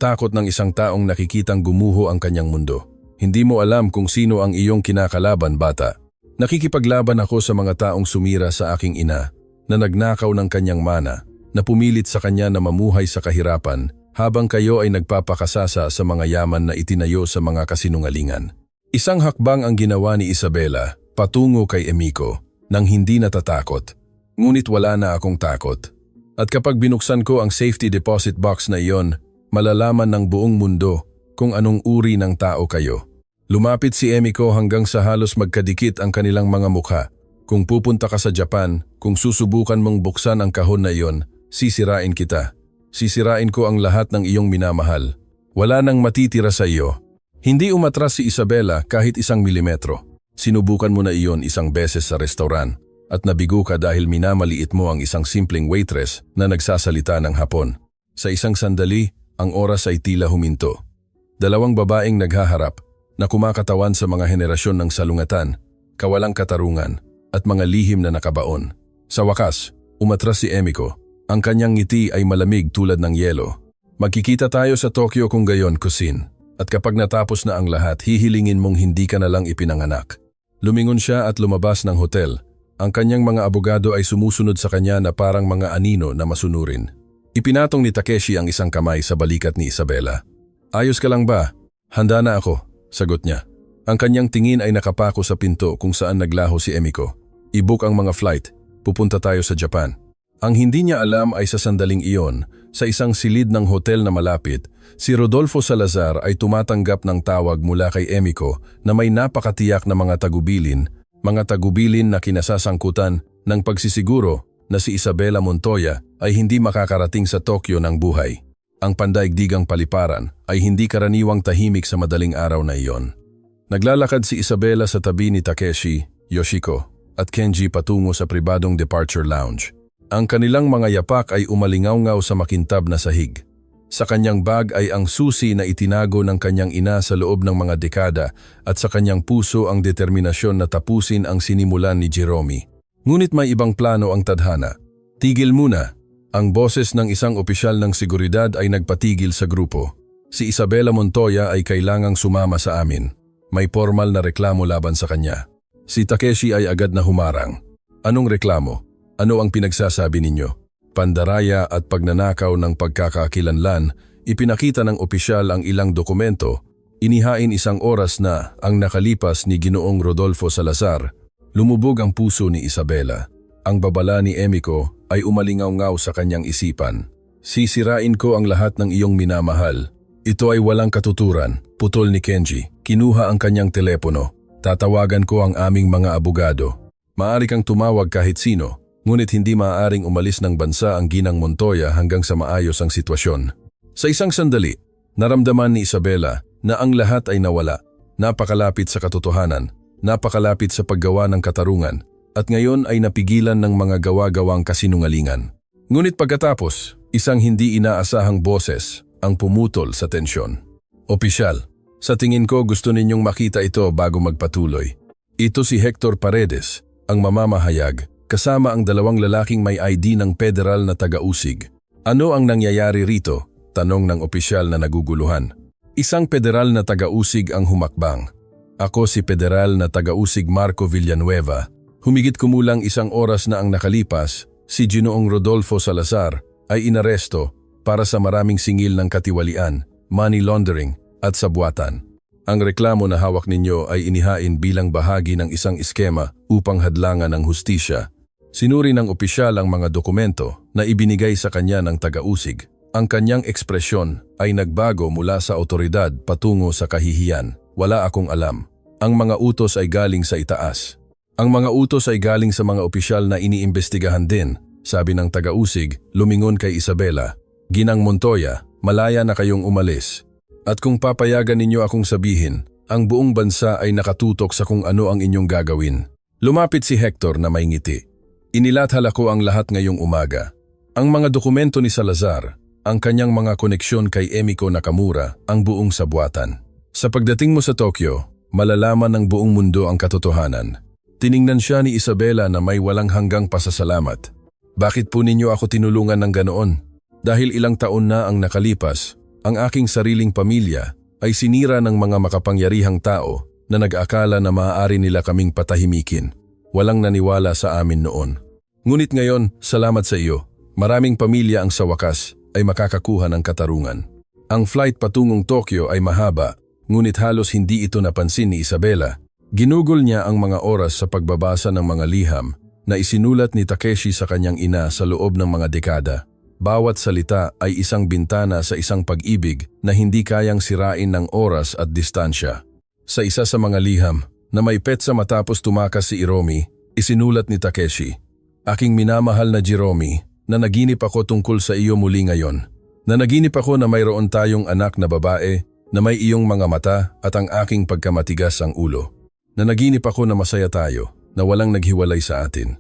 Takot ng isang taong nakikitang gumuho ang kanyang mundo. "Hindi mo alam kung sino ang iyong kinakalaban, bata. Nakikipaglaban ako sa mga taong sumira sa aking ina, na nagnakaw ng kanyang mana, na pumilit sa kanya na mamuhay sa kahirapan, habang kayo ay nagpapakasasa sa mga yaman na itinayo sa mga kasinungalingan." Isang hakbang ang ginawa ni Isabela patungo kay Emiko nang hindi natatakot. "Ngunit wala na akong takot. At kapag binuksan ko ang safety deposit box na iyon, malalaman ng buong mundo kung anong uri ng tao kayo." Lumapit si Emiko hanggang sa halos magkadikit ang kanilang mga mukha. "Kung pupunta ka sa Japan, kung susubukan mong buksan ang kahon na iyon, sisirain kita. Sisirain ko ang lahat ng iyong minamahal. Wala nang matitira sa iyo." Hindi umatras si Isabela kahit 1 milimetro. "Sinubukan mo na iyon isang beses sa restauran at nabigo ka dahil minamaliit mo ang isang simpleng waitress na nagsasalita ng Hapon. Sa isang sandali, ang oras ay tila huminto. Dalawang babaeng naghaharap na kumakatawan sa mga henerasyon ng salungatan, kawalang katarungan at mga lihim na nakabaon. Sa wakas, umatras si Emiko. Ang kanyang ngiti ay malamig tulad ng yelo. Magkikita tayo sa Tokyo kung gayon, Kusin. At kapag natapos na ang lahat, hihilingin mong hindi ka na lang ipinanganak. Lumingon siya at lumabas ng hotel. Ang kanyang mga abogado ay sumusunod sa kanya na parang mga anino na masunurin. Ipinatong ni Takeshi ang isang kamay sa balikat ni Isabela. Ayos ka lang ba? Handa na ako, sagot niya. Ang kanyang tingin ay nakapako sa pinto kung saan naglaho si Emiko. I-book ang mga flight, pupunta tayo sa Japan. Ang hindi niya alam ay sa sandaling iyon, sa isang silid ng hotel na malapit, si Rodolfo Salazar ay tumatanggap ng tawag mula kay Emiko na may napakatiyak na mga tagubilin na kinasasangkutan ng pagsisiguro na si Isabela Montoya ay hindi makakarating sa Tokyo ng buhay. Ang pandaigdigang paliparan ay hindi karaniwang tahimik sa madaling araw na iyon. Naglalakad si Isabela sa tabi ni Takeshi, Yoshiko at Kenji patungo sa pribadong departure lounge. Ang kanilang mga yapak ay umalingaw-ngaw sa makintab na sahig. Sa kanyang bag ay ang susi na itinago ng kanyang ina sa loob ng mga dekada at sa kanyang puso ang determinasyon na tapusin ang sinimulan ni Jerome. Ngunit may ibang plano ang tadhana. Tigil muna. Ang boses ng isang opisyal ng seguridad ay nagpatigil sa grupo. Si Isabela Montoya ay kailangang sumama sa amin. May formal na reklamo laban sa kanya. Si Takeshi ay agad na humarang. Anong reklamo? Ano ang pinagsasabi ninyo? Pandaraya at pagnanakaw ng pagkakakilanlan, ipinakita ng opisyal ang ilang dokumento, inihain isang oras na ang nakalipas ni Ginoong Rodolfo Salazar. Lumubog ang puso ni Isabela. Ang babala ni Emiko ay umalingaw-ngaw sa kanyang isipan. Sisirain ko ang lahat ng iyong minamahal. Ito ay walang katuturan, putol ni Kenji. Kinuha ang kanyang telepono. Tatawagan ko ang aming mga abogado. Maaari kang tumawag kahit sino. Ngunit hindi maaaring umalis ng bansa ang Ginang Montoya hanggang sa maayos ang sitwasyon. Sa isang sandali, naramdaman ni Isabela na ang lahat ay nawala. Napakalapit sa katotohanan, napakalapit sa paggawa ng katarungan, at ngayon ay napigilan ng mga gawa-gawang kasinungalingan. Ngunit pagkatapos, isang hindi inaasahang boses ang pumutol sa tensyon. Opisyal, sa tingin ko gusto ninyong makita ito bago magpatuloy. Ito si Hector Paredes, ang mamamahayag, kasama ang dalawang lalaking may ID ng federal na taga-usig. Ano ang nangyayari rito? Tanong ng opisyal na naguguluhan. Isang federal na taga-usig ang humakbang. Ako si federal na taga-usig Marco Villanueva. Humigit kumulang isang oras na ang nakalipas, si Ginoong Rodolfo Salazar ay inaresto para sa maraming singil ng katiwalian, money laundering at sabwatan. Ang reklamo na hawak ninyo ay inihain bilang bahagi ng isang iskema upang hadlangan ang hustisya. Sinuri ng opisyal ang mga dokumento na ibinigay sa kanya ng taga-usig. Ang kanyang ekspresyon ay nagbago mula sa otoridad patungo sa kahihiyan. Wala akong alam. Ang mga utos ay galing sa itaas. Ang mga utos ay galing sa mga opisyal na iniimbestigahan din, sabi ng taga-usig, lumingon kay Isabela. Ginang Montoya, malaya na kayong umalis. At kung papayagan ninyo akong sabihin, ang buong bansa ay nakatutok sa kung ano ang inyong gagawin. Lumapit si Hector na may ngiti. Inilathala ko ang lahat ngayong umaga. Ang mga dokumento ni Salazar, ang kanyang mga koneksyon kay Emiko Nakamura, ang buong sabwatan. Sa pagdating mo sa Tokyo, malalaman ng buong mundo ang katotohanan. Tiningnan siya ni Isabela na may walang hanggang pasasalamat. Bakit po ninyo ako tinulungan ng ganoon? Dahil ilang taon na ang nakalipas, ang aking sariling pamilya ay sinira ng mga makapangyarihang tao na nag-akala na maaari nila kaming patahimikin. Walang naniwala sa amin noon. Ngunit ngayon, salamat sa iyo. Maraming pamilya ang sa wakas ay makakakuha ng katarungan. Ang flight patungong Tokyo ay mahaba, ngunit halos hindi ito napansin ni Isabela. Ginugol niya ang mga oras sa pagbabasa ng mga liham na isinulat ni Takeshi sa kanyang ina sa loob ng mga dekada. Bawat salita ay isang bintana sa isang pag-ibig na hindi kayang sirain ng oras at distansya. Sa isa sa mga liham, na may petsa matapos tumakas si Hiromi, isinulat ni Takeshi, Aking minamahal na Jerome, nanaginip ako tungkol sa iyo muli ngayon. Nanaginip ako na mayroon tayong anak na babae na may iyong mga mata at ang aking pagkamatigas ang ulo. Nanaginip ako na masaya tayo, na walang naghiwalay sa atin.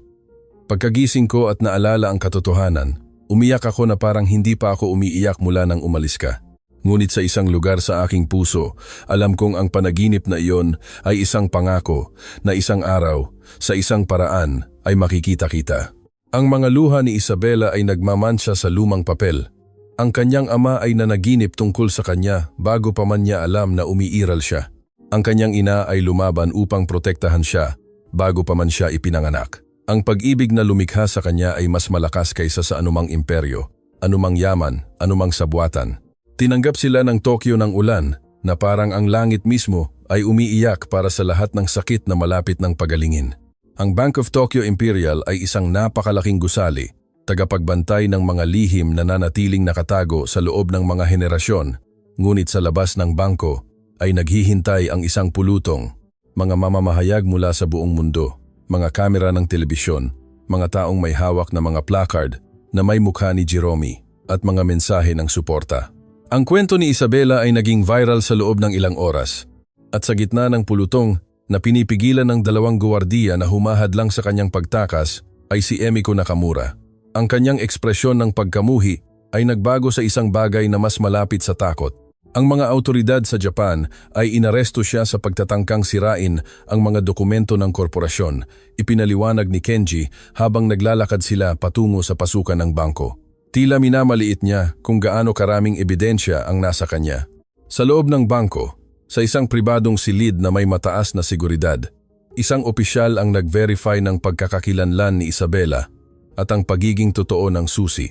Pagkagising ko at naalala ang katotohanan, umiyak ako na parang hindi pa ako umiiyak mula nang umalis ka. Ngunit sa isang lugar sa aking puso, alam kong ang panaginip na iyon ay isang pangako na isang araw, sa isang paraan, ay makikita-kita. Ang mga luha ni Isabela ay nagmamansya sa lumang papel. Ang kanyang ama ay nanaginip tungkol sa kanya bago pa man niya alam na umiiral siya. Ang kanyang ina ay lumaban upang protektahan siya bago pa man siya ipinanganak. Ang pag-ibig na lumikha sa kanya ay mas malakas kaysa sa anumang imperyo, anumang yaman, anumang sabwatan. Tinanggap sila ng Tokyo ng ulan na parang ang langit mismo ay umiiyak para sa lahat ng sakit na malapit ng pagalingin. Ang Bank of Tokyo Imperial ay isang napakalaking gusali, tagapagbantay ng mga lihim na nanatiling nakatago sa loob ng mga henerasyon, ngunit sa labas ng bangko ay naghihintay ang isang pulutong, mga mamamahayag mula sa buong mundo, mga kamera ng telebisyon, mga taong may hawak na mga placard na may mukha ni Jerome at mga mensahe ng suporta. Ang kwento ni Isabela ay naging viral sa loob ng ilang oras at sa gitna ng pulutong na pinipigilan ng 2 guwardiya na humahadlang sa kanyang pagtakas ay si Emiko Nakamura. Ang kanyang ekspresyon ng pagkamuhi ay nagbago sa isang bagay na mas malapit sa takot. Ang mga autoridad sa Japan ay inaresto siya sa pagtatangkang sirain ang mga dokumento ng korporasyon, ipinaliwanag ni Kenji habang naglalakad sila patungo sa pasukan ng bangko. Tila minamaliit niya kung gaano karaming ebidensya ang nasa kanya. Sa loob ng bangko, sa isang pribadong silid na may mataas na seguridad, isang opisyal ang nag-verify ng pagkakakilanlan ni Isabela at ang pagiging totoo ng susi.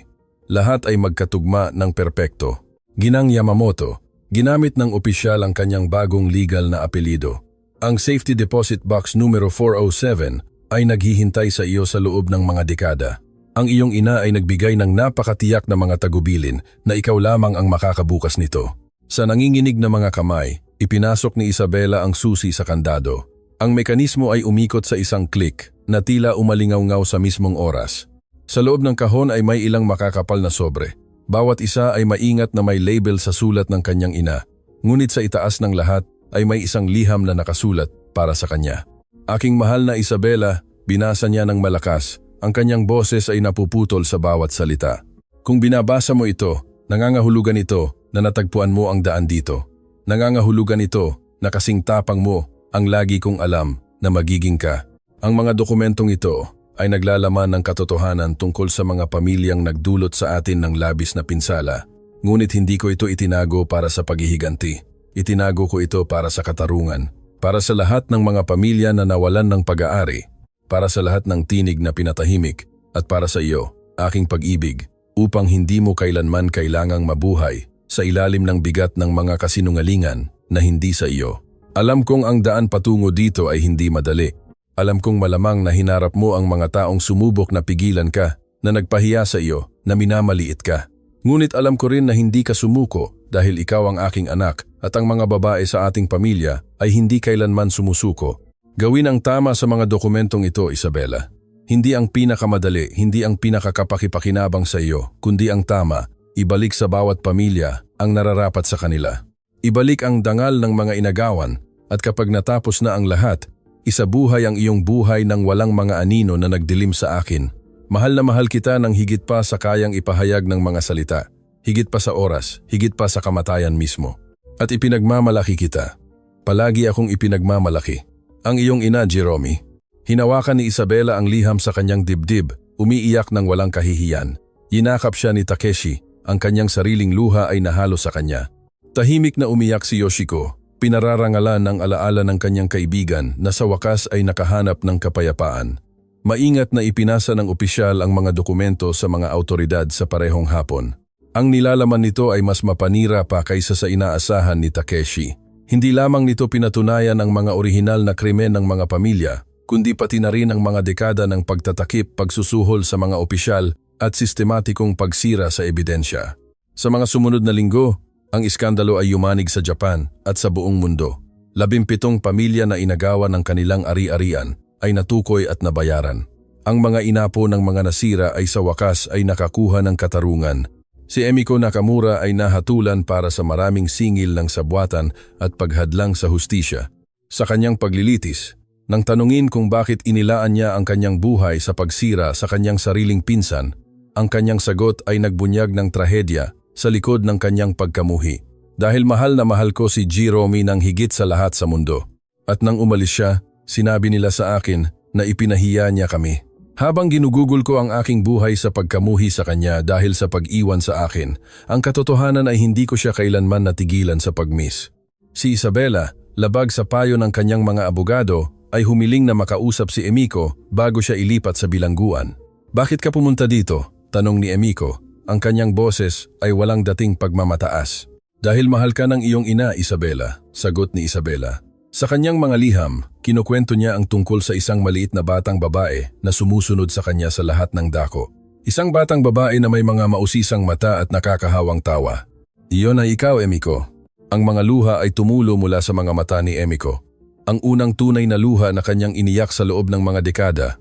Lahat ay magkatugma ng perpekto. Ginang Yamamoto, ginamit ng opisyal ang kanyang bagong legal na apelido. Ang safety deposit box numero 407 ay naghihintay sa iyo sa loob ng mga dekada. Ang iyong ina ay nagbigay ng napakatiyak na mga tagubilin na ikaw lamang ang makakabukas nito. Sa nanginginig na mga kamay, ipinasok ni Isabela ang susi sa kandado. Ang mekanismo ay umikot sa isang click na tila umalingaw-ngaw sa mismong oras. Sa loob ng kahon ay may ilang makakapal na sobre. Bawat isa ay maingat na may label sa sulat ng kanyang ina. Ngunit sa itaas ng lahat ay may isang liham na nakasulat para sa kanya. Aking mahal na Isabela, binasa niya ng malakas. Ang kanyang boses ay napuputol sa bawat salita. Kung binabasa mo ito, nangangahulugan ito na natagpuan mo ang daan dito. Nangangahulugan ito na kasing tapang mo ang lagi kong alam na magiging ka. Ang mga dokumentong ito ay naglalaman ng katotohanan tungkol sa mga pamilyang nagdulot sa atin ng labis na pinsala. Ngunit hindi ko ito itinago para sa paghihiganti. Itinago ko ito para sa katarungan. Para sa lahat ng mga pamilya na nawalan ng pag-aari. Para sa lahat ng tinig na pinatahimik. At para sa iyo, aking pag-ibig, upang hindi mo kailanman kailangang mabuhay sa ilalim ng bigat ng mga kasinungalingan na hindi sa iyo. Alam kong ang daan patungo dito ay hindi madali. Alam kong malamang na hinarap mo ang mga taong sumubok na pigilan ka, na nagpahiya sa iyo, na minamaliit ka. Ngunit alam ko rin na hindi ka sumuko dahil ikaw ang aking anak at ang mga babae sa ating pamilya ay hindi kailanman sumusuko. Gawin ang tama sa mga dokumentong ito, Isabela. Hindi ang pinakamadali, hindi ang pinakakapakipakinabang sa iyo, kundi ang tama. Ibalik sa bawat pamilya ang nararapat sa kanila. Ibalik ang dangal ng mga inagawan at kapag natapos na ang lahat, isabuhay ang iyong buhay ng walang mga anino na nagdilim sa akin. Mahal na mahal kita ng higit pa sa kayang ipahayag ng mga salita, higit pa sa oras, higit pa sa kamatayan mismo. At ipinagmamalaki kita. Palagi akong ipinagmamalaki. Ang iyong ina, Jerome. Hinawakan ni Isabela ang liham sa kanyang dibdib, umiiyak ng walang kahihiyan. Yinakap siya ni Takeshi. Ang kanyang sariling luha ay nahalo sa kanya. Tahimik na umiyak si Yoshiko, pinararangalan ng alaala ng kanyang kaibigan na sa wakas ay nakahanap ng kapayapaan. Maingat na ipinasa ng opisyal ang mga dokumento sa mga autoridad sa parehong hapon. Ang nilalaman nito ay mas mapanira pa kaysa sa inaasahan ni Takeshi. Hindi lamang nito pinatunayan ang mga orihinal na krimen ng mga pamilya, kundi pati na rin ang mga dekada ng pagtatakip, pagsusuhol sa mga opisyal at sistematikong pagsira sa ebidensya. Sa mga sumunod na linggo, ang iskandalo ay yumanig sa Japan at sa buong mundo. 17 pamilya na inagawan ng kanilang ari-arian ay natukoy at nabayaran. Ang mga inapo ng mga nasira ay sa wakas ay nakakuha ng katarungan. Si Emiko Nakamura ay nahatulan para sa maraming singil ng sabwatan at paghadlang sa hustisya. Sa kanyang paglilitis, Nang tanungin kung bakit inilaan niya ang kanyang buhay sa pagsira sa kanyang sariling pinsan, ang kanyang sagot ay nagbunyag ng trahedya sa likod ng kanyang pagkamuhi. Dahil mahal na mahal ko si Jerome ng higit sa lahat sa mundo. At nang umalis siya, sinabi nila sa akin na ipinahiya niya kami. Habang ginugugol ko ang aking buhay sa pagkamuhi sa kanya dahil sa pag-iwan sa akin, ang katotohanan ay hindi ko siya kailanman natigilan sa pag-miss. Si Isabela, labag sa payo ng kanyang mga abogado, ay humiling na makausap si Emiko bago siya ilipat sa bilangguan. Bakit ka pumunta dito? Tanong ni Emiko. Ang kanyang boses ay walang dating pagmamataas. Dahil mahal ka ng iyong ina, Isabela, sagot ni Isabela. Sa kanyang mga liham, kinukwento niya ang tungkol sa isang maliit na batang babae na sumusunod sa kanya sa lahat ng dako. Isang batang babae na may mga mausisang mata at nakakahawang tawa. Iyon ay ikaw, Emiko. Ang mga luha ay tumulo mula sa mga mata ni Emiko. Ang unang tunay na luha na kanyang iniyak sa loob ng mga dekada.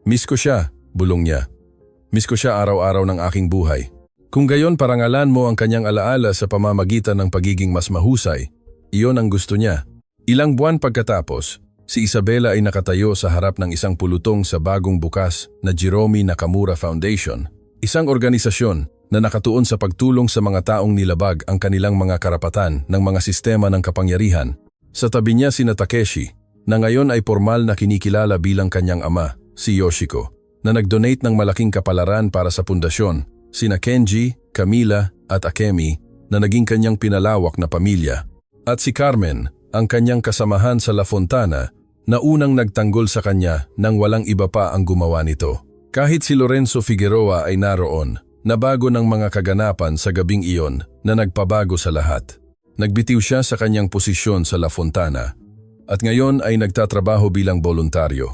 Miss ko siya, bulong niya. Miss ko siya araw-araw ng aking buhay. Kung gayon parangalan mo ang kanyang alaala sa pamamagitan ng pagiging mas mahusay, iyon ang gusto niya. Ilang buwan pagkatapos, si Isabela ay nakatayo sa harap ng isang pulutong sa bagong bukas na Jerome Nakamura Foundation, isang organisasyon na nakatuon sa pagtulong sa mga taong nilabag ang kanilang mga karapatan ng mga sistema ng kapangyarihan. Sa tabi niya sina Takeshi, na ngayon ay formal na kinikilala bilang kanyang ama, si Yoshiko, na nag-donate ng malaking kapalaran para sa pundasyon, sina Kenji, Camila at Akemi na naging kanyang pinalawak na pamilya, at si Carmen, ang kanyang kasamahan sa La Fontana na unang nagtanggol sa kanya nang walang iba pa ang gumawa nito. Kahit si Lorenzo Figueroa ay naroon, nabago ng mga kaganapan sa gabing iyon na nagpabago sa lahat. Nagbitiw siya sa kanyang posisyon sa La Fontana at ngayon ay nagtatrabaho bilang voluntaryo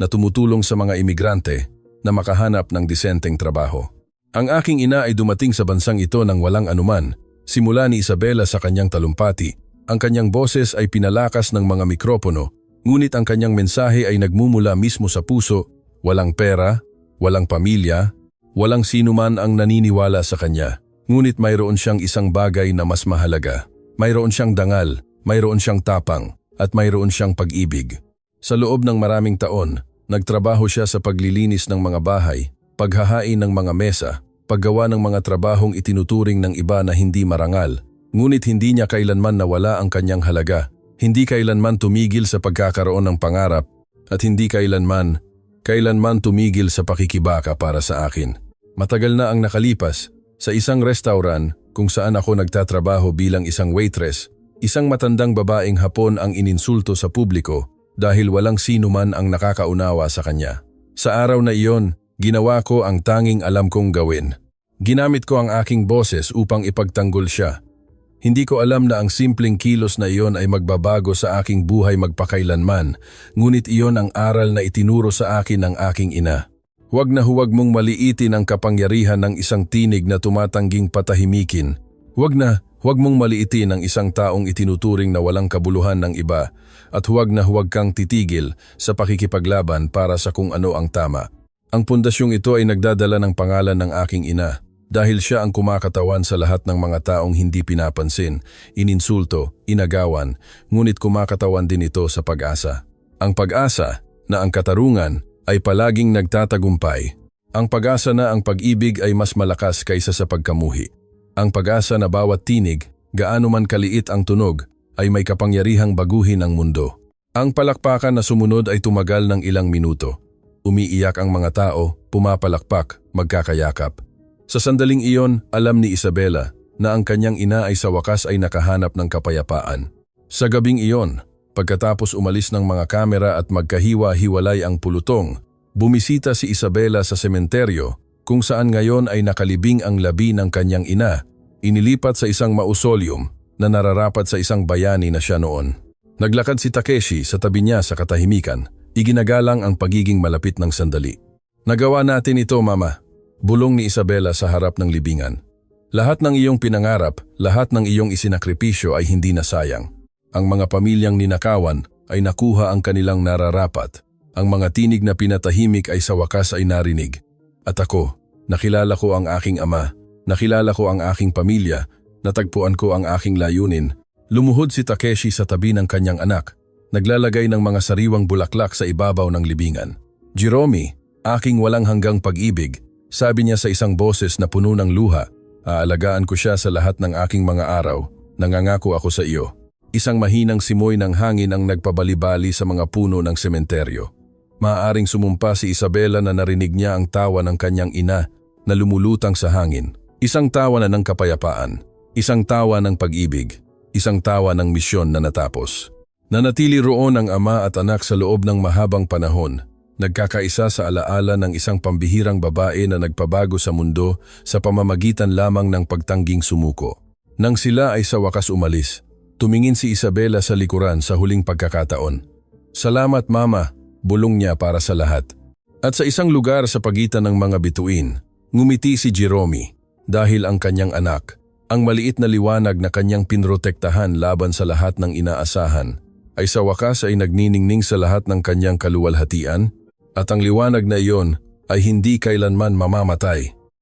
na tumutulong sa mga imigrante na makahanap ng disenteng trabaho. Ang aking ina ay dumating sa bansang ito nang walang anuman, simula ni Isabela sa kanyang talumpati. Ang kanyang boses ay pinalakas ng mga mikropono, ngunit ang kanyang mensahe ay nagmumula mismo sa puso, walang pera, walang pamilya, walang sinuman ang naniniwala sa kanya. Ngunit mayroon siyang isang bagay na mas mahalaga. Mayroon siyang dangal, mayroon siyang tapang, at mayroon siyang pag-ibig. Sa loob ng maraming taon, nagtrabaho siya sa paglilinis ng mga bahay, paghahain ng mga mesa, paggawa ng mga trabahong itinuturing ng iba na hindi marangal. Ngunit hindi niya kailanman nawala ang kanyang halaga, hindi kailanman tumigil sa pagkakaroon ng pangarap, at hindi kailanman tumigil sa pakikibaka para sa akin. Matagal na ang nakalipas, sa isang restaurant kung saan ako nagtatrabaho bilang isang waitress, isang matandang babaeng Hapon ang ininsulto sa publiko dahil walang sino man ang nakakaunawa sa kanya. Sa araw na iyon, ginawa ko ang tanging alam kong gawin. Ginamit ko ang aking boses upang ipagtanggol siya. Hindi ko alam na ang simpleng kilos na iyon ay magbabago sa aking buhay magpakailanman, ngunit iyon ang aral na itinuro sa akin ng aking ina. Huwag na huwag mong maliitin ang kapangyarihan ng isang tinig na tumatangging patahimikin. Huwag mong maliitin ang isang taong itinuturing na walang kabuluhan ng iba, at huwag na huwag kang titigil sa pakikipaglaban para sa kung ano ang tama. Ang pundasyong ito ay nagdadala ng pangalan ng aking ina, dahil siya ang kumakatawan sa lahat ng mga taong hindi pinapansin, ininsulto, inagawan, ngunit kumakatawan din ito sa pag-asa. Ang pag-asa na ang katarungan ay palaging nagtatagumpay. Ang pag-asa na ang pag-ibig ay mas malakas kaysa sa pagkamuhi. Ang pag-asa na bawat tinig, gaano man kaliit ang tunog, ay may kapangyarihang baguhin ang mundo. Ang palakpakan na sumunod ay tumagal ng ilang minuto. Umiiyak ang mga tao, pumapalakpak, magkakayakap. Sa sandaling iyon, alam ni Isabela na ang kanyang ina ay sa wakas ay nakahanap ng kapayapaan. Sa gabing iyon, pagkatapos umalis ng mga kamera at magkahiwa-hiwalay ang pulutong, bumisita si Isabela sa sementeryo kung saan ngayon ay nakalibing ang labi ng kanyang ina, inilipat sa isang mausoleum na nararapat sa isang bayani na siya noon. Naglakad si Takeshi sa tabi niya sa katahimikan, iginagalang ang pagiging malapit ng sandali. Nagawa natin ito, Mama, bulong ni Isabela sa harap ng libingan. Lahat ng iyong pinangarap, lahat ng iyong isinakripisyo ay hindi nasayang. Ang mga pamilyang ninakawan ay nakuha ang kanilang nararapat. Ang mga tinig na pinatahimik ay sa wakas ay narinig. At ako, nakilala ko ang aking ama, nakilala ko ang aking pamilya, natagpuan ko ang aking layunin. Lumuhod si Takeshi sa tabi ng kanyang anak. naglalagay ng mga sariwang bulaklak sa ibabaw ng libingan. "Jerome, aking walang hanggang pag-ibig," sabi niya sa isang boses na puno ng luha. "Aalagaan ko siya sa lahat ng aking mga araw. Nangangako ako sa iyo." Isang mahinang simoy ng hangin ang nagpabalibali sa mga puno ng sementeryo. Maaaring sumumpa si Isabela na narinig niya ang tawa ng kanyang ina na lumulutang sa hangin. Isang tawa na ng kapayapaan, isang tawa ng pag-ibig, isang tawa ng misyon na natapos. Nanatili roon ang ama at anak sa loob ng mahabang panahon, nagkakaisa sa alaala ng isang pambihirang babae na nagpabago sa mundo sa pamamagitan lamang ng pagtangging sumuko. Nang sila ay sa wakas umalis, tumingin si Isabela sa likuran sa huling pagkakataon. "Salamat mama," bulong niya para sa lahat. At sa isang lugar sa pagitan ng mga bituin, ngumiti si Jerome dahil ang kanyang anak, ang maliit na liwanag na kanyang pinrotektahan laban sa lahat ng inaasahan, ay sa wakas ay nagniningning sa lahat ng kanyang kaluwalhatian, at ang liwanag na iyon ay hindi kailanman mamamatay.